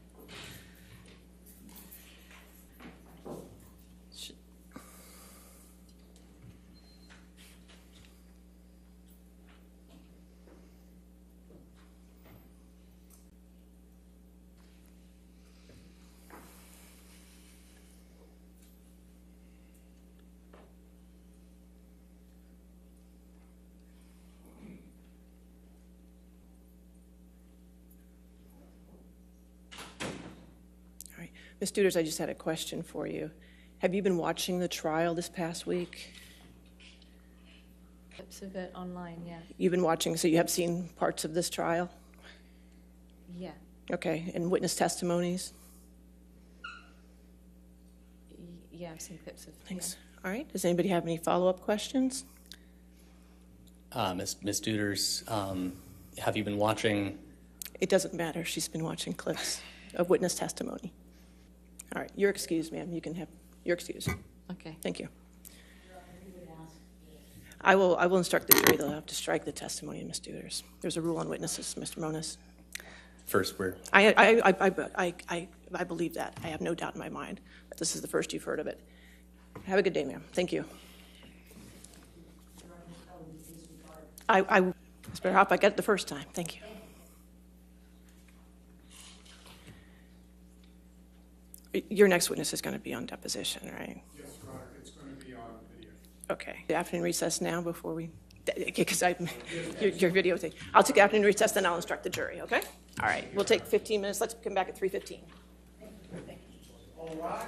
Ms. Deuters, I just had a question for you. Have you been watching the trial this past week? clips of it online, yeah. You've been watching, so you have seen parts of this trial? Yeah. Okay, and witness testimonies? Yeah, I've seen clips of. Thanks. All right, does anybody have any follow-up questions? Ms. Duders, have you been watching? It doesn't matter. She's been watching clips of witness testimony. All right, you're excused, ma'am. You can have your excuse. Okay. Thank you. I will instruct the jury. They'll have to strike the testimony of Ms. Duders. There's a rule on witnesses, Mr. Moniz. First, we're. I believe that. I have no doubt in my mind that this is the first you've heard of it. Have a good day, ma'am. Thank you. Mr. Hopp, I got it the first time. Thank you. Your next witness is going to be on deposition, right? Yes, Your Honor, it's going to be on video. Okay. The afternoon recess now before we, because your video thing. I'll take the afternoon recess, then I'll instruct the jury, okay? All right. We'll take 15 minutes. Let's come back at 3:15. All rise.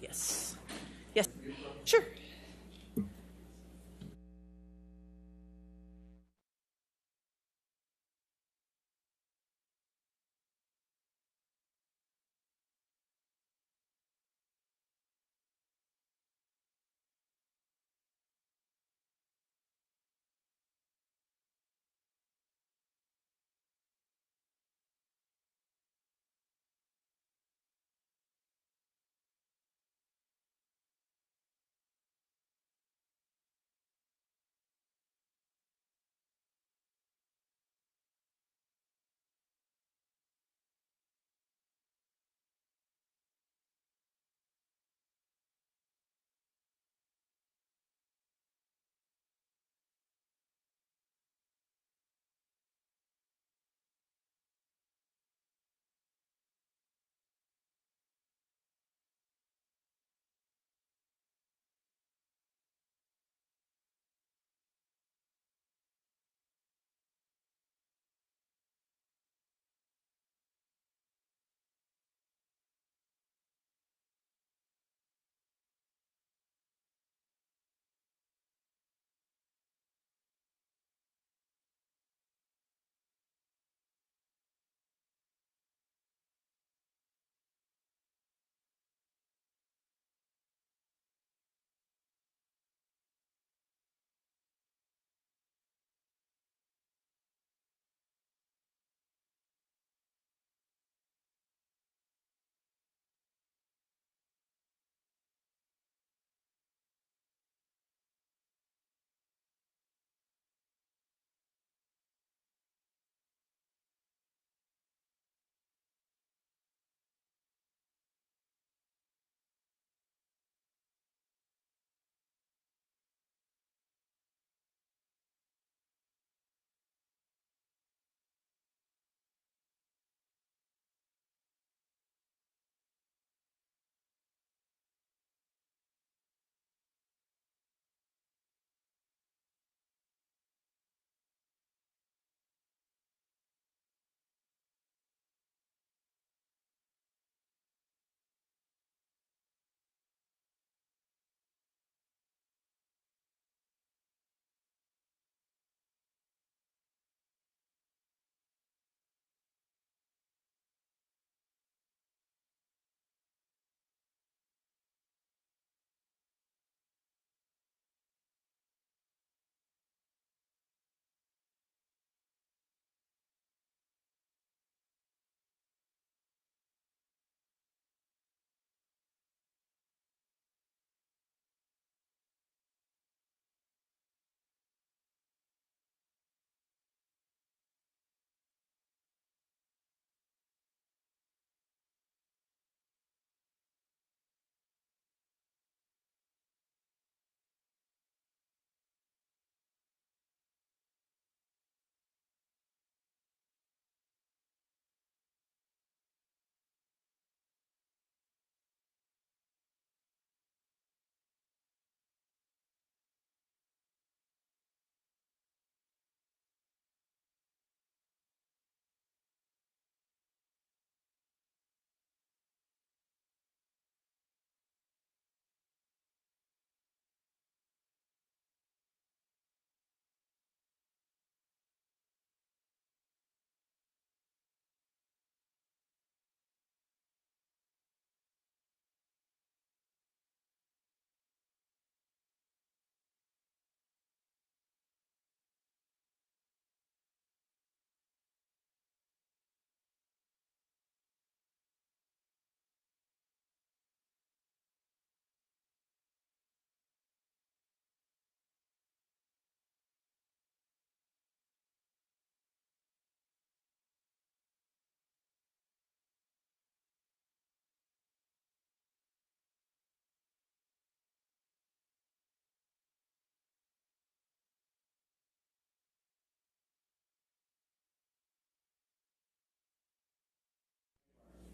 Yes. Yes. Sure.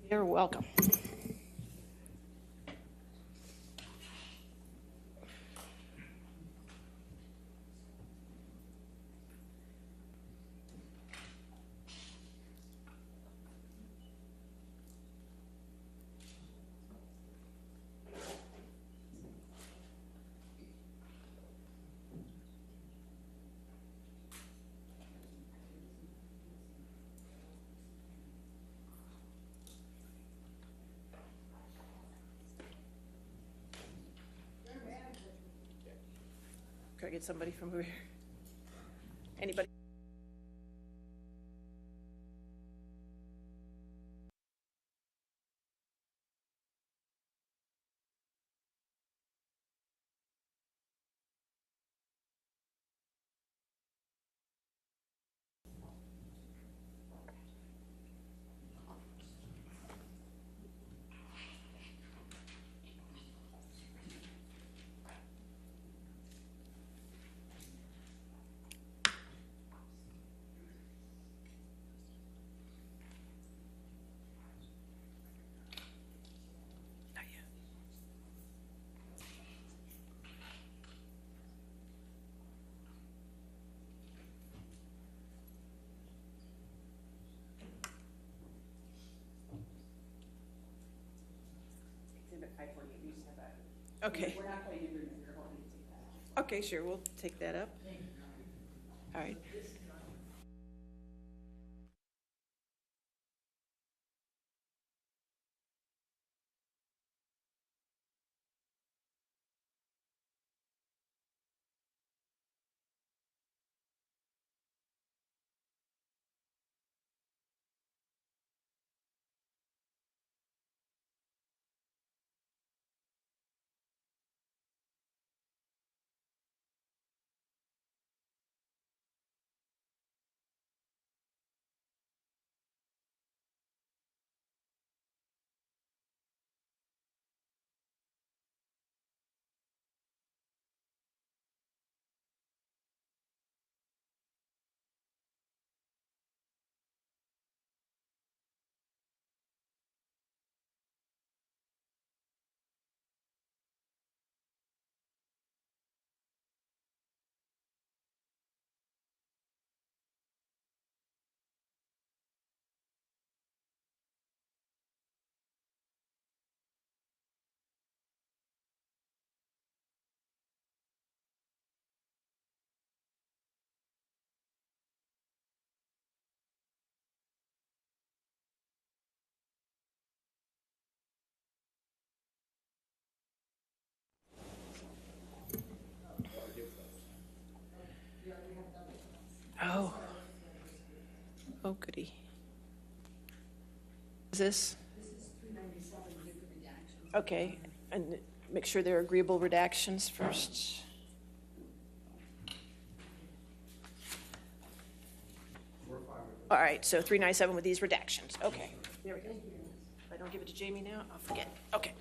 You're welcome. get somebody from over here. Anybody? Okay. Okay, sure, we'll take that up. All right. Oh. Oh, goody. Is this? Okay, and make sure they're agreeable redactions first. All right, so 397 with these redactions. Okay, there we go. If I don't give it to Jamie now, I'll forget. Okay.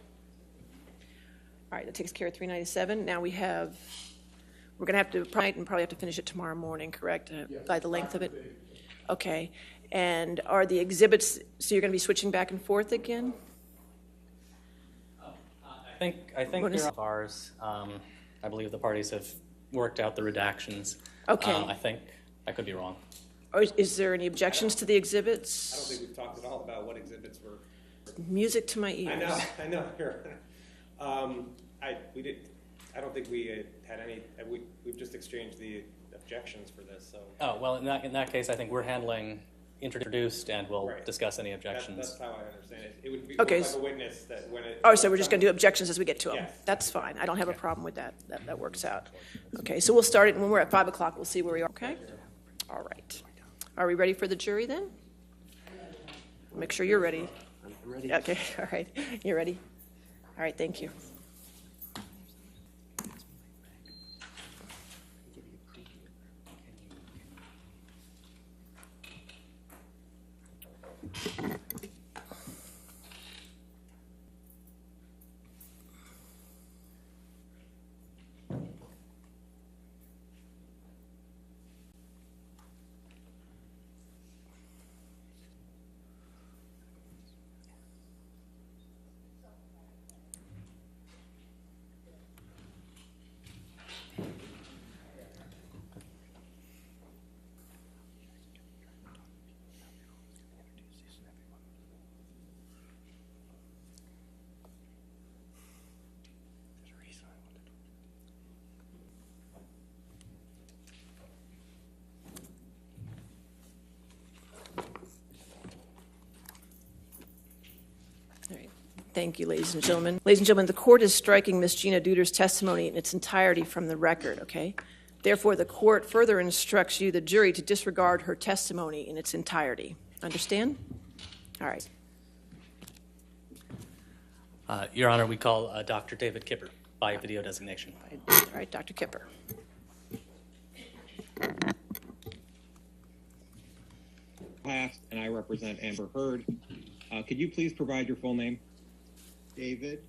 All right, that takes care of 397. Now we have, we're going to have to probably have to finish it tomorrow morning, correct? By the length of it? Okay. And are the exhibits, so you're going to be switching back and forth again? I think they're ours. I believe the parties have worked out the redactions. Okay. I think I could be wrong. Or is there any objections to the exhibits? I don't think we've talked at all about what exhibits were. Music to my ears. I know. I don't think we had any. We've just exchanged the objections for this. So. Oh well, in that case, I think we're handling introduced, and we'll discuss any objections. That's how I understand it. It would be okay. like a witness that when it. Oh, so we're just going to do objections as we get to them. Yes. That's fine. I don't have a problem with that. That works out. Okay, so we'll start it when we're at 5 o'clock. We'll see where we are. Okay. All right. Are we ready for the jury then? Make sure you're ready. I'm ready. Okay. All right. You're ready. All right. Thank you. Thank you, ladies and gentlemen. Ladies and gentlemen, the court is striking Ms. Gina Duder's testimony in its entirety from the record, okay? Therefore, the court further instructs you, the jury, to disregard her testimony in its entirety. Understand? All right. Your Honor, we call Dr. David Kipper by video designation. All right, Dr. Kipper. And I represent Amber Heard. Could you please provide your full name? David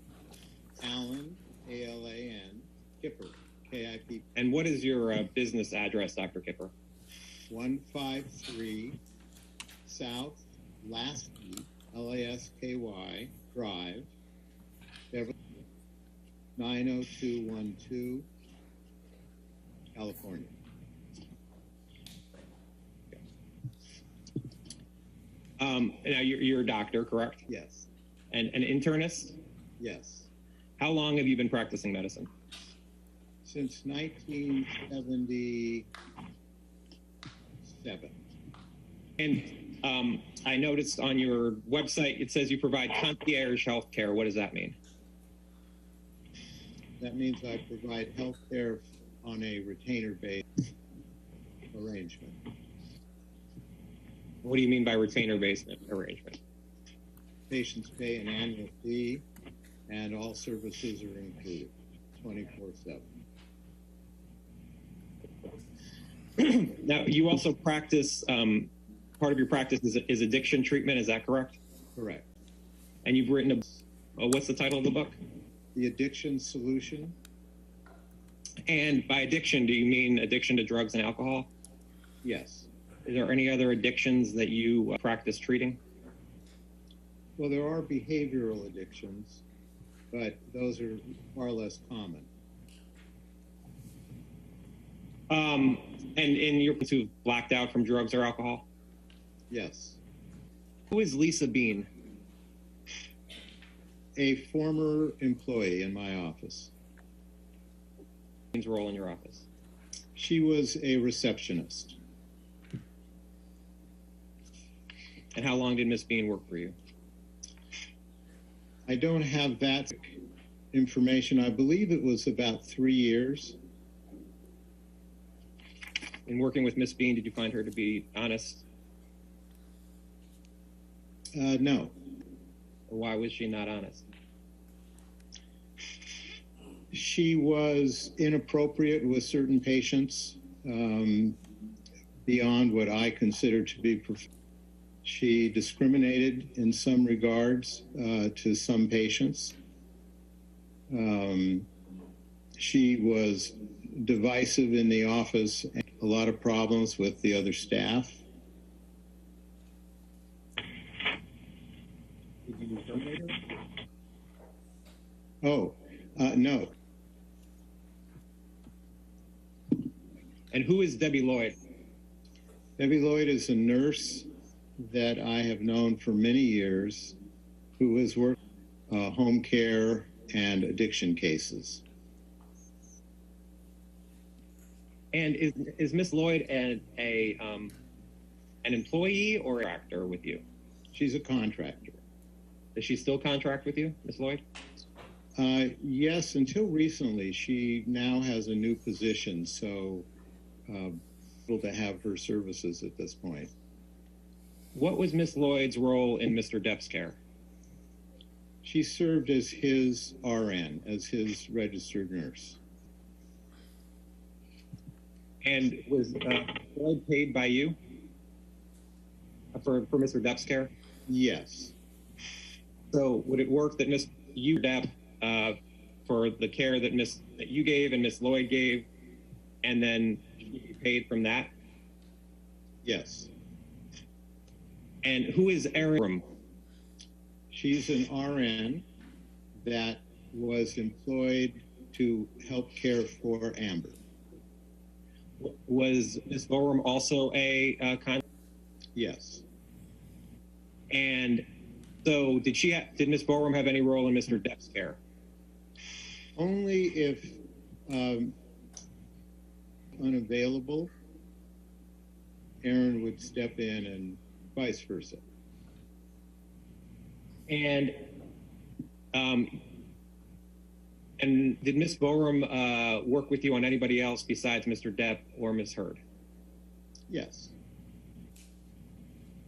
Allen, A-L-A-N, Kipper, K-I-P. And what is your business address, Dr. Kipper? 153 South Lasky, L-A-S-K-Y, Drive, Beverly, 90212, California. Now you're a doctor, correct? Yes. And an internist? Yes. How long have you been practicing medicine? Since 1977. And I noticed on your website, it says you provide concierge health care. What does that mean? That means I provide health care on a retainer-based arrangement. What do you mean by retainer-based arrangement? Patients pay an annual fee, and all services are included, 24/7. Now, you also practice, part of your practice is addiction treatment, is that correct? Correct. And you've written what's the title of the book? The Addiction Solution. And by addiction, do you mean addiction to drugs and alcohol? Yes. Is there any other addictions that you practice treating? Well, there are behavioral addictions, but those are far less common. And in your who've blacked out from drugs or alcohol? Yes. Who is Lisa Bean? A former employee in my office. Bean's role in your office? She was a receptionist. And how long did Miss Bean work for you? I don't have that information. I believe it was about 3 years. In working with Miss Bean, did you find her to be honest? No. Why was she not honest? She was inappropriate with certain patients beyond what I consider to be professional. She discriminated in some regards to some patients. She was divisive in the office, and a lot of problems with the other staff. Did you terminate her? Oh, no. And who is Debbie Lloyd? Debbie Lloyd is a nurse that I have known for many years who has worked home care and addiction cases. And is Miss Lloyd an employee or an actor with you? She's a contractor. Does she still contract with you, Miss Lloyd? Yes, until recently. She now has a new position, so able to have her services at this point. What was Miss Lloyd's role in Mr. Depp's care? She served as his RN, as his registered nurse. And was Lloyd paid by you for Mr. Depp's care? Yes. So would it work that you Depp for the care that you gave and Miss Lloyd gave, and then she be paid from that? Yes. And who is Erin? She's an RN that was employed to help care for Amber. Was Ms. Borum also a contractor? Yes. And so did Ms. Borum have any role in Mr. Depp's care? Only if unavailable, Aaron would step in, and vice versa. And And did Ms. Borum work with you on anybody else besides Mr. Depp or Ms. Heard? Yes.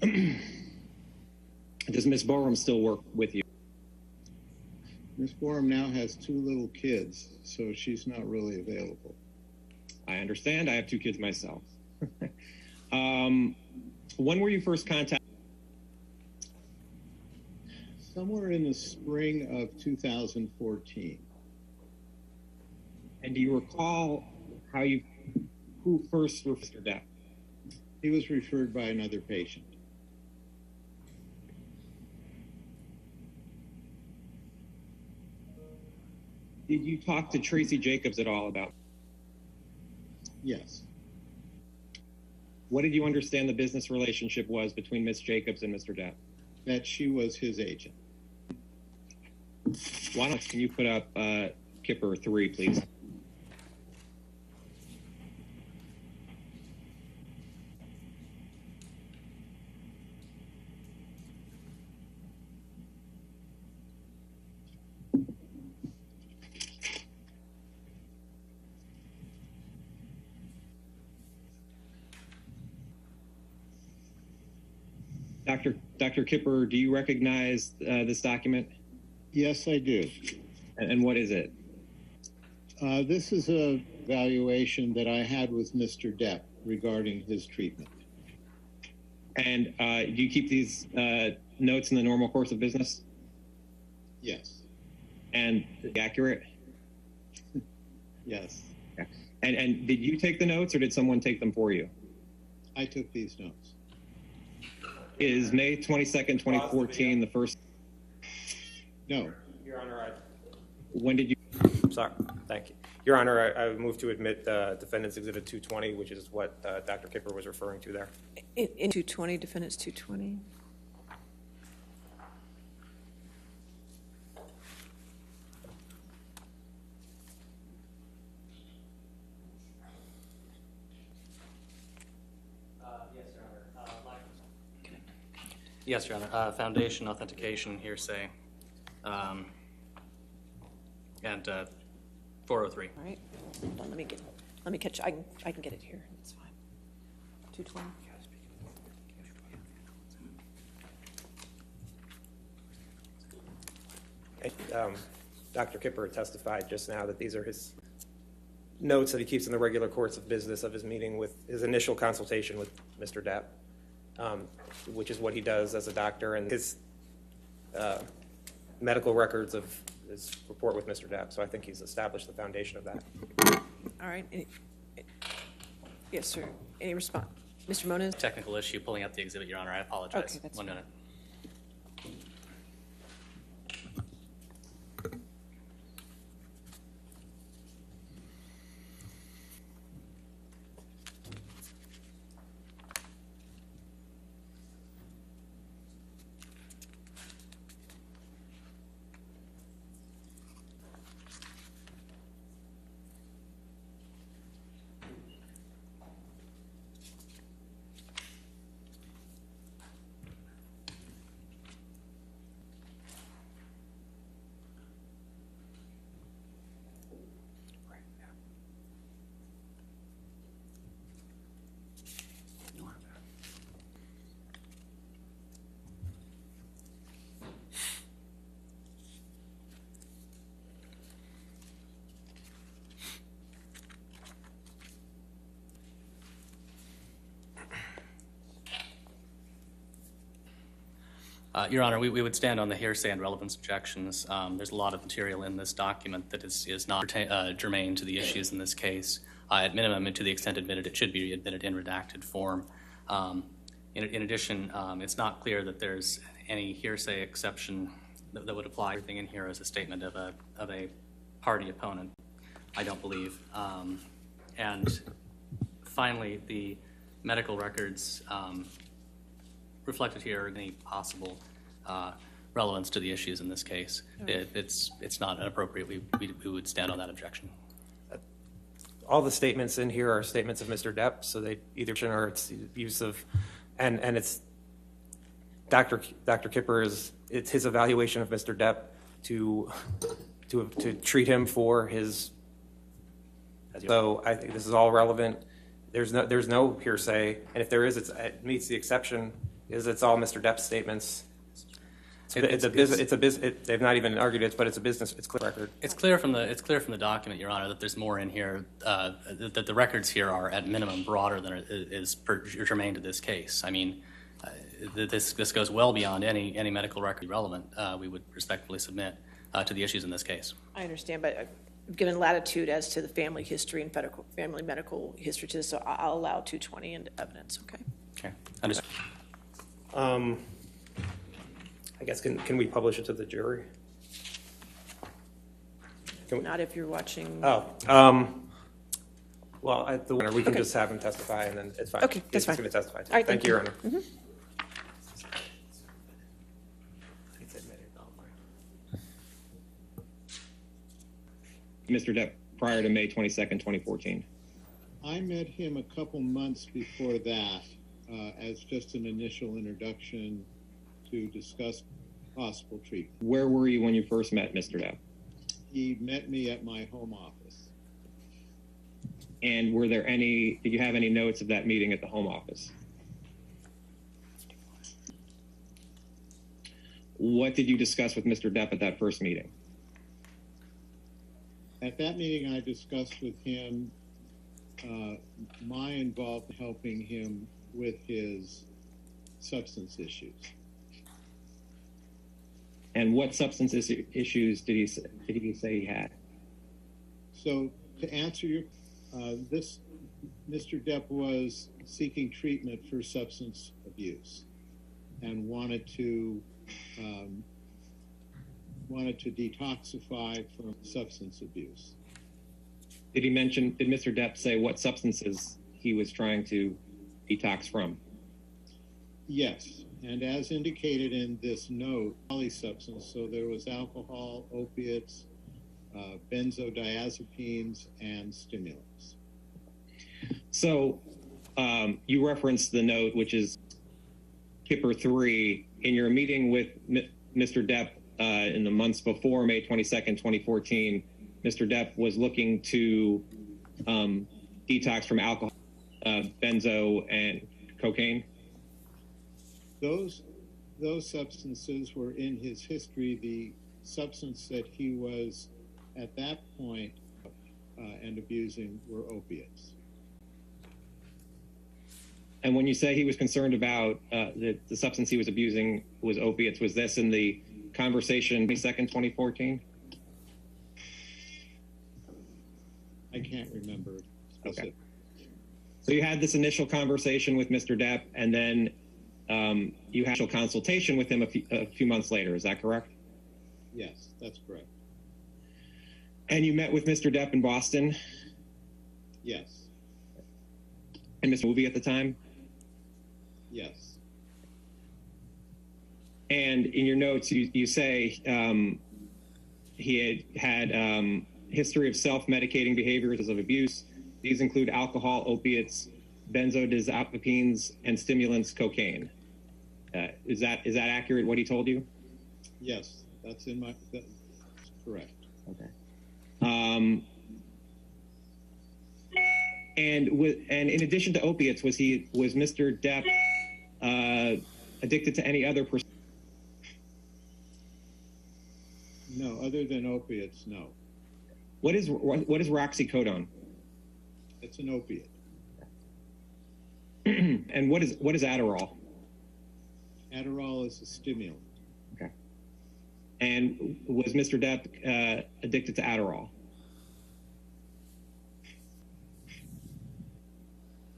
Does Ms. Borum still work with you? Ms. Borum now has 2 little kids, so she's not really available. I understand. I have 2 kids myself. When were you first contacted? Somewhere in the spring of 2014. And do you recall who first referred Mr. Depp? He was referred by another patient. Did you talk to Tracy Jacobs at all about? Yes. What did you understand the business relationship was between Ms. Jacobs and Mr. Depp? That she was his agent. Can you put up Kipper 3, please? Dr. Kipper, do you recognize this document? Yes, I do. And what is it? This is a evaluation that I had with Mr. Depp regarding his treatment. And do you keep these notes in the normal course of business? Yes. And accurate? Yes. Okay. And did you take the notes or did someone take them for you? I took these notes. Is May 22nd, 2014 the first? No. Your Honor, When did you? sorry, thank you. Your Honor, I move to admit Defendant's Exhibit 220, which is what Dr. Kipper was referring to there. In 220, Defendant's 220. Yes, Your Honor. Foundation, authentication, hearsay, and 403. All right. Hold on, let me catch. I can get it here. It's fine. 220. Dr. Kipper testified just now that these are his notes that he keeps in the regular course of business of his meeting with his initial consultation with Mr. Depp, which is what he does as a doctor, and his medical records of his report with Mr. Depp. So I think he's established the foundation of that. All right. Yes, sir. Any response? Mr. Moniz? Technical issue, pulling up the exhibit, Your Honor. I apologize. Okay, that's 1 fine. minute. Your Honor, we would stand on the hearsay and relevance objections. There's a lot of material in this document that is not germane to the issues in this case. At minimum, and to the extent admitted, it should be admitted in redacted form. In addition, it's not clear that there's any hearsay exception that would apply. Everything in here is a statement of a party opponent, I don't believe. And finally, the medical records reflected here any possible relevance to the issues in this case. It's not inappropriate. We would stand on that objection. All the statements in here are statements of Mr. Depp, so they either or it's use of, and it's Dr. Kipper it's his evaluation of Mr. Depp to to treat him for his. So I think this is all relevant. There's no hearsay, and if there is, it meets the exception. It's all Mr. Depp's statements. It's a business. They've not even argued it, but it's a business. It's clear record. It's clear from the document, Your Honor, that there's more in here. That the records here are at minimum broader than is germane to this case. I mean, this goes well beyond any medical record relevant. We would respectfully submit to the issues in this case. I understand, but given latitude as to the family history and family medical history to this, so I'll allow 220 into evidence. Okay. Okay. Understood. I guess can we publish it to the jury? Not if you're watching. Oh. Well, at the winner, we can just have him testify, and then it's fine. Okay, that's fine. He's going to testify. All right, thank you, Your Honor. Mm-hmm. Mr. Depp, prior to May 22nd, 2014. I met him a couple months before that as just an initial introduction to discuss possible treatment. Where were you when you first met Mr. Depp? He met me at my home office. And did you have any notes of that meeting at the home office? What did you discuss with Mr. Depp at that first meeting? At that meeting, I discussed with him my involvement helping him with his substance issues. And what substance issues did he say he had? So to answer your, Mr. Depp was seeking treatment for substance abuse and wanted to detoxify from substance abuse. Did Mr. Depp say what substances he was trying to detox from? Yes, and as indicated in this note, polysubstance, so there was alcohol, opiates, benzodiazepines, and stimulants. So you referenced the note, which is Kipper 3, in your meeting with Mr. Depp in the months before May 22nd, 2014, Mr. Depp was looking to detox from alcohol, benzo, and cocaine? Those substances were in his history. The substance that he was at that point and abusing were opiates. And when you say he was concerned about the substance he was abusing was opiates, was this in the conversation May 2nd, 2014? I can't remember specifically. Okay. So you had this initial conversation with Mr. Depp, and then you had a consultation with him a few months later. Is that correct? Yes, that's correct. And you met with Mr. Depp in Boston? Yes. And Mr. Movie at the time? Yes. And in your notes, you say he had history of self-medicating behaviors of abuse. These include alcohol, opiates, benzodiazepines, and stimulants, cocaine. Is that accurate, what he told you? Yes, that's correct. Okay. And in addition to opiates, was Mr. Depp addicted to any other person? No, other than opiates, no. What is roxicodone? It's an opiate. And what is Adderall? Adderall is a stimulant. Okay. And was Mr. Depp addicted to Adderall?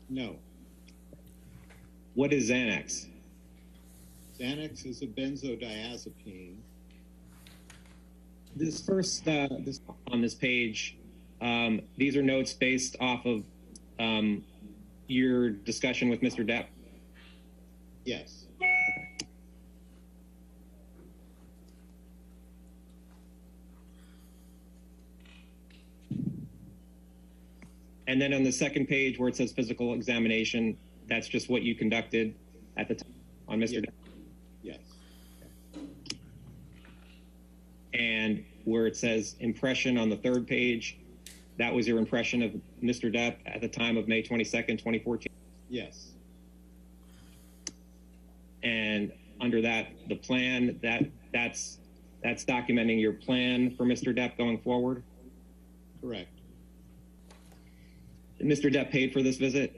No. What is Xanax? Xanax is a benzodiazepine. This first, on this page, these are notes based off of your discussion with Mr. Depp? Yes. Okay. And then on the second page where it says physical examination, that's just what you conducted at the time on Mr. Depp? Yes. And where it says impression on the third page, that was your impression of Mr. Depp at the time of May 22nd, 2014? Yes. And under that, the plan, that's documenting your plan for Mr. Depp going forward? Correct. Mr. Depp paid for this visit?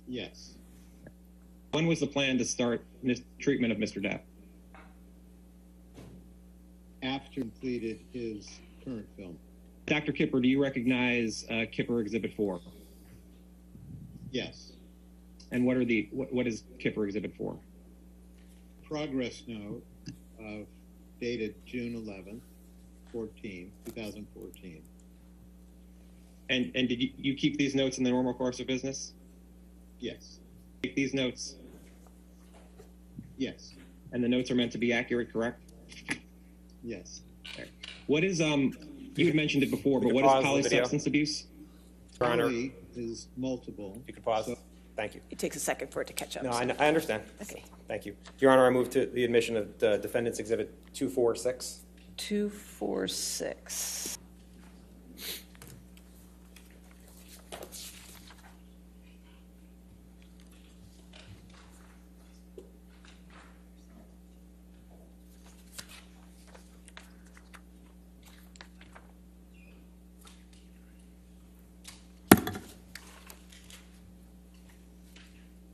Yes. When was the plan to start treatment of Mr. Depp? After completed his current film. Dr. Kipper, do you recognize Kipper Exhibit 4? Yes. And what is Kipper Exhibit 4? Progress note dated June 11th, 2014. And did you keep these notes in the normal course of business? Yes. Take these notes? Yes. And the notes are meant to be accurate, correct? Yes. Okay. What is, you had mentioned it before, but what is polysubstance abuse? Poly is multiple. You can pause. Thank you. It takes a second for it to catch up. No, I understand. Okay. Thank you. Your Honor, I move to the admission of the Defendant's Exhibit 246. 246.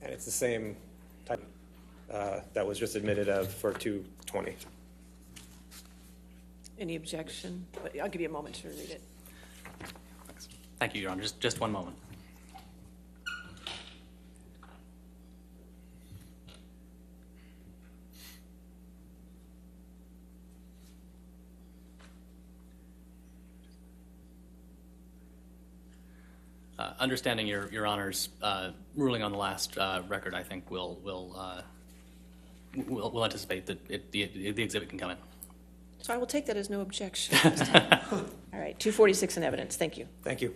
And it's the same type that was just admitted of for 220. Any objection? I'll give you a moment to read it. Thank you, Your Honor. Just one moment. Understanding Your Honor's ruling on the last record, I think we'll anticipate that the exhibit can come in. So I will take that as no objection. All right, 246 in evidence. Thank you. Thank you.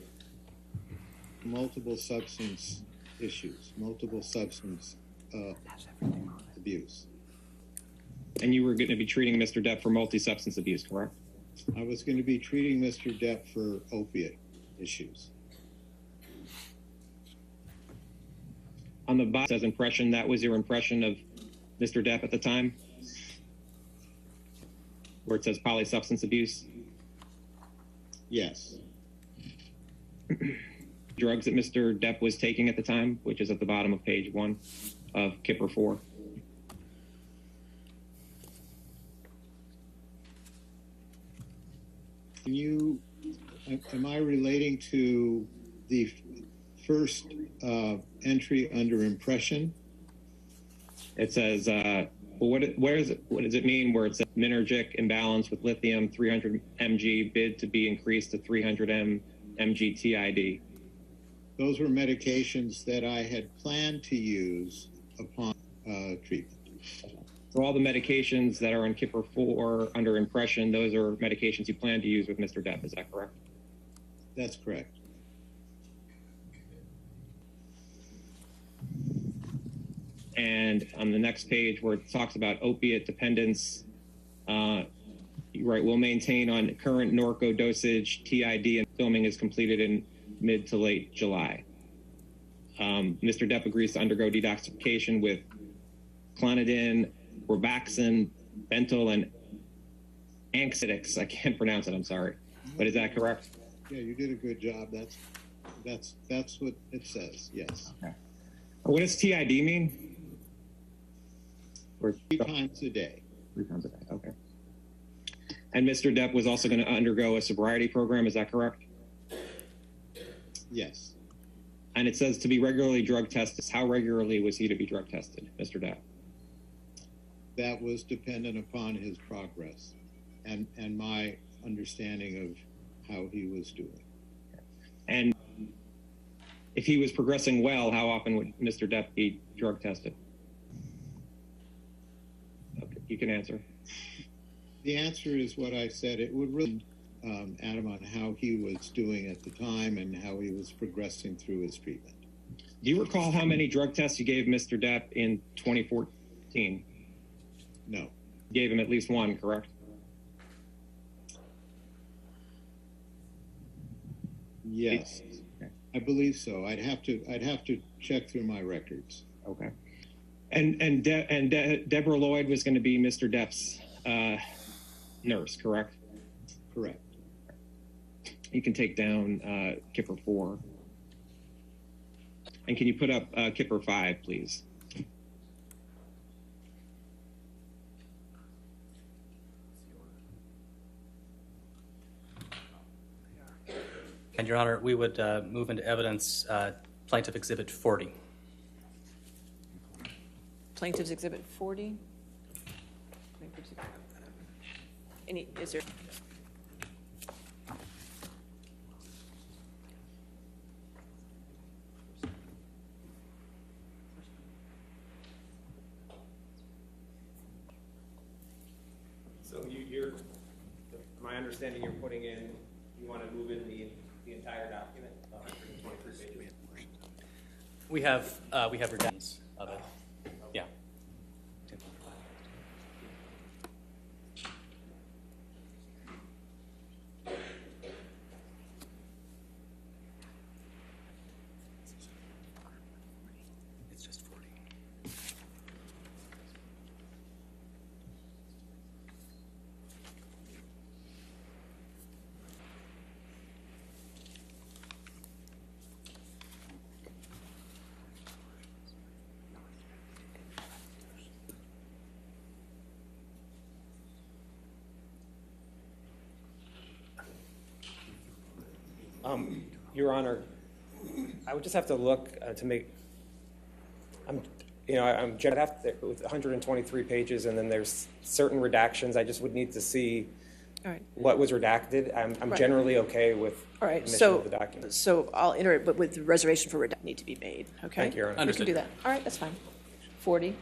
Multiple substance issues, multiple substance abuse. And you were going to be treating Mr. Depp for multi-substance abuse, correct? I was going to be treating Mr. Depp for opiate issues. On the box says impression, that was your impression of Mr. Depp at the time? Where it says polysubstance abuse? Yes. Drugs that Mr. Depp was taking at the time, which is at the bottom of page 1 of Kipper 4. Am I relating to the first entry under impression? It says, what does it mean where it says minergic imbalance with lithium 300 mg bid to be increased to 300 mg TID? Those were medications that I had planned to use upon treatment. So all the medications that are in Kipper 4 under impression, those are medications you plan to use with Mr. Depp, is that correct? That's correct. And on the next page where it talks about opiate dependence, right, we'll maintain on current Norco dosage, TID, and filming is completed in mid to late July. Mr. Depp agrees to undergo detoxification with clonidine, Robaxin, Bentyl, and Anxiolytics. I can't pronounce it, I'm sorry. But is that correct? Yeah, you did a good job. That's what it says, yes. Okay. What does TID mean? Or 3 times a day. 3 times a day, okay. And Mr. Depp was also going to undergo a sobriety program, is that correct? Yes. And it says to be regularly drug tested. How regularly was he to be drug tested, Mr. Depp? That was dependent upon his progress and my understanding of how he was doing. And if he was progressing well, how often would Mr. Depp be drug tested? Okay, you can answer. The answer is what I said. It would really Adam on how he was doing at the time and how he was progressing through his treatment. Do you recall how many drug tests you gave Mr. Depp in 2014? No. You gave him at least one, correct? Yes, I believe so. I'd have to check through my records. Okay. And Deborah Lloyd was going to be Mr. Depp's nurse, correct? Correct. You can take down Kipper 4. And can you put up Kipper 5, please? And Your Honor, we would move into evidence Plaintiff Exhibit 40. Plaintiff's Exhibit 40. Is there? So my understanding, you're putting in, you want to move in the entire document, 123 pages. We have redactions of it. Yeah. It's just 40. Your Honor, I would just have to look to make. I'm with 123 pages, and then there's certain redactions. I just would need to see what was redacted. I'm generally okay with of the document. So I'll enter it, but with the reservation for redact need to be made. Okay. Thank you, Your Honor. We can do that. All right, that's fine. 40.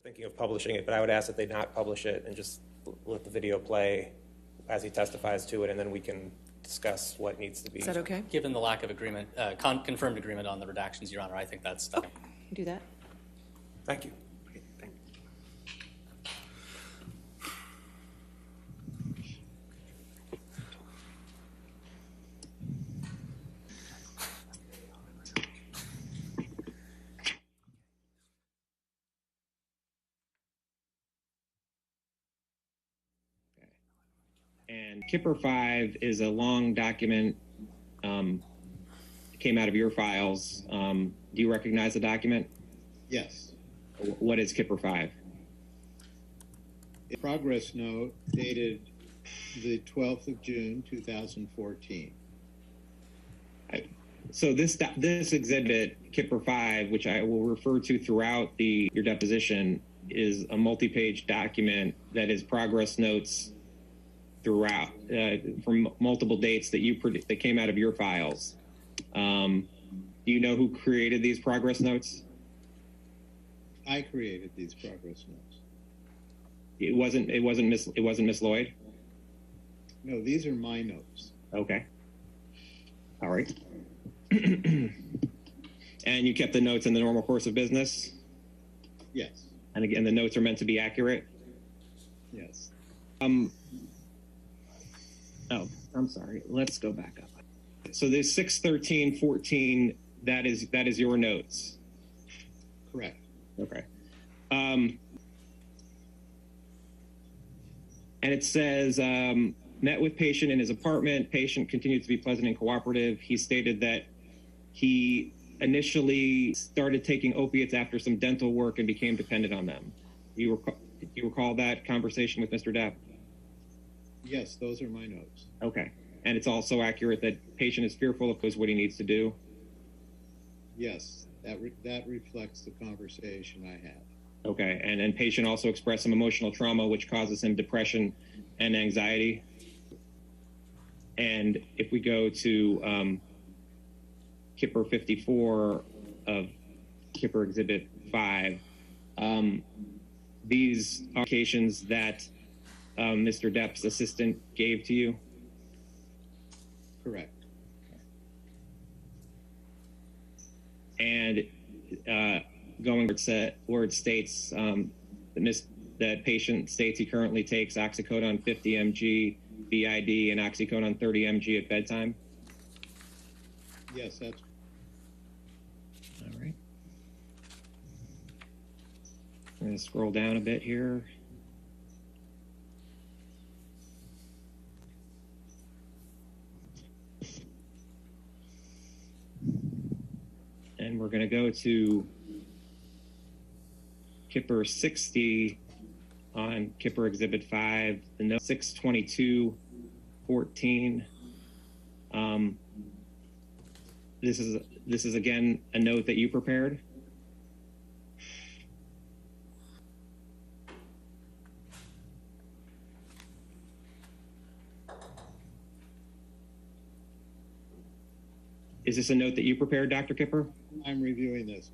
Thinking of publishing it, but I would ask that they not publish it and just let the video play as he testifies to it, and then we can discuss what needs to be. Is that okay? Given the lack of agreement, confirmed agreement on the redactions, Your Honor, I think that's okay. Do that. Thank you. And Kipper 5 is a long document, came out of your files. Do you recognize the document? Yes. What is Kipper 5? A progress note dated the 12th of June, 2014. So this exhibit, Kipper 5, which I will refer to throughout your deposition, is a multi-page document that is progress notes throughout from multiple dates that came out of your files. Do you know who created these progress notes? I created these progress notes. It wasn't Miss Lloyd? No, these are my notes. Okay. All right. And you kept the notes in the normal course of business? Yes. And again, the notes are meant to be accurate? Yes. Oh, I'm sorry. Let's go back up. So there's 6/13/14. That is your notes. Correct. Okay. And it says, met with patient in his apartment. Patient continued to be pleasant and cooperative. He stated that he initially started taking opiates after some dental work and became dependent on them. You recall that conversation with Mr. Depp? Yes, those are my notes. Okay. And it's also accurate that patient is fearful of what he needs to do? Yes, that reflects the conversation I had. Okay. And patient also expressed some emotional trauma, which causes him depression and anxiety. And if we go to Kipper 54 of Kipper Exhibit 5, these are occasions that Mr. Depp's assistant gave to you? Correct. And going where it states that patient states he currently takes oxycodone 50 mg BID and oxycodone 30 mg at bedtime? Yes, that's all right. I'm going to scroll down a bit here. And we're going to go to Kipper 60 on Kipper Exhibit 5, the note 622-14. This is again a note that you prepared. Is this a note that you prepared, Dr. Kipper? I'm reviewing this.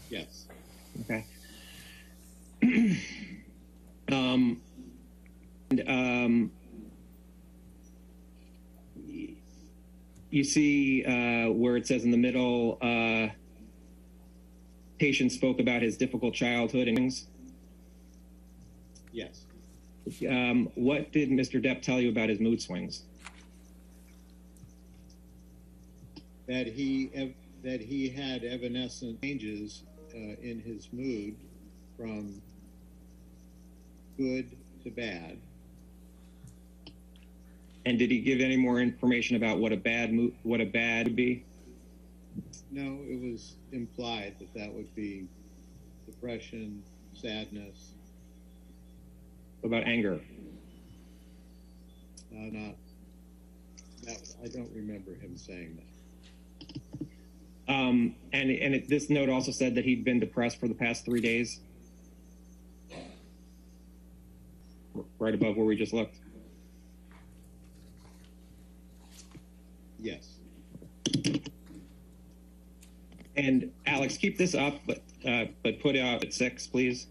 Yes. Okay. You see where it says in the middle, patient spoke about his difficult childhood and things? Yes. What did Mr. Depp tell you about his mood swings? That he had evanescent changes in his mood from good to bad. And did he give any more information about what a bad would be? No, it was implied that would be depression, sadness. What about anger? I don't remember him saying that. This note also said that he'd been depressed for the past 3 days. Right above where we just looked. Yes. And Alex, keep this up, but put it out at 6, please.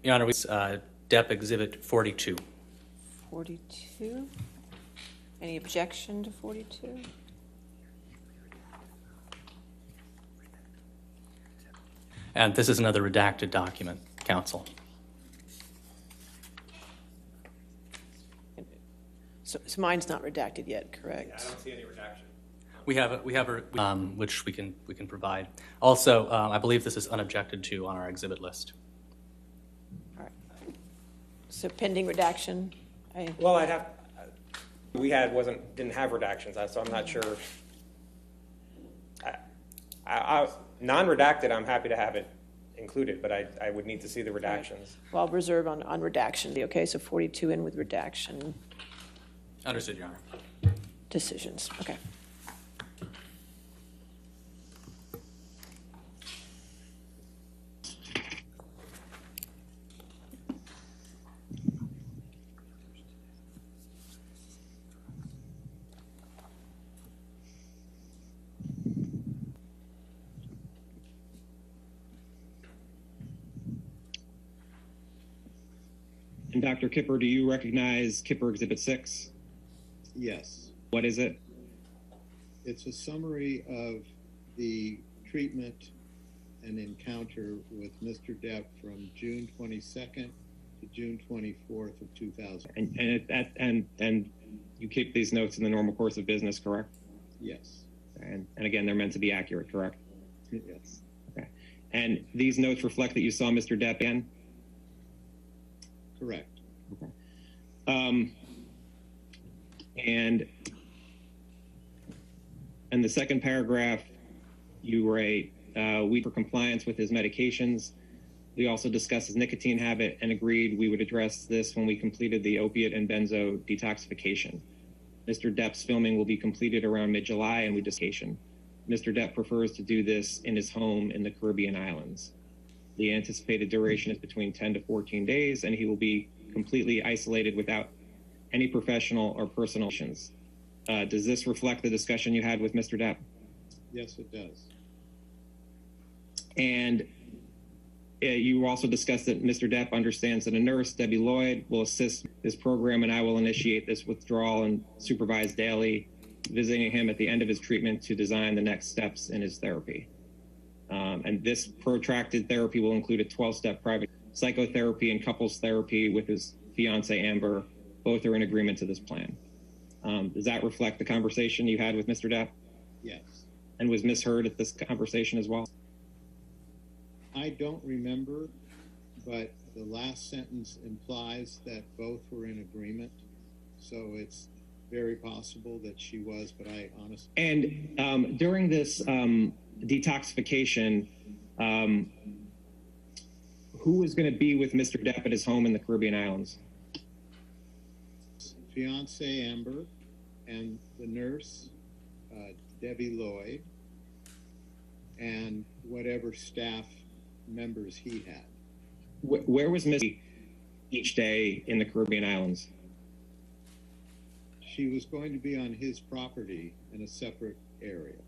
Your Honor, Depp Exhibit 42. 42? Any objection to 42? And this is another redacted document, counsel. So mine's not redacted yet, correct? Yeah, I don't see any redaction. We have which we can provide. Also, I believe this is unobjected to on our exhibit list. All right. So pending redaction. Well, didn't have redactions, so I'm not sure. Non-redacted, I'm happy to have it included, but I would need to see the redactions. Well, reserve on redaction. Okay, so 42 in with redaction. Understood, Your Honor. Decisions. Okay. And Dr. Kipper, do you recognize Kipper Exhibit 6? Yes. What is it? It's a summary of the treatment and encounter with Mr. Depp from June 22nd to June 24th of 2000. And you keep these notes in the normal course of business, correct? Yes. And again, they're meant to be accurate, correct? Yes. Okay. And these notes reflect that you saw Mr. Depp again? Correct. Okay. And in the second paragraph, you write, we for compliance with his medications. We also discussed his nicotine habit and agreed we would address this when we completed the opiate and benzo detoxification. Mr. Depp's filming will be completed around mid-July and we discuss. Mr. Depp prefers to do this in his home in the Caribbean islands. The anticipated duration is between 10 to 14 days, and he will be completely isolated without any professional or personal relations. Does this reflect the discussion you had with Mr. Depp? Yes, it does. And you also discussed that Mr. Depp understands that a nurse, Debbie Lloyd, will assist this program, and I will initiate this withdrawal and supervise daily, visiting him at the end of his treatment to design the next steps in his therapy. And this protracted therapy will include a 12-step private psychotherapy and couples therapy with his fiancee, Amber. Both are in agreement to this plan. Does that reflect the conversation you had with Mr. Depp? Yes. And was Ms. Heard at this conversation as well? I don't remember, but the last sentence implies that both were in agreement. So it's very possible that she was, but I honestly... And during this detoxification, who was going to be with Mr. Depp at his home in the Caribbean islands? Fiancee Amber and the nurse, Debbie Lloyd, and whatever staff members he had. Where was Missy each day in the Caribbean islands? She was going to be on his property in a separate area.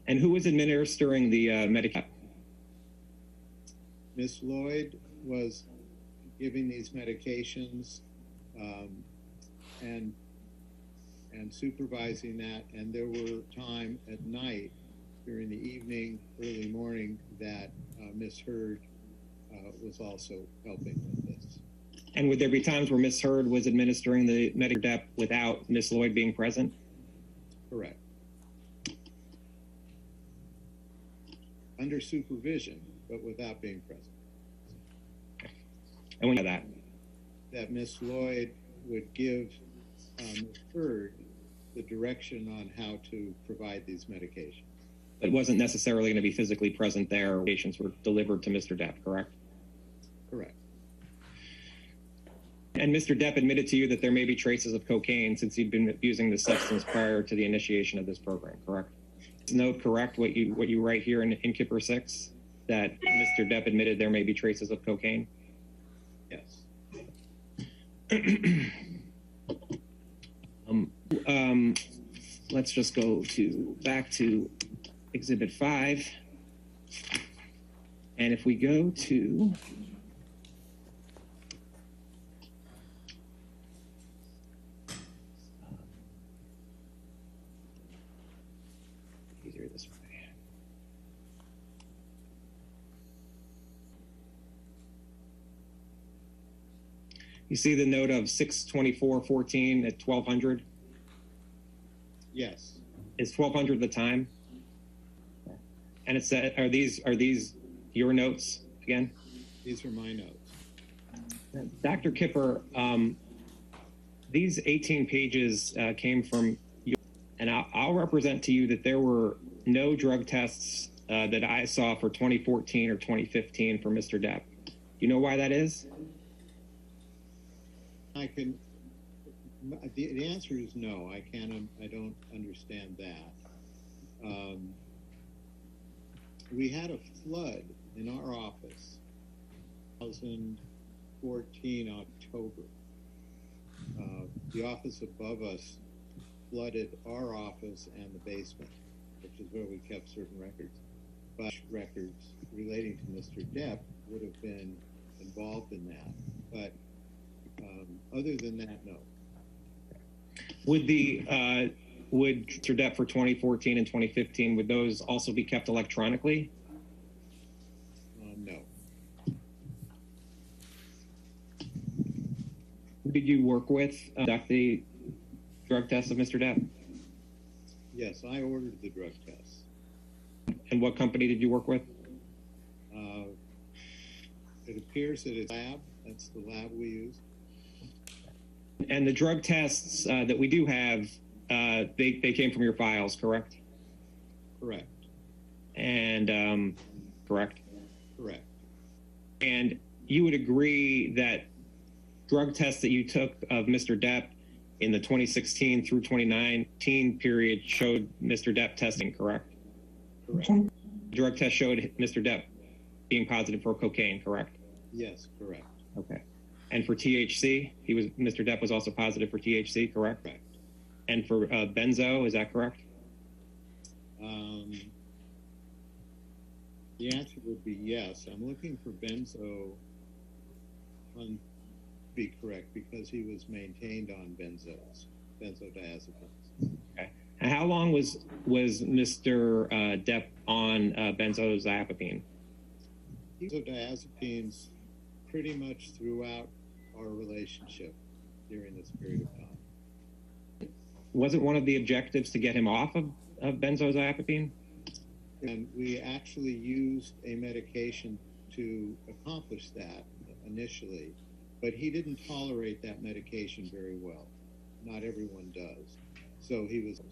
And who was administering the medication? Miss Lloyd was giving these medications and supervising that, and there were time at night during the evening, early morning, that Miss Heard was also helping with this. And would there be times where Miss Heard was administering the Medicare without Miss Lloyd being present? Correct. Under supervision, but without being present. And we know that. That Miss Lloyd would give Miss Heard the direction on how to provide these medications. It wasn't necessarily going to be physically present there. Patients were delivered to Mr. Depp, correct? Correct. And Mr. Depp admitted to you that there may be traces of cocaine since he'd been using the substance prior to the initiation of this program, correct? Note correct what you write here in Kipper 6, that Mr. Depp admitted there may be traces of cocaine? Yes. Let's just go back to Exhibit 5. And if we go to easier this way. You see the note of 6/24/14 at 1200? Yes. Is 1200 the time? And it said, are these your notes again? These are my notes. Dr. Kipper, these 18 pages came from you, and I'll represent to you that there were no drug tests that I saw for 2014 or 2015 for Mr. Depp. Do you know why that is? The answer is no. I don't understand that. We had a flood in our office, 2014 October. The office above us flooded our office and the basement, which is where we kept certain records. But records relating to Mr. Depp would have been involved in that. But other than that, no. Would Mr. Depp for 2014 and 2015, would those also be kept electronically? No. Who did you work with to conduct the drug test of Mr. Depp? Yes, I ordered the drug test. And what company did you work with? It appears that it's lab. That's the lab we use. And the drug tests that we do have, they came from your files, correct? Correct. And correct? Correct. And you would agree that drug tests that you took of Mr. Depp in the 2016 through 2019 period showed Mr. Depp testing, correct? Correct. Drug test showed Mr. Depp being positive for cocaine, correct? Yes, correct. Okay. And for THC, Mr. Depp was also positive for THC, correct? Correct. And for benzo, is that correct? The answer would be yes. I'm looking for benzo to be correct because he was maintained on benzodiazepines. Okay. And how long was Mr. Depp on benzodiazepine? Benzodiazepines pretty much throughout our relationship during this period of time. Wasn't one of the objectives to get him off of benzodiazepine? And we actually used a medication to accomplish that initially, but he didn't tolerate that medication very well. Not everyone does. So he was...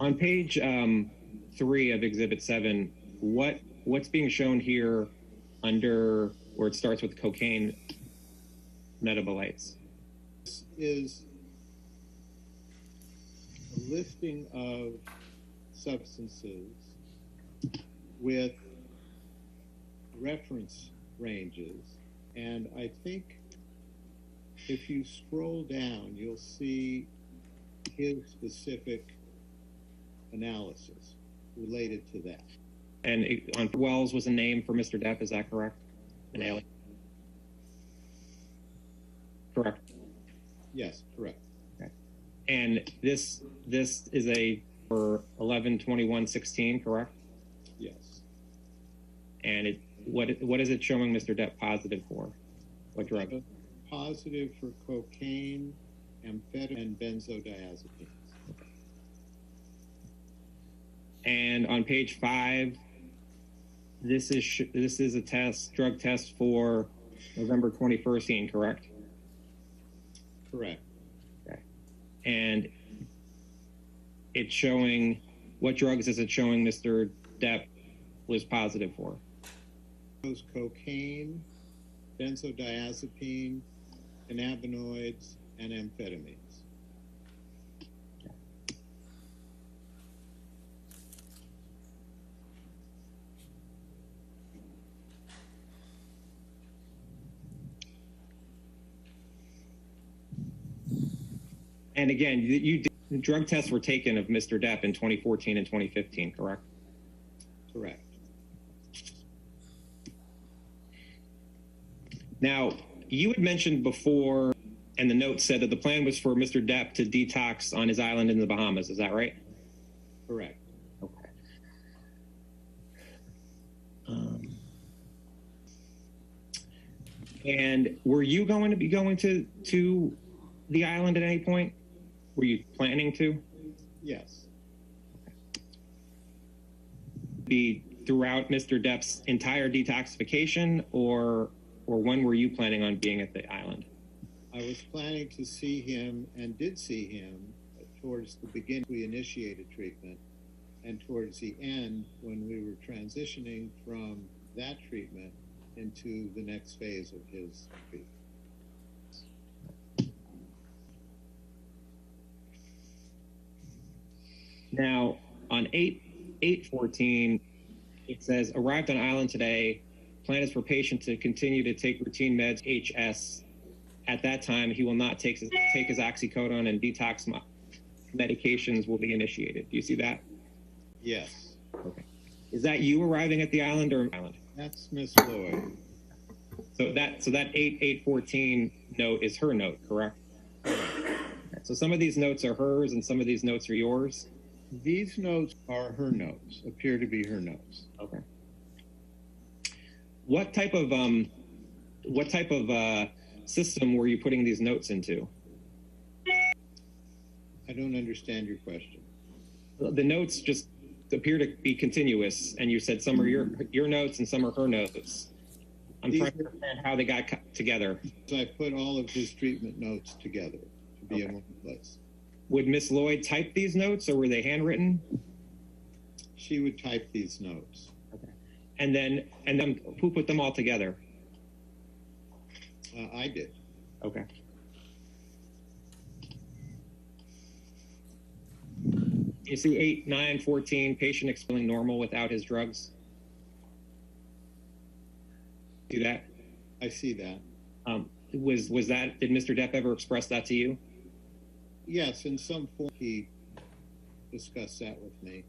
On page 3 of Exhibit 7, what's being shown here under where it starts with cocaine metabolites? This is a listing of substances with reference ranges, and I think if you scroll down, you'll see his specific analysis related to that. And on Wells was a name for Mr. Depp, is that correct? An alien? Correct. Yes, correct. Okay. And this is a for 11/21/16, correct? Yes. And what is it showing Mr. Depp positive for? What drug? Positive for cocaine, amphetamine, and benzodiazepines. Okay. And on page 5, this is a drug test for November 2014, correct? Correct. Okay. And it's showing, what drugs is it showing Mr. Depp was positive for? Those cocaine, benzodiazepine, cannabinoids, and amphetamines. And again, the drug tests were taken of Mr. Depp in 2014 and 2015, correct? Correct. Now, you had mentioned before, and the note said that the plan was for Mr. Depp to detox on his island in the Bahamas. Is that right? Correct. Okay. And were you going to be going to the island at any point? Were you planning to? Yes. Be throughout Mr. Depp's entire detoxification, or when were you planning on being at the island? I was planning to see him and did see him towards the beginning. We initiated treatment, and towards the end when we were transitioning from that treatment into the next phase of his treatment. Now, on 8/14, it says, arrived on island today. Plan is for patient to continue to take routine meds, HS. At that time, he will not take his oxycodone, and detox medications will be initiated. Do you see that? Yes. Okay. Is that you arriving at the island or island? That's Miss Lloyd. So that 8/14 note is her note, correct? So some of these notes are hers and some of these notes are yours? These notes are her notes, appear to be her notes. Okay. What type of system were you putting these notes into? I don't understand your question. The notes just appear to be continuous, and you said some are your notes and some are her notes. I'm trying to understand how they got together. So I put all of his treatment notes together to be in one place. Would Miss Lloyd type these notes, or were they handwritten? She would type these notes. Okay. And then who put them all together? I did. Okay. You see 8/9/14, patient experiencing normal without his drugs. See that? I see that. Was that, did Mr. Depp ever express that to you? Yes, in some form he discussed that with me.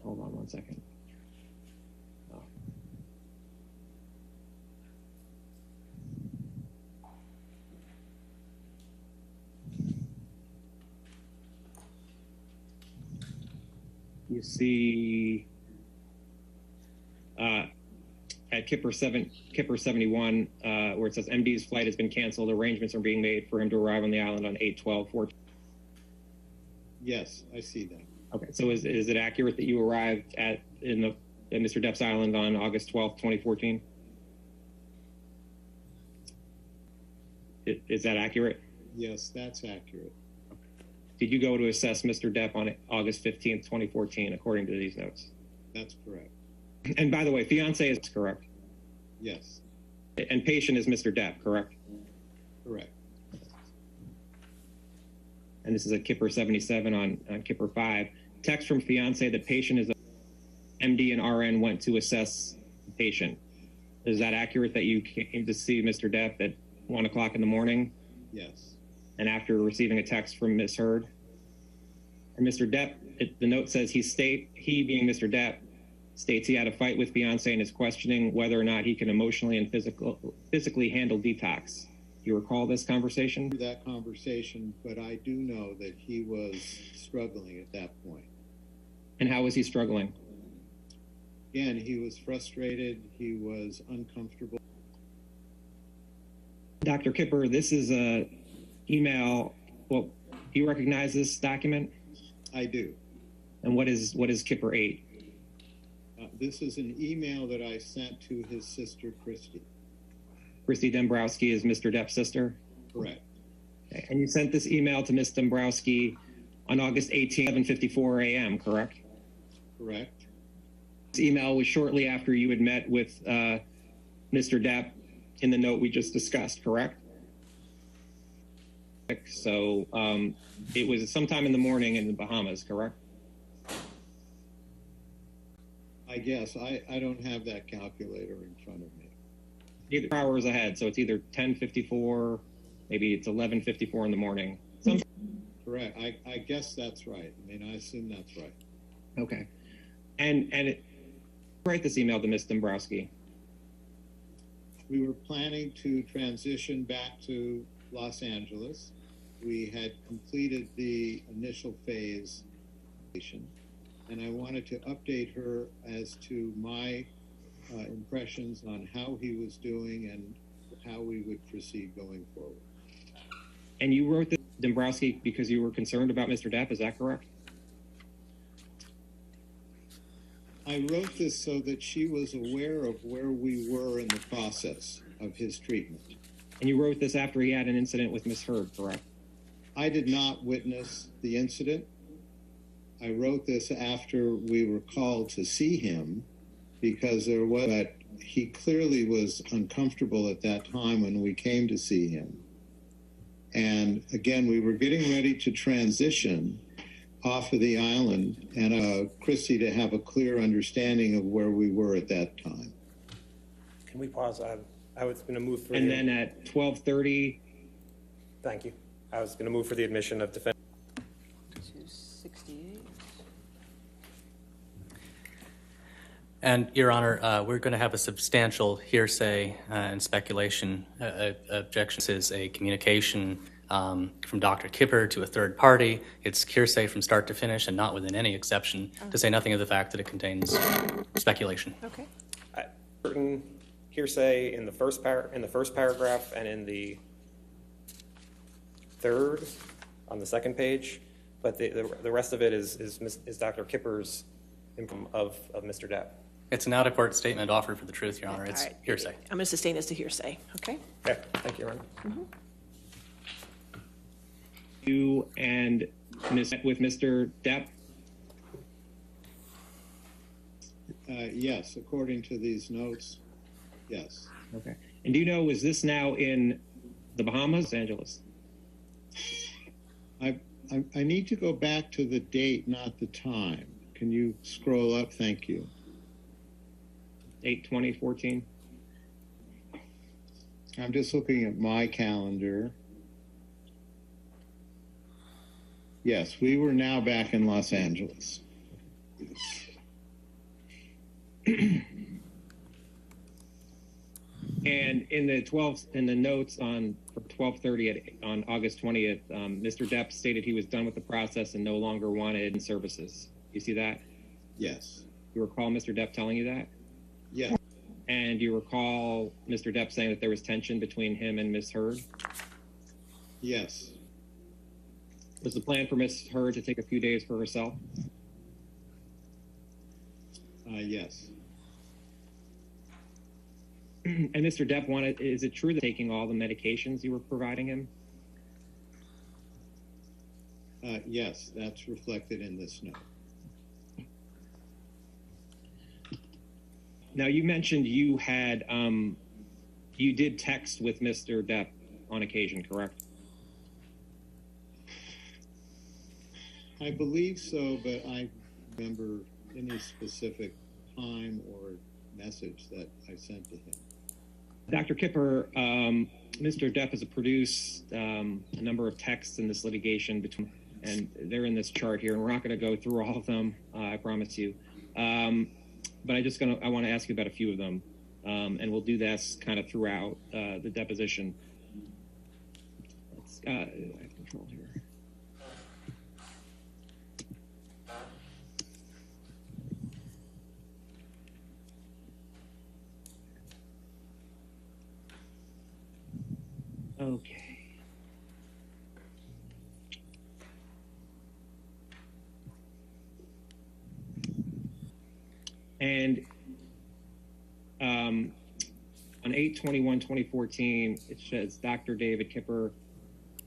Hold on 1 second. Oh. You see at Kipper 71, where it says MD's flight has been canceled. Arrangements are being made for him to arrive on the island on 8/12/14. Yes, I see that. Okay, so is it accurate that you arrived at Mr. Depp's Island on August 12th, 2014? Is that accurate? Yes, that's accurate. Did you go to assess Mr. Depp on August 15th, 2014, according to these notes? That's correct. And by the way, fiance is correct? Yes. And patient is Mr. Depp, correct? Correct. And this is at Kipper 77 on Kipper 5. Text from fiance that patient is MD and RN went to assess the patient. Is that accurate that you came to see Mr. Depp at 1 o'clock in the morning? Yes. And after receiving a text from Ms. Heard? And Mr. Depp, the note says he being Mr. Depp, states he had a fight with fiance and is questioning whether or not he can emotionally and physically handle detox. Do you recall this conversation? That conversation, but I do know that he was struggling at that point. And how was he struggling? Again, he was frustrated. He was uncomfortable. Dr. Kipper, this is a email. Well, do you recognize this document? I do. And what is Kipper 8? This is an email that I sent to his sister, Christy. Christy Dombrowski is Mr. Depp's sister? Correct. Okay. And you sent this email to Ms. Dombrowski on August 18th, 7:54 a.m., correct? Correct. This email was shortly after you had met with Mr. Depp in the note we just discussed, correct? So it was sometime in the morning in the Bahamas, correct? I guess. I don't have that calculator in front of me. Either hours ahead, so it's either 10:54, maybe it's 11:54 in the morning. Correct. I guess that's right. I mean, I assume that's right. Okay. And write this email to Ms. Dombrowski. We were planning to transition back to Los Angeles. We had completed the initial phase, and I wanted to update her as to my impressions on how he was doing and how we would proceed going forward. And you wrote this, Dombrowski, because you were concerned about Mr. Depp, is that correct? I wrote this so that she was aware of where we were in the process of his treatment. And you wrote this after he had an incident with Ms. Heard, correct? I did not witness the incident. I wrote this after we were called to see him because but he clearly was uncomfortable at that time when we came to see him. And again, we were getting ready to transition off of the island and Christy to have a clear understanding of where we were at that time. Can we pause? I was going to move for then at 12:30. Thank you. I was going to move for the admission of defense. 268. And, Your Honor, we're going to have a substantial hearsay and speculation objection. This is a communication from Dr. Kipper to a third party. It's hearsay from start to finish and not within any exception, to say nothing of the fact that it contains speculation. Okay. Certain hearsay in the first paragraph and in the third on the second page, but the rest of it is Dr. Kipper's of Mr. Depp. It's an out-of-court statement offered for the truth, Your Honor. It's right. hearsay. I'm going to sustain this to hearsay, okay? Okay. Thank you, Your Honor. Mm-hmm. You and with Mr. Depp? Yes, according to these notes, yes. Okay. And do you know, was this now in the Bahamas, Los Angeles? I need to go back to the date, not the time. Can you scroll up? Thank you. 8/20/14. I'm just looking at my calendar. Yes, we were now back in Los Angeles. And in the notes on 12:30 on August 20th, Mr. Depp stated he was done with the process and no longer wanted services. You see that? Yes. You recall Mr. Depp telling you that? Yes. And you recall Mr. Depp saying that there was tension between him and Ms. Heard? Yes. Was the plan for Ms. Heard to take a few days for herself? Yes. And Mr. Depp is it true that taking all the medications you were providing him? Yes, that's reflected in this note. Now, you mentioned you had, you did text with Mr. Depp on occasion, correct? I believe so, but I remember any specific time or message that I sent to him. Dr. Kipper, Mr. Depp has produced a number of texts in this litigation between, and they're in this chart here, and we're not going to go through all of them, I promise you. But I want to ask you about a few of them, and we'll do this kind of throughout the deposition. I have control here. Okay. And on 8/21/2014, it says Dr. David Kipper.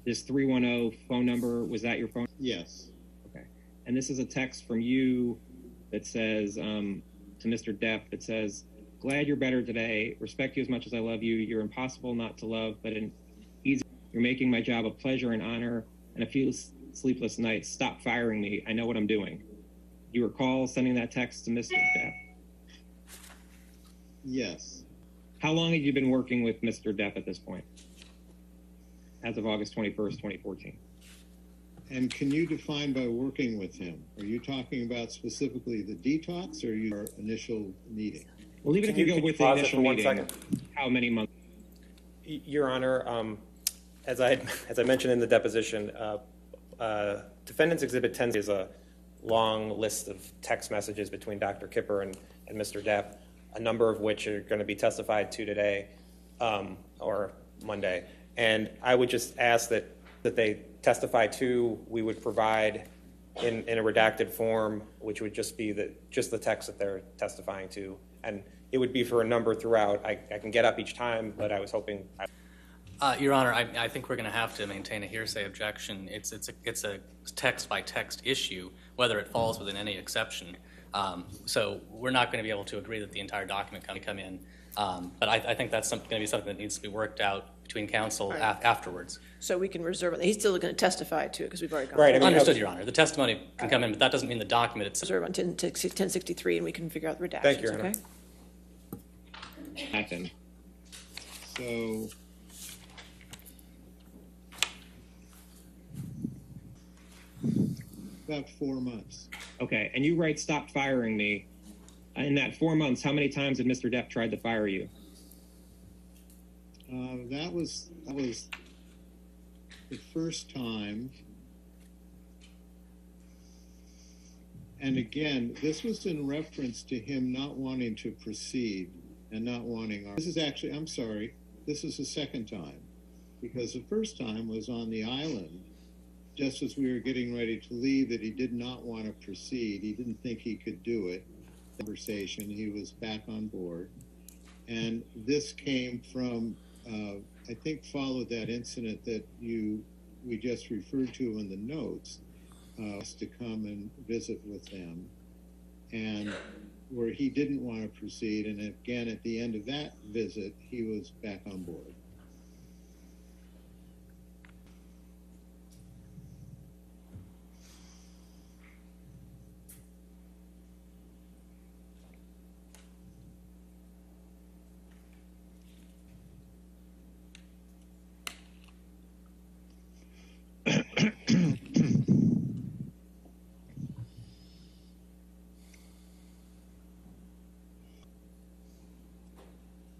This 310 phone number, was that your phone? Yes. Okay. And this is a text from you that says to Mr. Depp that says, "Glad you're better today. Respect you as much as I love you. You're impossible not to love, but easy. You're making my job a pleasure and honor and a few sleepless nights. Stop firing me. I know what I'm doing." You recall sending that text to Mr. Depp? Yes. How long had you been working with Mr. Depp at this point? As of August 21st, 2014. And can you define by working with him? Are you talking about specifically the detox or your initial meeting? Well, even if you go with the initial meeting, how many months? Your Honor, as I mentioned in the deposition, Defendant's Exhibit 10 is a long list of text messages between Dr. Kipper and Mr. Depp, a number of which are going to be testified to today or Monday. And I would just ask that they testify to, we would provide in a redacted form, which would just be the text that they're testifying to. And it would be for a number throughout. I can get up each time, but I was hoping. Your Honor, I think we're going to have to maintain a hearsay objection. It's a text by text issue, whether it falls within any exception. So we're not going to be able to agree that the entire document can come in. But I think that's going to be something that needs to be worked out between counsel afterwards. So we can reserve it. He's still going to testify to it because we've already gone. Right. Understood, Your Honor. The testimony can come in, but that doesn't mean the document itself. Reserve on 1063, and we can figure out the redactions. Thank you, Your okay? Honor. So about 4 months. Okay, and you write "stop firing me." In that 4 months, how many times had Mr. Depp tried to fire you? That was the first time. And again, this was in reference to him not wanting to proceed and not wanting this is actually, I'm sorry, this is the second time, because the first time was on the island, just as we were getting ready to leave, that he did not want to proceed. He didn't think he could do it. Conversation, he was back on board. And this came from, I think followed that incident that you we just referred to in the notes, was to come and visit with them, and where he didn't want to proceed, and again at the end of that visit he was back on board.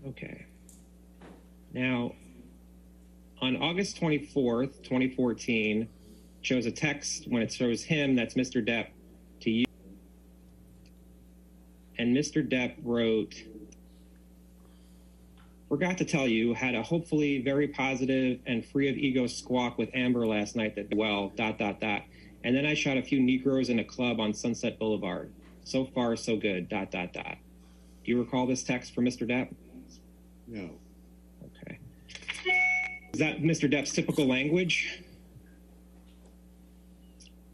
Okay. Now, on August 24th, 2014, shows a text when it shows him, that's Mr. Depp, to you. And Mr. Depp wrote, forgot to tell you, had a hopefully very positive and free of ego squawk with Amber last night that, well, ... And then I shot a few Negroes in a club on Sunset Boulevard. So far, so good, ... Do you recall this text from Mr. Depp? No. Okay. Is that Mr. Depp's typical language?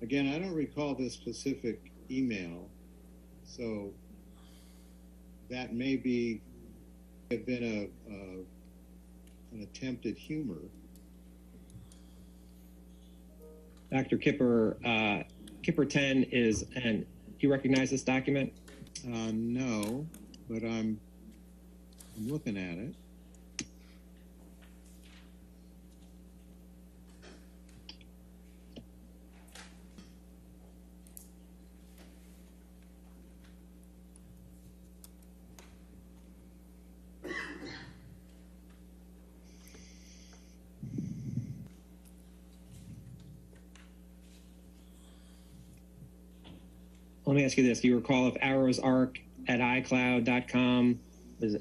Again, I don't recall this specific email, so that may have been an attempted humor. Dr. Kipper, Kipper 10 is, and do you recognize this document? No, but I'm looking at it. Let me ask you this. Do you recall if arrowsarc@icloud.com is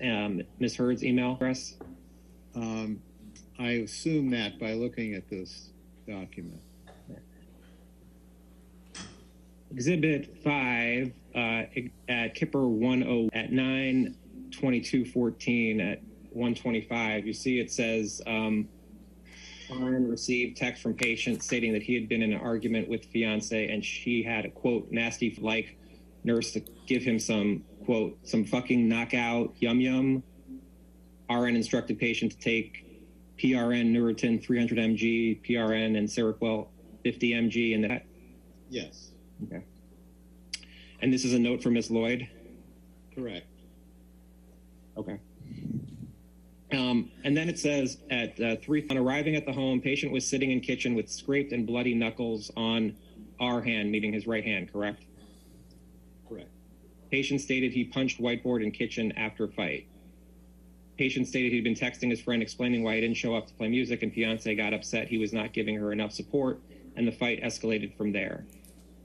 Ms. Hurd's email address? I assume that by looking at this document. Exhibit 5 at Kipper 10 at 9/22/14 at 1:25. You see it says, Lauren received text from patient stating that he had been in an argument with fiance and she had a, quote, nasty like nurse to give him some, quote, some fucking knockout yum yum. RN instructed patient to take PRN Neurotin 300 mg, PRN and Seroquel 50 mg and that? Yes. Okay. And this is a note from Ms. Lloyd? Correct. Okay. And then it says at 3, on arriving at the home, patient was sitting in kitchen with scraped and bloody knuckles on our hand, meaning his right hand, correct? Correct. Patient stated he punched whiteboard in kitchen after fight. Patient stated he'd been texting his friend explaining why he didn't show up to play music, and fiance got upset he was not giving her enough support, and the fight escalated from there.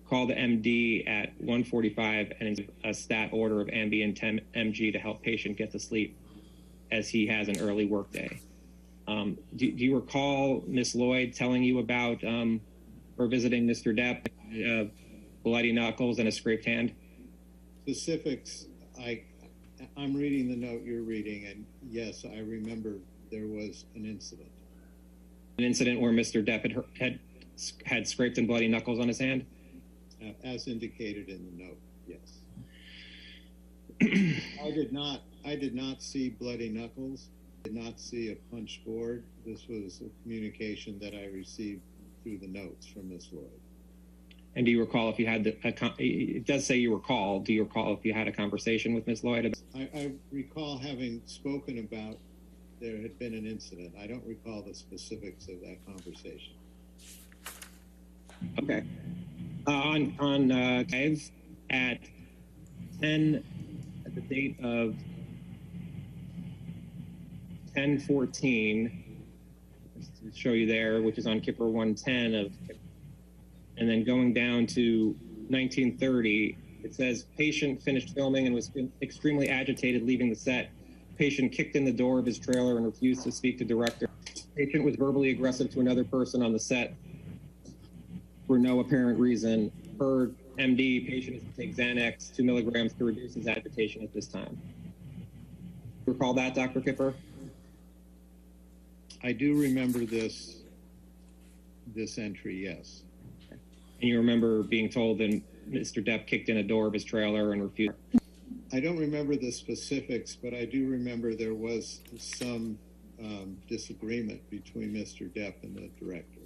Called the MD at 1:45 and a stat order of Ambien 10 mg to help patient get to sleep, as he has an early work day. Do you recall Ms. Lloyd telling you about her visiting Mr. Depp, bloody knuckles and a scraped hand? Specifics, I'm reading the note you're reading, and yes, I remember there was an incident. An incident where Mr. Depp had scraped and bloody knuckles on his hand? As indicated in the note, yes. I did not see bloody knuckles, did not see a punch board. This was a communication that I received through the notes from Ms. Lloyd. And do you recall if you had it does say you recall, do you recall if you had a conversation with Ms. Lloyd? I recall having spoken about there had been an incident. I don't recall the specifics of that conversation. Okay. On Dave at 10, at the date of 10/14, to show you there, which is on Kipper 110 of, and then going down to 1930, it says patient finished filming and was extremely agitated leaving the set. Patient kicked in the door of his trailer and refused to speak to director. Patient was verbally aggressive to another person on the set for no apparent reason. Heard MD, patient is to take Xanax 2 milligrams to reduce his agitation at this time. Recall that, Dr. Kipper? I do remember this this entry, yes. And you remember being told that Mr. Depp kicked in a door of his trailer and refused? I don't remember the specifics, but I do remember there was some disagreement between Mr. Depp and the director.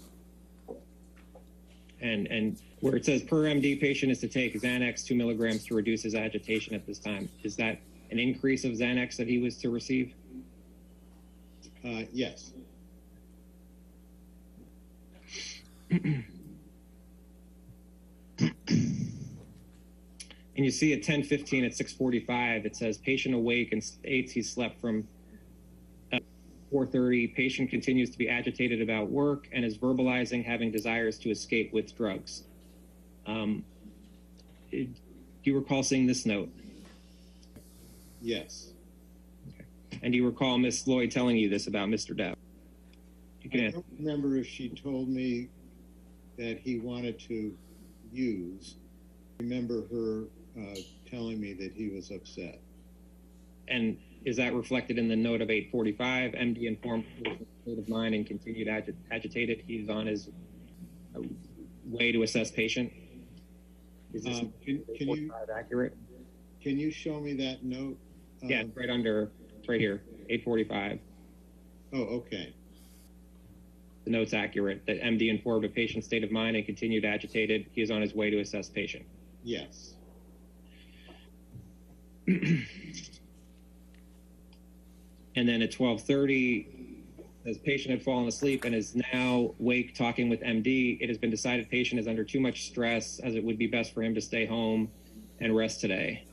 And where it says per MD, patient is to take Xanax 2 milligrams to reduce his agitation at this time. Is that an increase of Xanax that he was to receive? Yes. And you see at 10:15 at 6:45, it says patient awake and states he slept from 4:30. Patient continues to be agitated about work and is verbalizing having desires to escape with drugs. Do you recall seeing this note? Yes. Okay. And do you recall Miss Lloyd telling you this about Mr. Depp? I don't remember if she told me that he wanted to use. I remember her telling me that he was upset. And is that reflected in the note of 8:45? MD informed state of mind and continued agitated. He's on his way to assess patient. Is this can you accurate? Can you show me that note? Yeah, it's right under, it's right here, 8:45. Oh, okay. The note's accurate that MD informed a patient's state of mind and continued agitated. He is on his way to assess patient. Yes. And then at 12:30, as patient had fallen asleep and is now awake talking with MD, it has been decided patient is under too much stress as it would be best for him to stay home and rest today.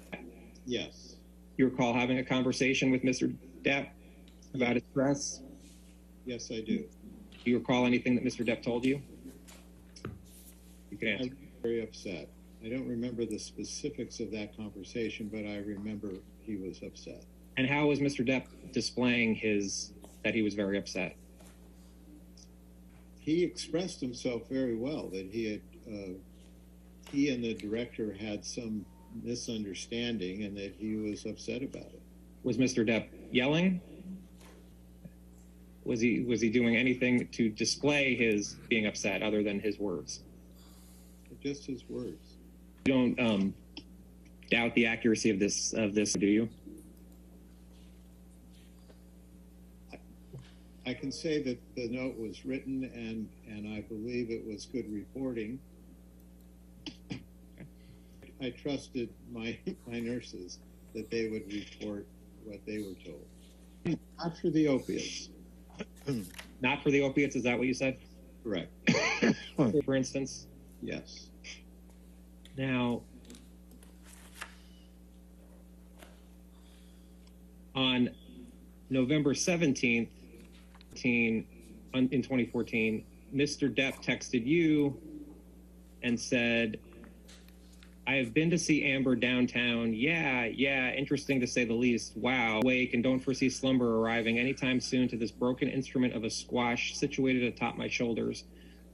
Yes. You recall having a conversation with Mr. Depp about his stress? Yes, I do. Do you recall anything that Mr. Depp told you? You can answer. I'm very upset. I don't remember the specifics of that conversation, but I remember he was upset. And how was Mr. Depp displaying that he was very upset? He expressed himself very well, that he and the director had some misunderstanding and that he was upset about it. Was Mr. Depp yelling? Was he doing anything to display his being upset other than his words? Just his words. You don't doubt the accuracy of this, do you? I can say that the note was written and I believe it was good reporting. I trusted my nurses that they would report what they were told. Not for the opiates. Not for the opiates, is that what you said? Correct. For instance? Yes. Now, on November 17th, in 2014, Mr. Depp texted you and said, I have been to see Amber downtown. Yeah, interesting to say the least. Wow. Wake and don't foresee slumber arriving anytime soon to this broken instrument of a squash situated atop my shoulders.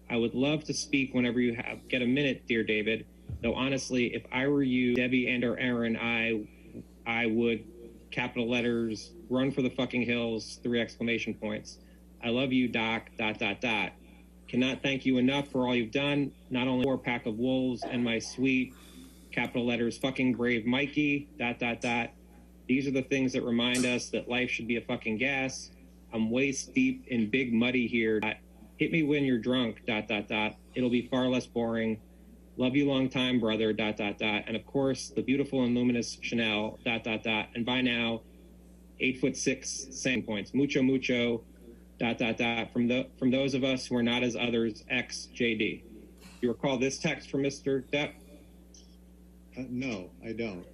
I would love to speak whenever you get a minute, dear David. Though honestly, if I were you, Debbie and or Aaron, I would, capital letters, run for the fucking hills, 3 exclamation points. I love you, Doc, ... Cannot thank you enough for all you've done. Not only for a pack of wolves and my sweet, capital letters, fucking brave Mikey, ... These are the things that remind us that life should be a fucking gas. I'm waist deep in big muddy here. Hit me when you're drunk, ... It'll be far less boring. Love you long time, brother, ... And of course, the beautiful and luminous Chanel, ... And by now, 8'6" saying points. Mucho, mucho, ... From those of us who are not as others, X JD. You recall this text from Mr. Depp? No, I don't.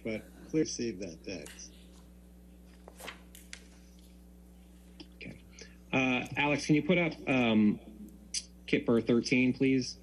But clearly received that text. Okay. Alex, can you put up Kipper 13, please?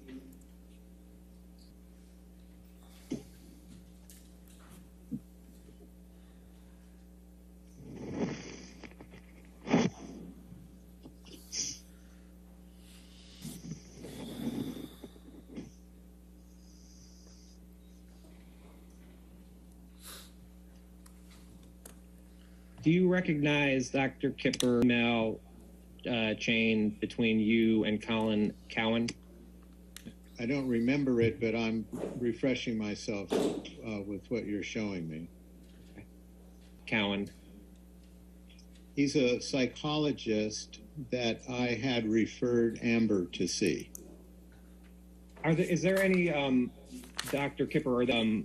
Do you recognize Dr. Kipper email chain between you and Colin Cowan? I don't remember it, but I'm refreshing myself with what you're showing me. Cowan. He's a psychologist that I had referred Amber to see. Is there any, Dr. Kipper, are the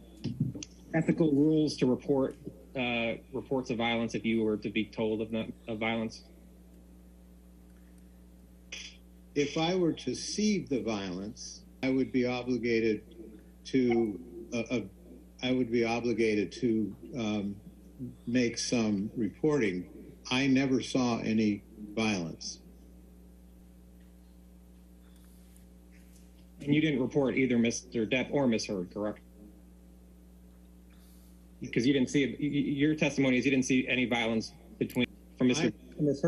ethical rules to report reports of violence if you were to be told of violence? If I were to see the violence, I would be obligated to make some reporting. I never saw any violence. And you didn't report either Mr. Depp or Ms. Heard, correct? Because you didn't see it. Your testimony is you didn't see any violence from Ms. Heard or Ms.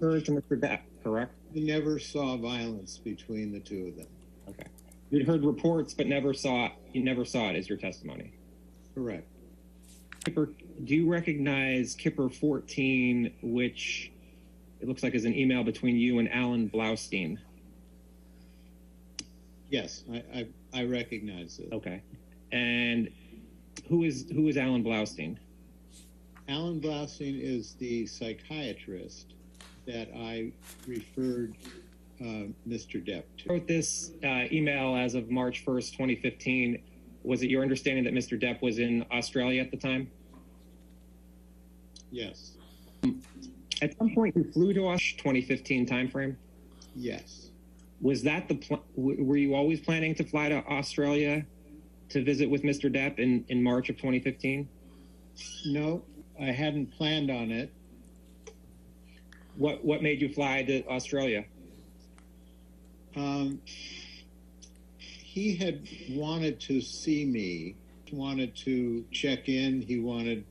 Heard to Mr. Depp, correct? I never saw violence between the two of them. Okay. You'd heard reports, but never saw it. You never saw it, is your testimony. Correct. Kipper, do you recognize Kipper 14, which it looks like is an email between you and Alan Blaustein? Yes, I recognize it. Okay. And who is Alan Blaustein? Alan Blaustein is the psychiatrist that I referred Mr. Depp to. Wrote this email as of March 1st, 2015. Was it your understanding that Mr. Depp was in Australia at the time? Yes. At some point, you flew to us 2015 timeframe? Yes. Was that were you always planning to fly to Australia to visit with Mr. Depp in March of 2015? No, I hadn't planned on it. What made you fly to Australia? He had wanted to see me, wanted to check in. He wanted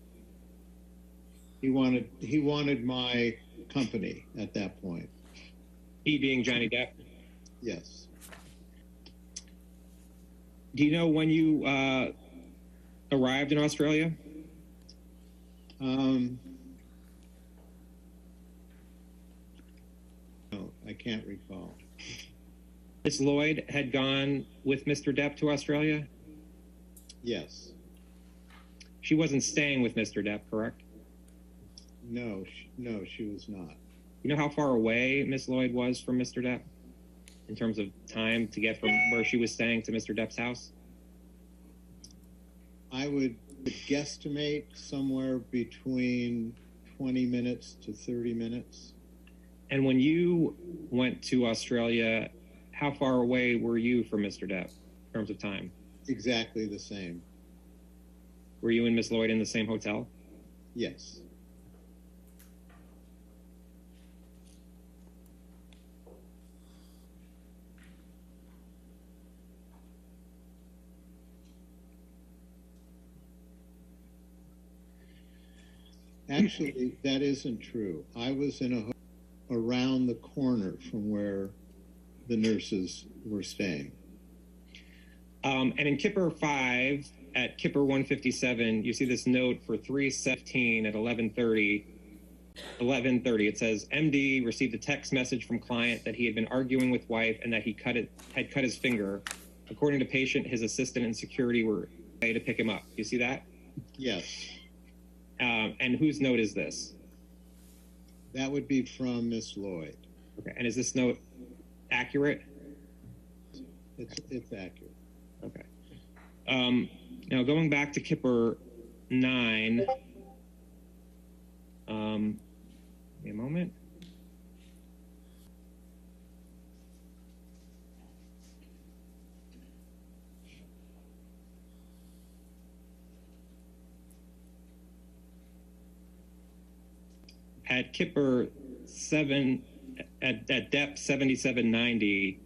my company at that point. He being Johnny Depp? Yes. Do you know when you arrived in Australia? No, I can't recall. Ms. Lloyd had gone with Mr. Depp to Australia? Yes. She wasn't staying with Mr. Depp, correct? No, she was not. You know how far away Ms. Lloyd was from Mr. Depp in terms of time to get from where she was staying to Mr. Depp's house? I would guesstimate somewhere between 20 minutes to 30 minutes. And when you went to Australia, how far away were you from Mr. Depp in terms of time? Exactly the same. Were you and Ms. Lloyd in the same hotel? Yes. Actually, that isn't true. I was in a hotel around the corner from where the nurses were staying. And in Kipper 5, at Kipper 157, you see this note for 3/17 at 11:30. 11:30, it says, MD received a text message from client that he had been arguing with wife and that he had cut his finger. According to patient, his assistant and security were ready to pick him up. You see that? Yes. And whose note is this? That would be from Miss Lloyd. Okay. And is this note accurate? It's accurate. Okay. Now going back to Kipper 9. Wait a moment. At Kipper 7, at Depp 7790,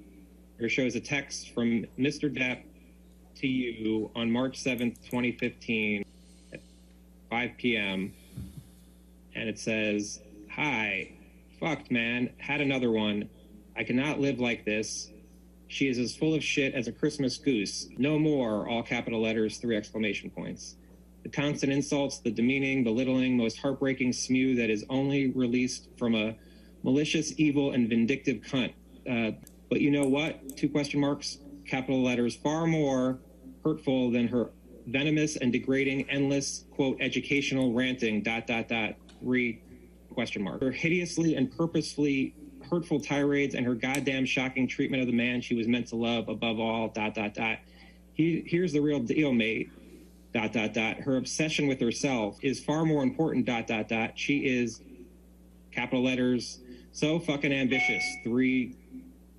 there shows a text from Mr. Depp to you on March 7th, 2015 at 5 p.m. And it says, hi, fucked, man, had another one. I cannot live like this. She is as full of shit as a Christmas goose. No more, all capital letters, 3 exclamation points. The constant insults, the demeaning, belittling, most heartbreaking spew that is only released from a malicious, evil, and vindictive cunt. But you know what? 2 question marks, capital letters, far more hurtful than her venomous and degrading, endless, quote, educational ranting, ... 3 question mark. Her hideously and purposefully hurtful tirades and her goddamn shocking treatment of the man she was meant to love above all, ... Here's the real deal, mate, ... Her obsession with herself is far more important, ... She is, capital letters, so fucking ambitious, 3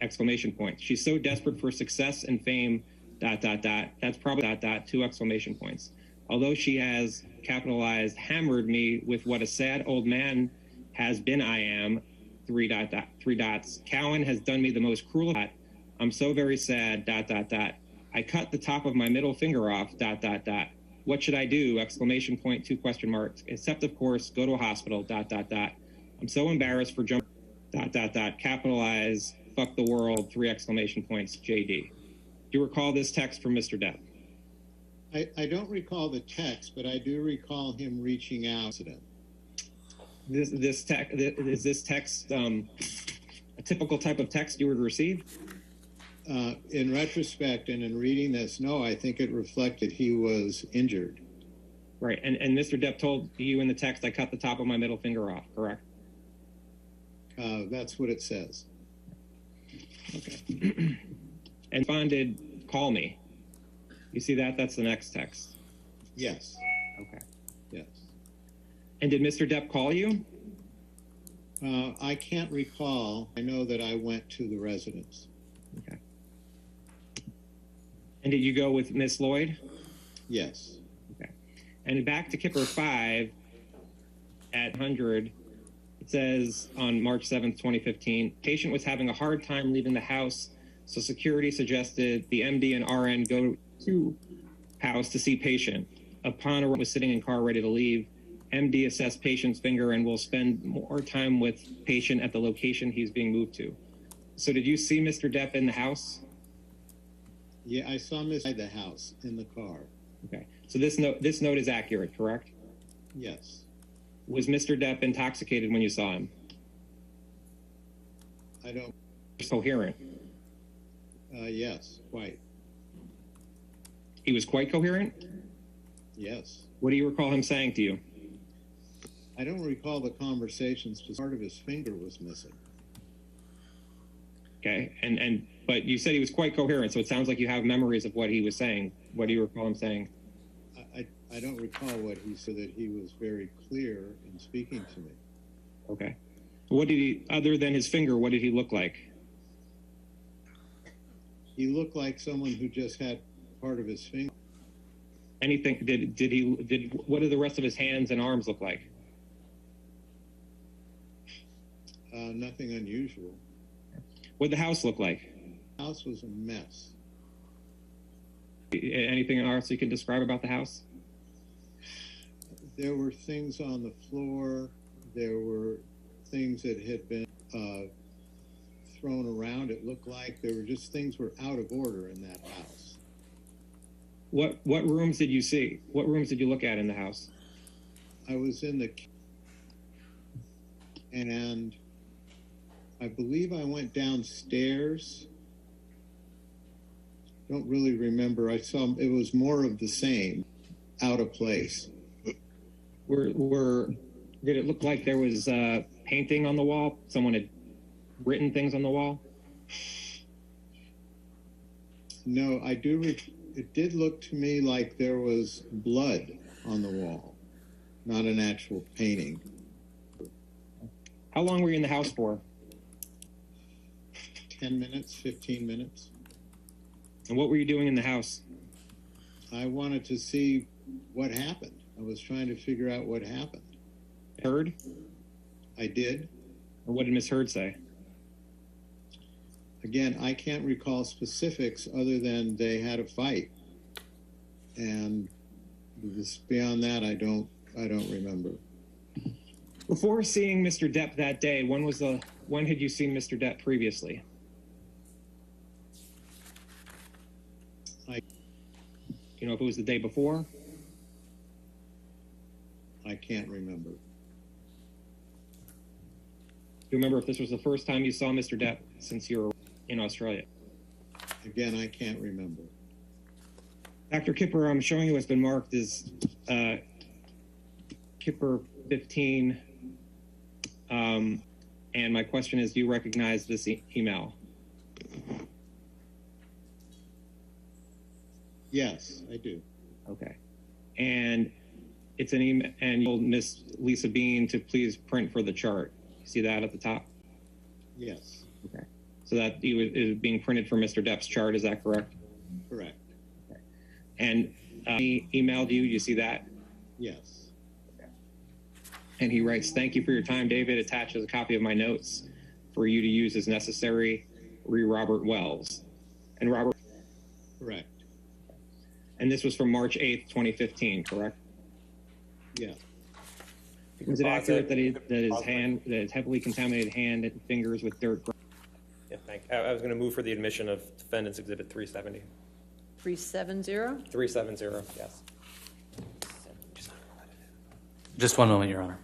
exclamation points. She's so desperate for success and fame, ... That's probably ... 2 exclamation points. Although she has, capitalized, hammered me with what a sad old man has been, I am, 3 dots. Cowan has done me the most cruel. I'm so very sad, ... I cut the top of my middle finger off, ... What should I do? Exclamation point, 2 question marks. Except, of course, go to a hospital, ... I'm so embarrassed for jumping, ... Capitalize, fuck the world, 3 exclamation points, JD. Do you recall this text from Mr. Depp? I don't recall the text, but I do recall him reaching out. Is this text a typical type of text you would receive? In retrospect and in reading this, no, I think it reflected he was injured. Right, and Mr. Depp told you in the text, I cut the top of my middle finger off, correct? That's what it says. Okay. And responded, call me. You see that? That's the next text. Yes. Okay. Yes. And did Mr. Depp call you? I can't recall. I know that I went to the residence. Okay. And did you go with Miss Lloyd? Yes. Okay. And back to Kipper 5 at 100, it says on March 7th, 2015, patient was having a hard time leaving the house, so security suggested the MD and RN go to house to see patient. Upon arrival, was sitting in car ready to leave. MD assessed patient's finger and will spend more time with patient at the location he's being moved to. So did you see Mr. Depp in the house? Yeah, I saw him inside the house in the car. Okay. So this note is accurate, correct? Yes. Was Mr. Depp intoxicated when you saw him? I don't. Coherent? Yes, quite. He was quite coherent? Yes. What do you recall him saying to you? I don't recall the conversations because part of his finger was missing. Okay, but you said he was quite coherent, so it sounds like you have memories of what he was saying. What do you recall him saying? I don't recall what he said, that he was very clear in speaking to me. Okay. What did he, other than his finger, what did he look like? He looked like someone who just had part of his finger. Anything, what did the rest of his hands and arms look like? Nothing unusual. What did the house look like? The house was a mess. Anything else you can describe about the house? There were things on the floor. There were things that had been thrown around. It looked like there were just things were out of order in that house. What rooms did you see? What rooms did you look at in the house? I was in the, and I believe I went downstairs. Don't really remember. I saw it was more of the same, out of place. Did it look like there was painting on the wall? Someone had written things on the wall? No, I do. It did look to me like there was blood on the wall, not an actual painting. How long were you in the house for? 10 minutes, 15 minutes. And what were you doing in the house? I wanted to see what happened. I was trying to figure out what happened. Heard? I did. And what did Miss Heard say? Again, I can't recall specifics other than they had a fight. And beyond that, I don't remember. Before seeing Mr. Depp that day, when had you seen Mr. Depp previously? Do you know if it was the day before? I can't remember. you remember if this was the first time you saw Mr. Depp since you were in Australia? Again, I can't remember. Dr. Kipper, I'm showing you what's been marked as Kipper 15. And my question is, do you recognize this email? Yes, I do. Okay. And it's an email, and you told Miss Lisa Bean to please print for the chart. You see that at the top? Yes. Okay. So that is being printed for Mr. Depp's chart, is that correct? Correct. Okay. And he emailed you, you see that? Yes. Okay. And he writes, "Thank you for your time, David. Attaches a copy of my notes for you to use as necessary. Robert Wells." And Robert? Correct. And this was from March 8th, 2015, correct? Yeah. Was it accurate that his heavily contaminated hand and fingers with dirt? Yeah, thank you. I was going to move for the admission of Defendant's Exhibit 370. 370? 370, yes. Just one moment, Your Honor.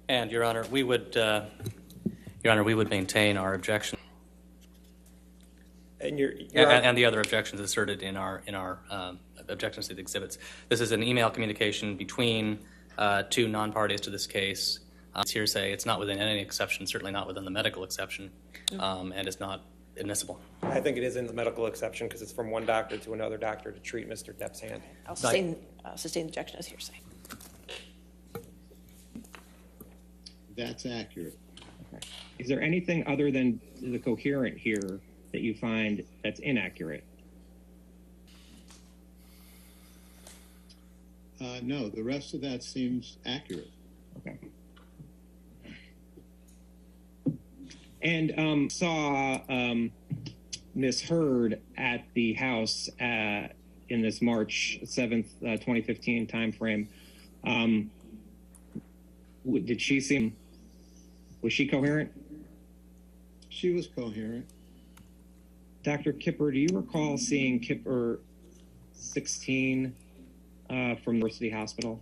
And Your Honor, we would maintain our objection, and and the other objections asserted in our objections to the exhibits. This is an email communication between two non-parties to this case. It's hearsay. It's not within any exception, certainly not within the medical exception, and it's not admissible. I think it is in the medical exception because it's from one doctor to another doctor to treat Mr. Depp's hand. I'll sustain the objection as hearsay. That's accurate. Okay. Is there anything other than the coherent here that you find that's inaccurate? No, the rest of that seems accurate. Okay. And saw Miss Heard at the house in this March 7th, 2015 timeframe. Did she seem... Was she coherent? She was coherent. Dr. Kipper, do you recall seeing Kipper 16 from University Hospital?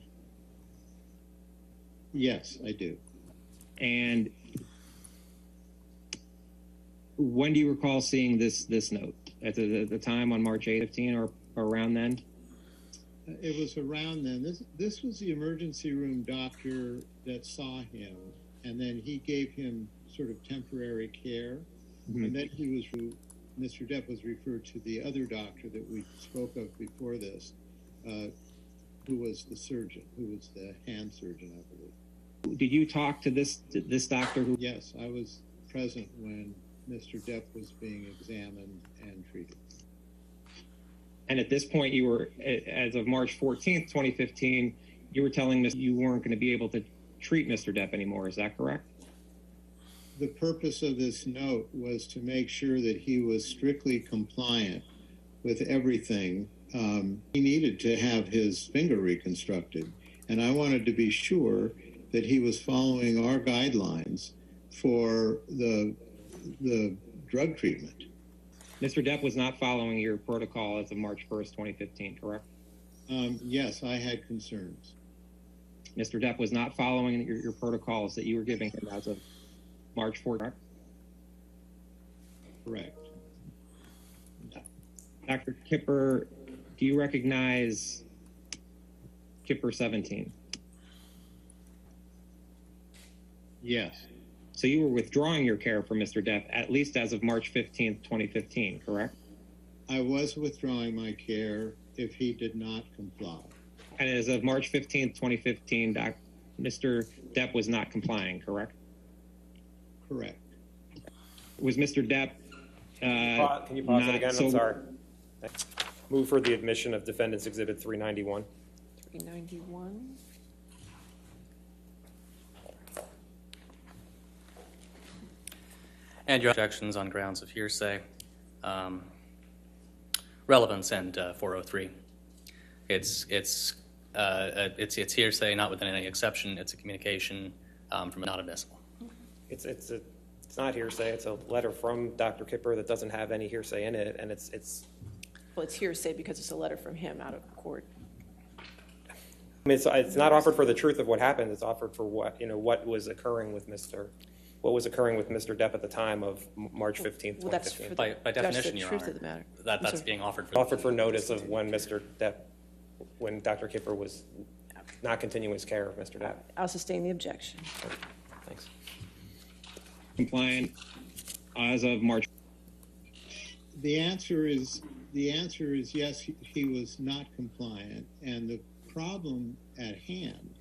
Yes, I do. And when do you recall seeing this note? At the time on March 8th, 15 or around then? It was around then. This was the emergency room doctor that saw him, and then he gave him sort of temporary care. Mm-hmm. And then Mr. Depp was referred to the other doctor that we spoke of before this, who was the surgeon, who was the hand surgeon, I believe. Did you talk to this doctor? Yes, I was present when Mr. Depp was being examined and treated. And at this point, you were, as of March 14th, 2015, you were telling me you weren't going to be able to treat Mr. Depp anymore. Is that correct? The purpose of this note was to make sure that he was strictly compliant with everything. He needed to have his finger reconstructed, and I wanted to be sure that he was following our guidelines for the drug treatment. Mr. Depp was not following your protocol as of March 1st, 2015, correct? Yes, I had concerns. Mr. Depp was not following your protocols that you were giving him as of March 4th, correct? Correct. Dr. Kipper, do you recognize Kipper 17? Yes. So you were withdrawing your care for Mr. Depp at least as of March 15th, 2015, correct? I was withdrawing my care if he did not comply. And as of March 15th, 2015, Mr. Depp was not complying, correct? Correct. Was Mr. Depp... Can you pause it again? I'm sorry. Move for the admission of Defendant's Exhibit 391. 391. And your objections on grounds of hearsay, relevance, and 403. It's it's hearsay, not within any exception. It's a communication from not admissible. It's not hearsay. It's a letter from Dr. Kipper that doesn't have any hearsay in it, and it's. Well, it's hearsay because it's a letter from him out of court. I mean, it's not offered for the truth of what happened. It's offered for what was occurring with Mr. Depp at the time of March 15th, 2015. By definition, Your Honor, of the matter. That's being offered for notice of when Dr. Kipper was not continuing his care of Mr. Depp. I'll sustain the objection. Thanks. Compliant as of March. The answer is yes, he was not compliant, and the problem at hand,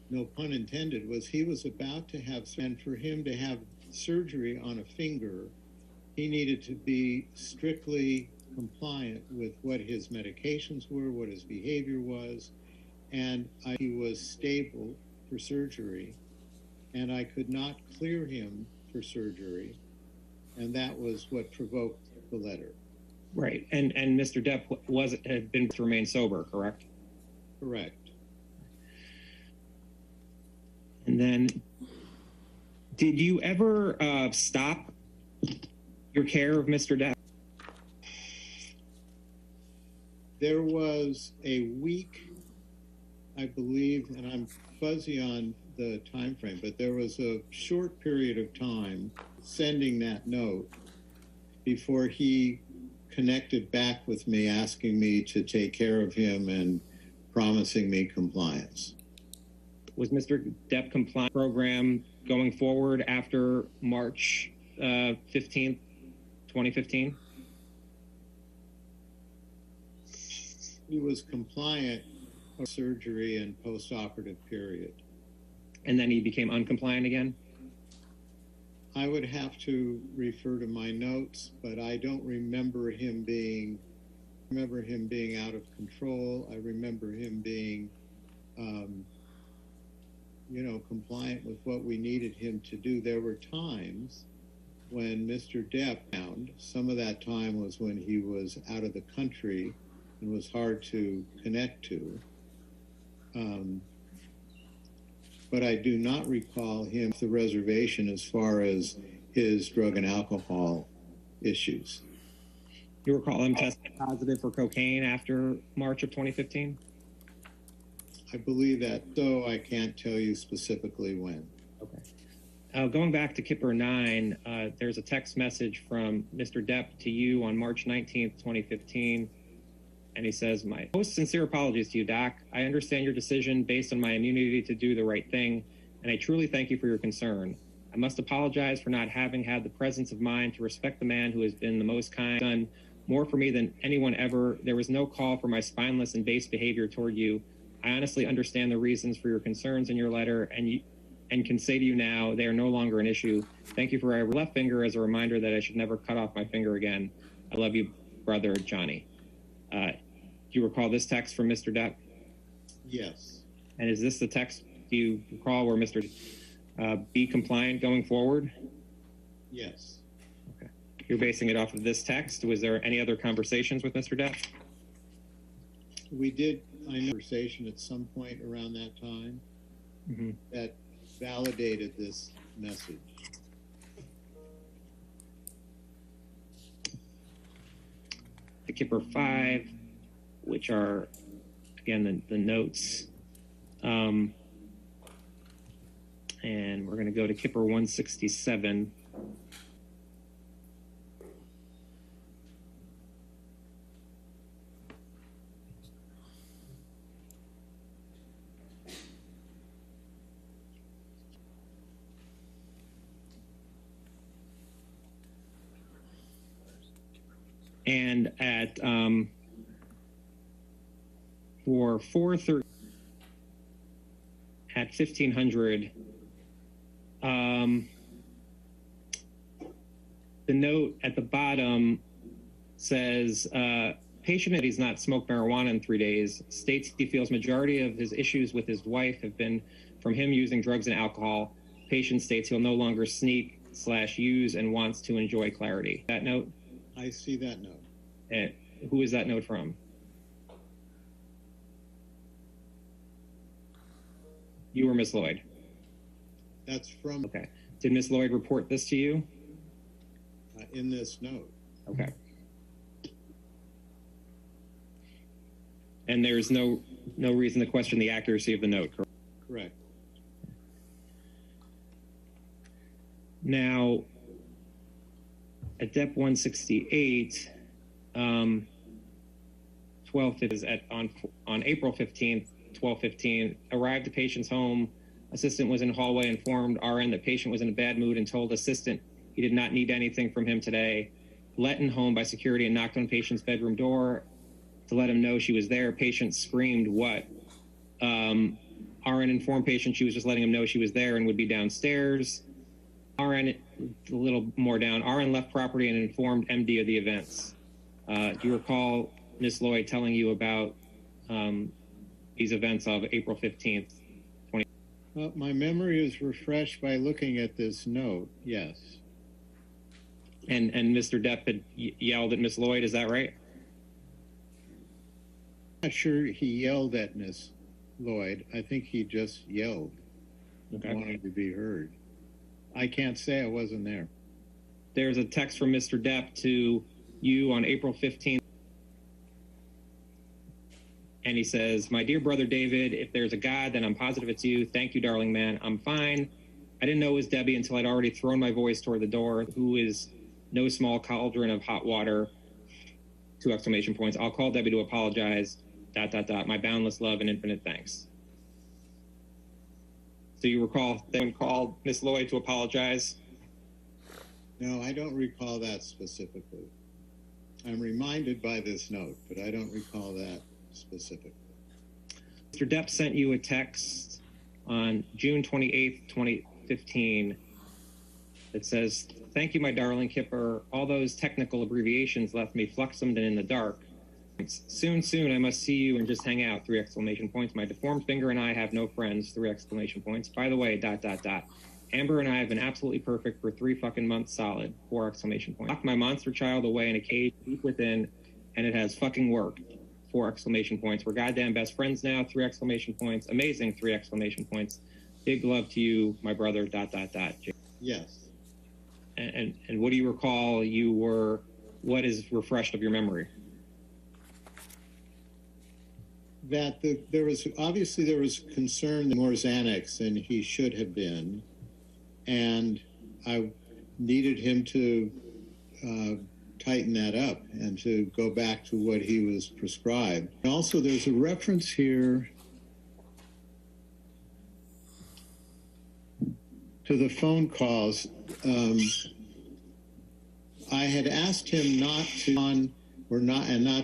no pun intended, was he was about to have, and for him to have surgery on a finger, he needed to be strictly compliant with what his medications were, what his behavior was, and he was stable for surgery, and I could not clear him for surgery, and that was what provoked the letter. Right, and Mr. Depp had been to remain sober, correct? Correct. And then, did you ever stop your care of Mr. Depp? There was a week, I believe, and I'm fuzzy on the time frame, but there was a short period of time sending that note before he connected back with me, asking me to take care of him and promising me compliance. Was Mr. Depp compliant program going forward after March 15th, 2015? He was compliant for surgery and post-operative period. And then he became uncompliant again? I would have to refer to my notes, but I don't remember him being out of control. I remember him being, compliant with what we needed him to do. There were times when Mr. Depp found, some of that time was when he was out of the country and was hard to connect to. But I do not recall him the reservation as far as his drug and alcohol issues. You recall him testing positive for cocaine after March of 2015? I believe that, though I can't tell you specifically when. Okay. Going back to Kipper 9, there's a text message from Mr. Depp to you on March 19th, 2015. And he says, my most sincere apologies to you, Doc. I understand your decision based on my immunity to do the right thing, and I truly thank you for your concern. I must apologize for not having had the presence of mind to respect the man who has been the most kind, done more for me than anyone ever. There was no call for my spineless and base behavior toward you. I honestly understand the reasons for your concerns in your letter, and can say to you now, they are no longer an issue. Thank you for my left finger as a reminder that I should never cut off my finger again. I love you, brother Johnny. Do you recall this text from Mr. Depp? Yes. And is this the text, do you recall, where Mr. Be compliant going forward? Yes. Okay. You're basing it off of this text. Was there any other conversations with Mr. Depp? We did a conversation at some point around that time that validated this message. The Kipper 5, which are, again, the notes. And we're going to go to Kipper 167. And at for 4:30 at 1500, the note at the bottom says, patient that he's not smoked marijuana in 3 days, states he feels majority of his issues with his wife have been from him using drugs and alcohol. Patient states he'll no longer sneak/use and wants to enjoy clarity. That note? I see that note. Who is that note from? You or Miss Lloyd? That's from Okay. Did Miss Lloyd report this to you? In this note. Okay. And there's no reason to question the accuracy of the note, correct? Correct. Now, at Dep 168, 12 is on April 15th, 12:15, arrived at patient's home. Assistant was in hallway, informed RN that patient was in a bad mood and told assistant he did not need anything from him today. Let in home by security and knocked on patient's bedroom door to let him know she was there. Patient screamed, "What?" RN informed patient she was just letting him know she was there and would be downstairs. RN, a little more down, RN left property and informed MD of the events. Do you recall Ms. Lloyd telling you about these events of April 15th? My memory is refreshed by looking at this note, yes. And Mr. Depp had yelled at Ms. Lloyd, is that right? I'm not sure he yelled at Ms. Lloyd. I think he just yelled. Okay. Wanted to be heard. I can't say I wasn't there. There's a text from Mr. Depp to you on April 15th. And he says, "My dear brother David, if there's a God, then I'm positive it's you. Thank you, darling man. I'm fine. I didn't know it was Debbie until I'd already thrown my voice toward the door, who is no small cauldron of hot water." 2 exclamation points. "I'll call Debbie to apologize. ... My boundless love and infinite thanks." So you recall someone called Miss Lloyd to apologize? No, I don't recall that specifically. I'm reminded by this note, but I don't recall that specifically. Mr. Depp sent you a text on June 28th, 2015 that says, "Thank you, my darling Kipper. All those technical abbreviations left me fluxumed and in the dark. Soon, I must see you and just hang out, 3 exclamation points. My deformed finger and I have no friends, 3 exclamation points. By the way, ... Amber and I have been absolutely perfect for 3 fucking months solid, 4 exclamation points. Locked my monster child away in a cage deep within, and it has fucking worked, 4 exclamation points. We're goddamn best friends now, 3 exclamation points. Amazing, 3 exclamation points. Big love to you, my brother, ... Yes. And what do you recall what is refreshed of your memory? That there was concern more Xanax than he should have been, and I needed him to tighten that up and to go back to what he was prescribed. And also, there's a reference here to the phone calls. I had asked him not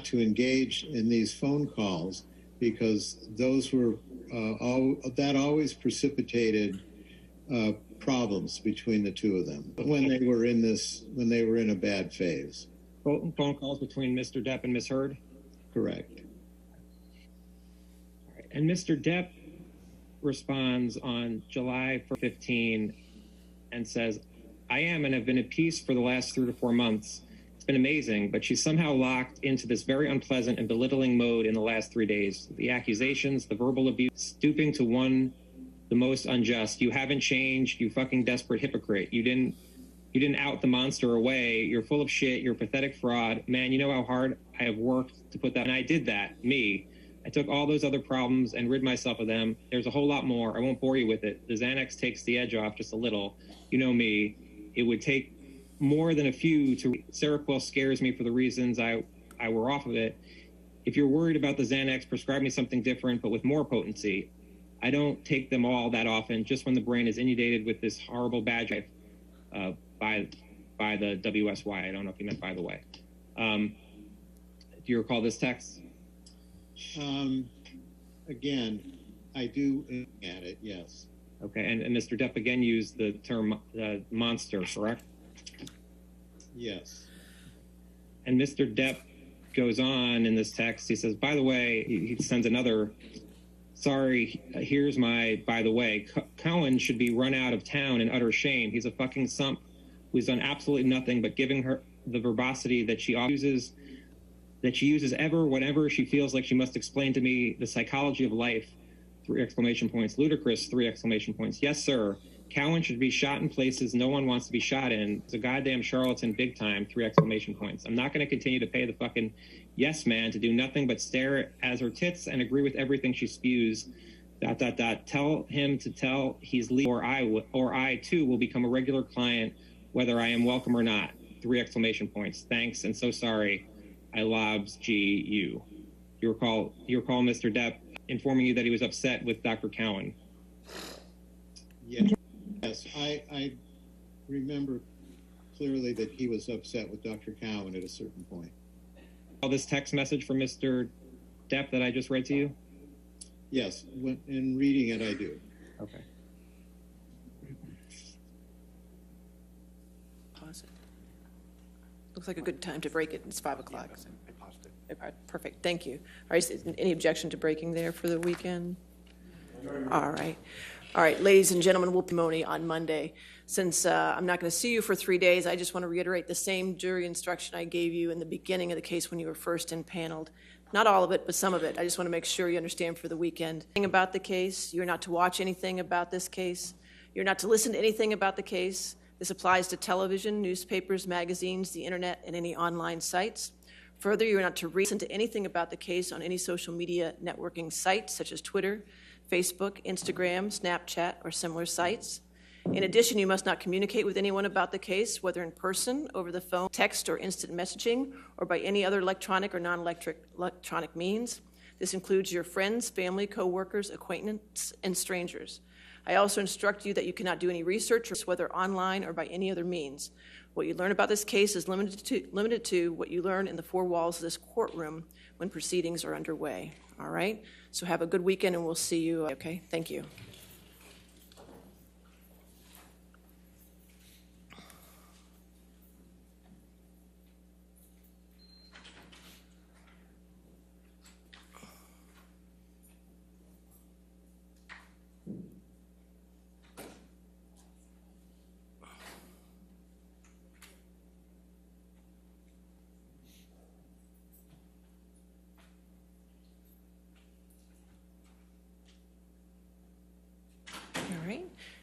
to engage in these phone calls, because those were that always precipitated problems between the two of them when they were in a bad phase. Phone calls between Mr. Depp and Ms. Heard? Correct. All right. And Mr. Depp responds on July 15 and says, "I am and have been at peace for the last 3 to 4 months. Been amazing, but she's somehow locked into this very unpleasant and belittling mode in the last 3 days. The accusations, the verbal abuse, stooping to the most unjust. You haven't changed, you fucking desperate hypocrite. You didn't out the monster away. You're full of shit. You're a pathetic fraud. Man, you know how hard I have worked to put that, and I did that, me. I took all those other problems and rid myself of them. There's a whole lot more. I won't bore you with it. The Xanax takes the edge off just a little. You know me. It would take more than a few to... Seroquel scares me for the reasons I were off of it. If you're worried about the Xanax, prescribe me something different, but with more potency. I don't take them all that often, just when the brain is inundated with this horrible badge by the WSY. I don't know if you meant by the way. Do you recall this text? Again, I do look at it, yes. Okay, and Mr. Depp again used the term monster, correct? Yes. And Mr. Depp goes on in this text. He says, by the way, he sends another, sorry, here's my, by the way, Cohen should be run out of town in utter shame. He's a fucking sump who's done absolutely nothing but giving her the verbosity that she uses ever, whenever she feels like she must explain to me the psychology of life. 3 exclamation points. Ludicrous, 3 exclamation points. Yes, sir. Cowan should be shot in places no one wants to be shot in. It's a goddamn charlatan big time, 3 exclamation points. I'm not going to continue to pay the fucking yes man to do nothing but stare at her tits and agree with everything she spews. ... Tell him to tell he's leaving, or I too will become a regular client, whether I am welcome or not. 3 exclamation points. Thanks and so sorry. I lobs G.U. You recall Mr. Depp informing you that he was upset with Dr. Cowan. Yes, I remember clearly that he was upset with Dr. Cowan at a certain point. All this text message from Mr. Depp that I just read to you? Yes, in reading it, I do. Okay. Pause it. Looks like a good time to break it. It's 5 o'clock. I paused it. Okay, perfect. Thank you. All right. Any objection to breaking there for the weekend? All right. All right, ladies and gentlemen, we'll testimony on Monday. Since I'm not going to see you for 3 days, I just want to reiterate the same jury instruction I gave you in the beginning of the case when you were first impaneled. Not all of it, but some of it. I just want to make sure you understand for the weekend. About the case, you're not to watch anything about this case. You're not to listen to anything about the case. This applies to television, newspapers, magazines, the internet, and any online sites. Further, you're not to listen to anything about the case on any social media networking sites such as Twitter, Facebook, Instagram, Snapchat, or similar sites. In addition, you must not communicate with anyone about the case, whether in person, over the phone, text, or instant messaging, or by any other electronic or non-electronic means. This includes your friends, family, co-workers, acquaintances, and strangers. I also instruct you that you cannot do any research, whether online or by any other means. What you learn about this case is limited to what you learn in the 4 walls of this courtroom when proceedings are underway. All right? So have a good weekend, and we'll see you. Okay? Thank you.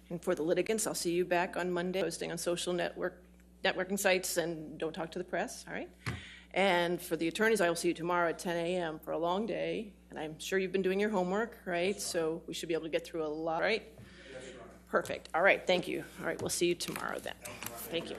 And for the litigants, I'll see you back on Monday, posting on social networking sites, and don't talk to the press, all right? And for the attorneys, I will see you tomorrow at 10 a.m. for a long day, and I'm sure you've been doing your homework, right? So we should be able to get through a lot, right? Perfect. All right, thank you. All right, we'll see you tomorrow then. Thank you.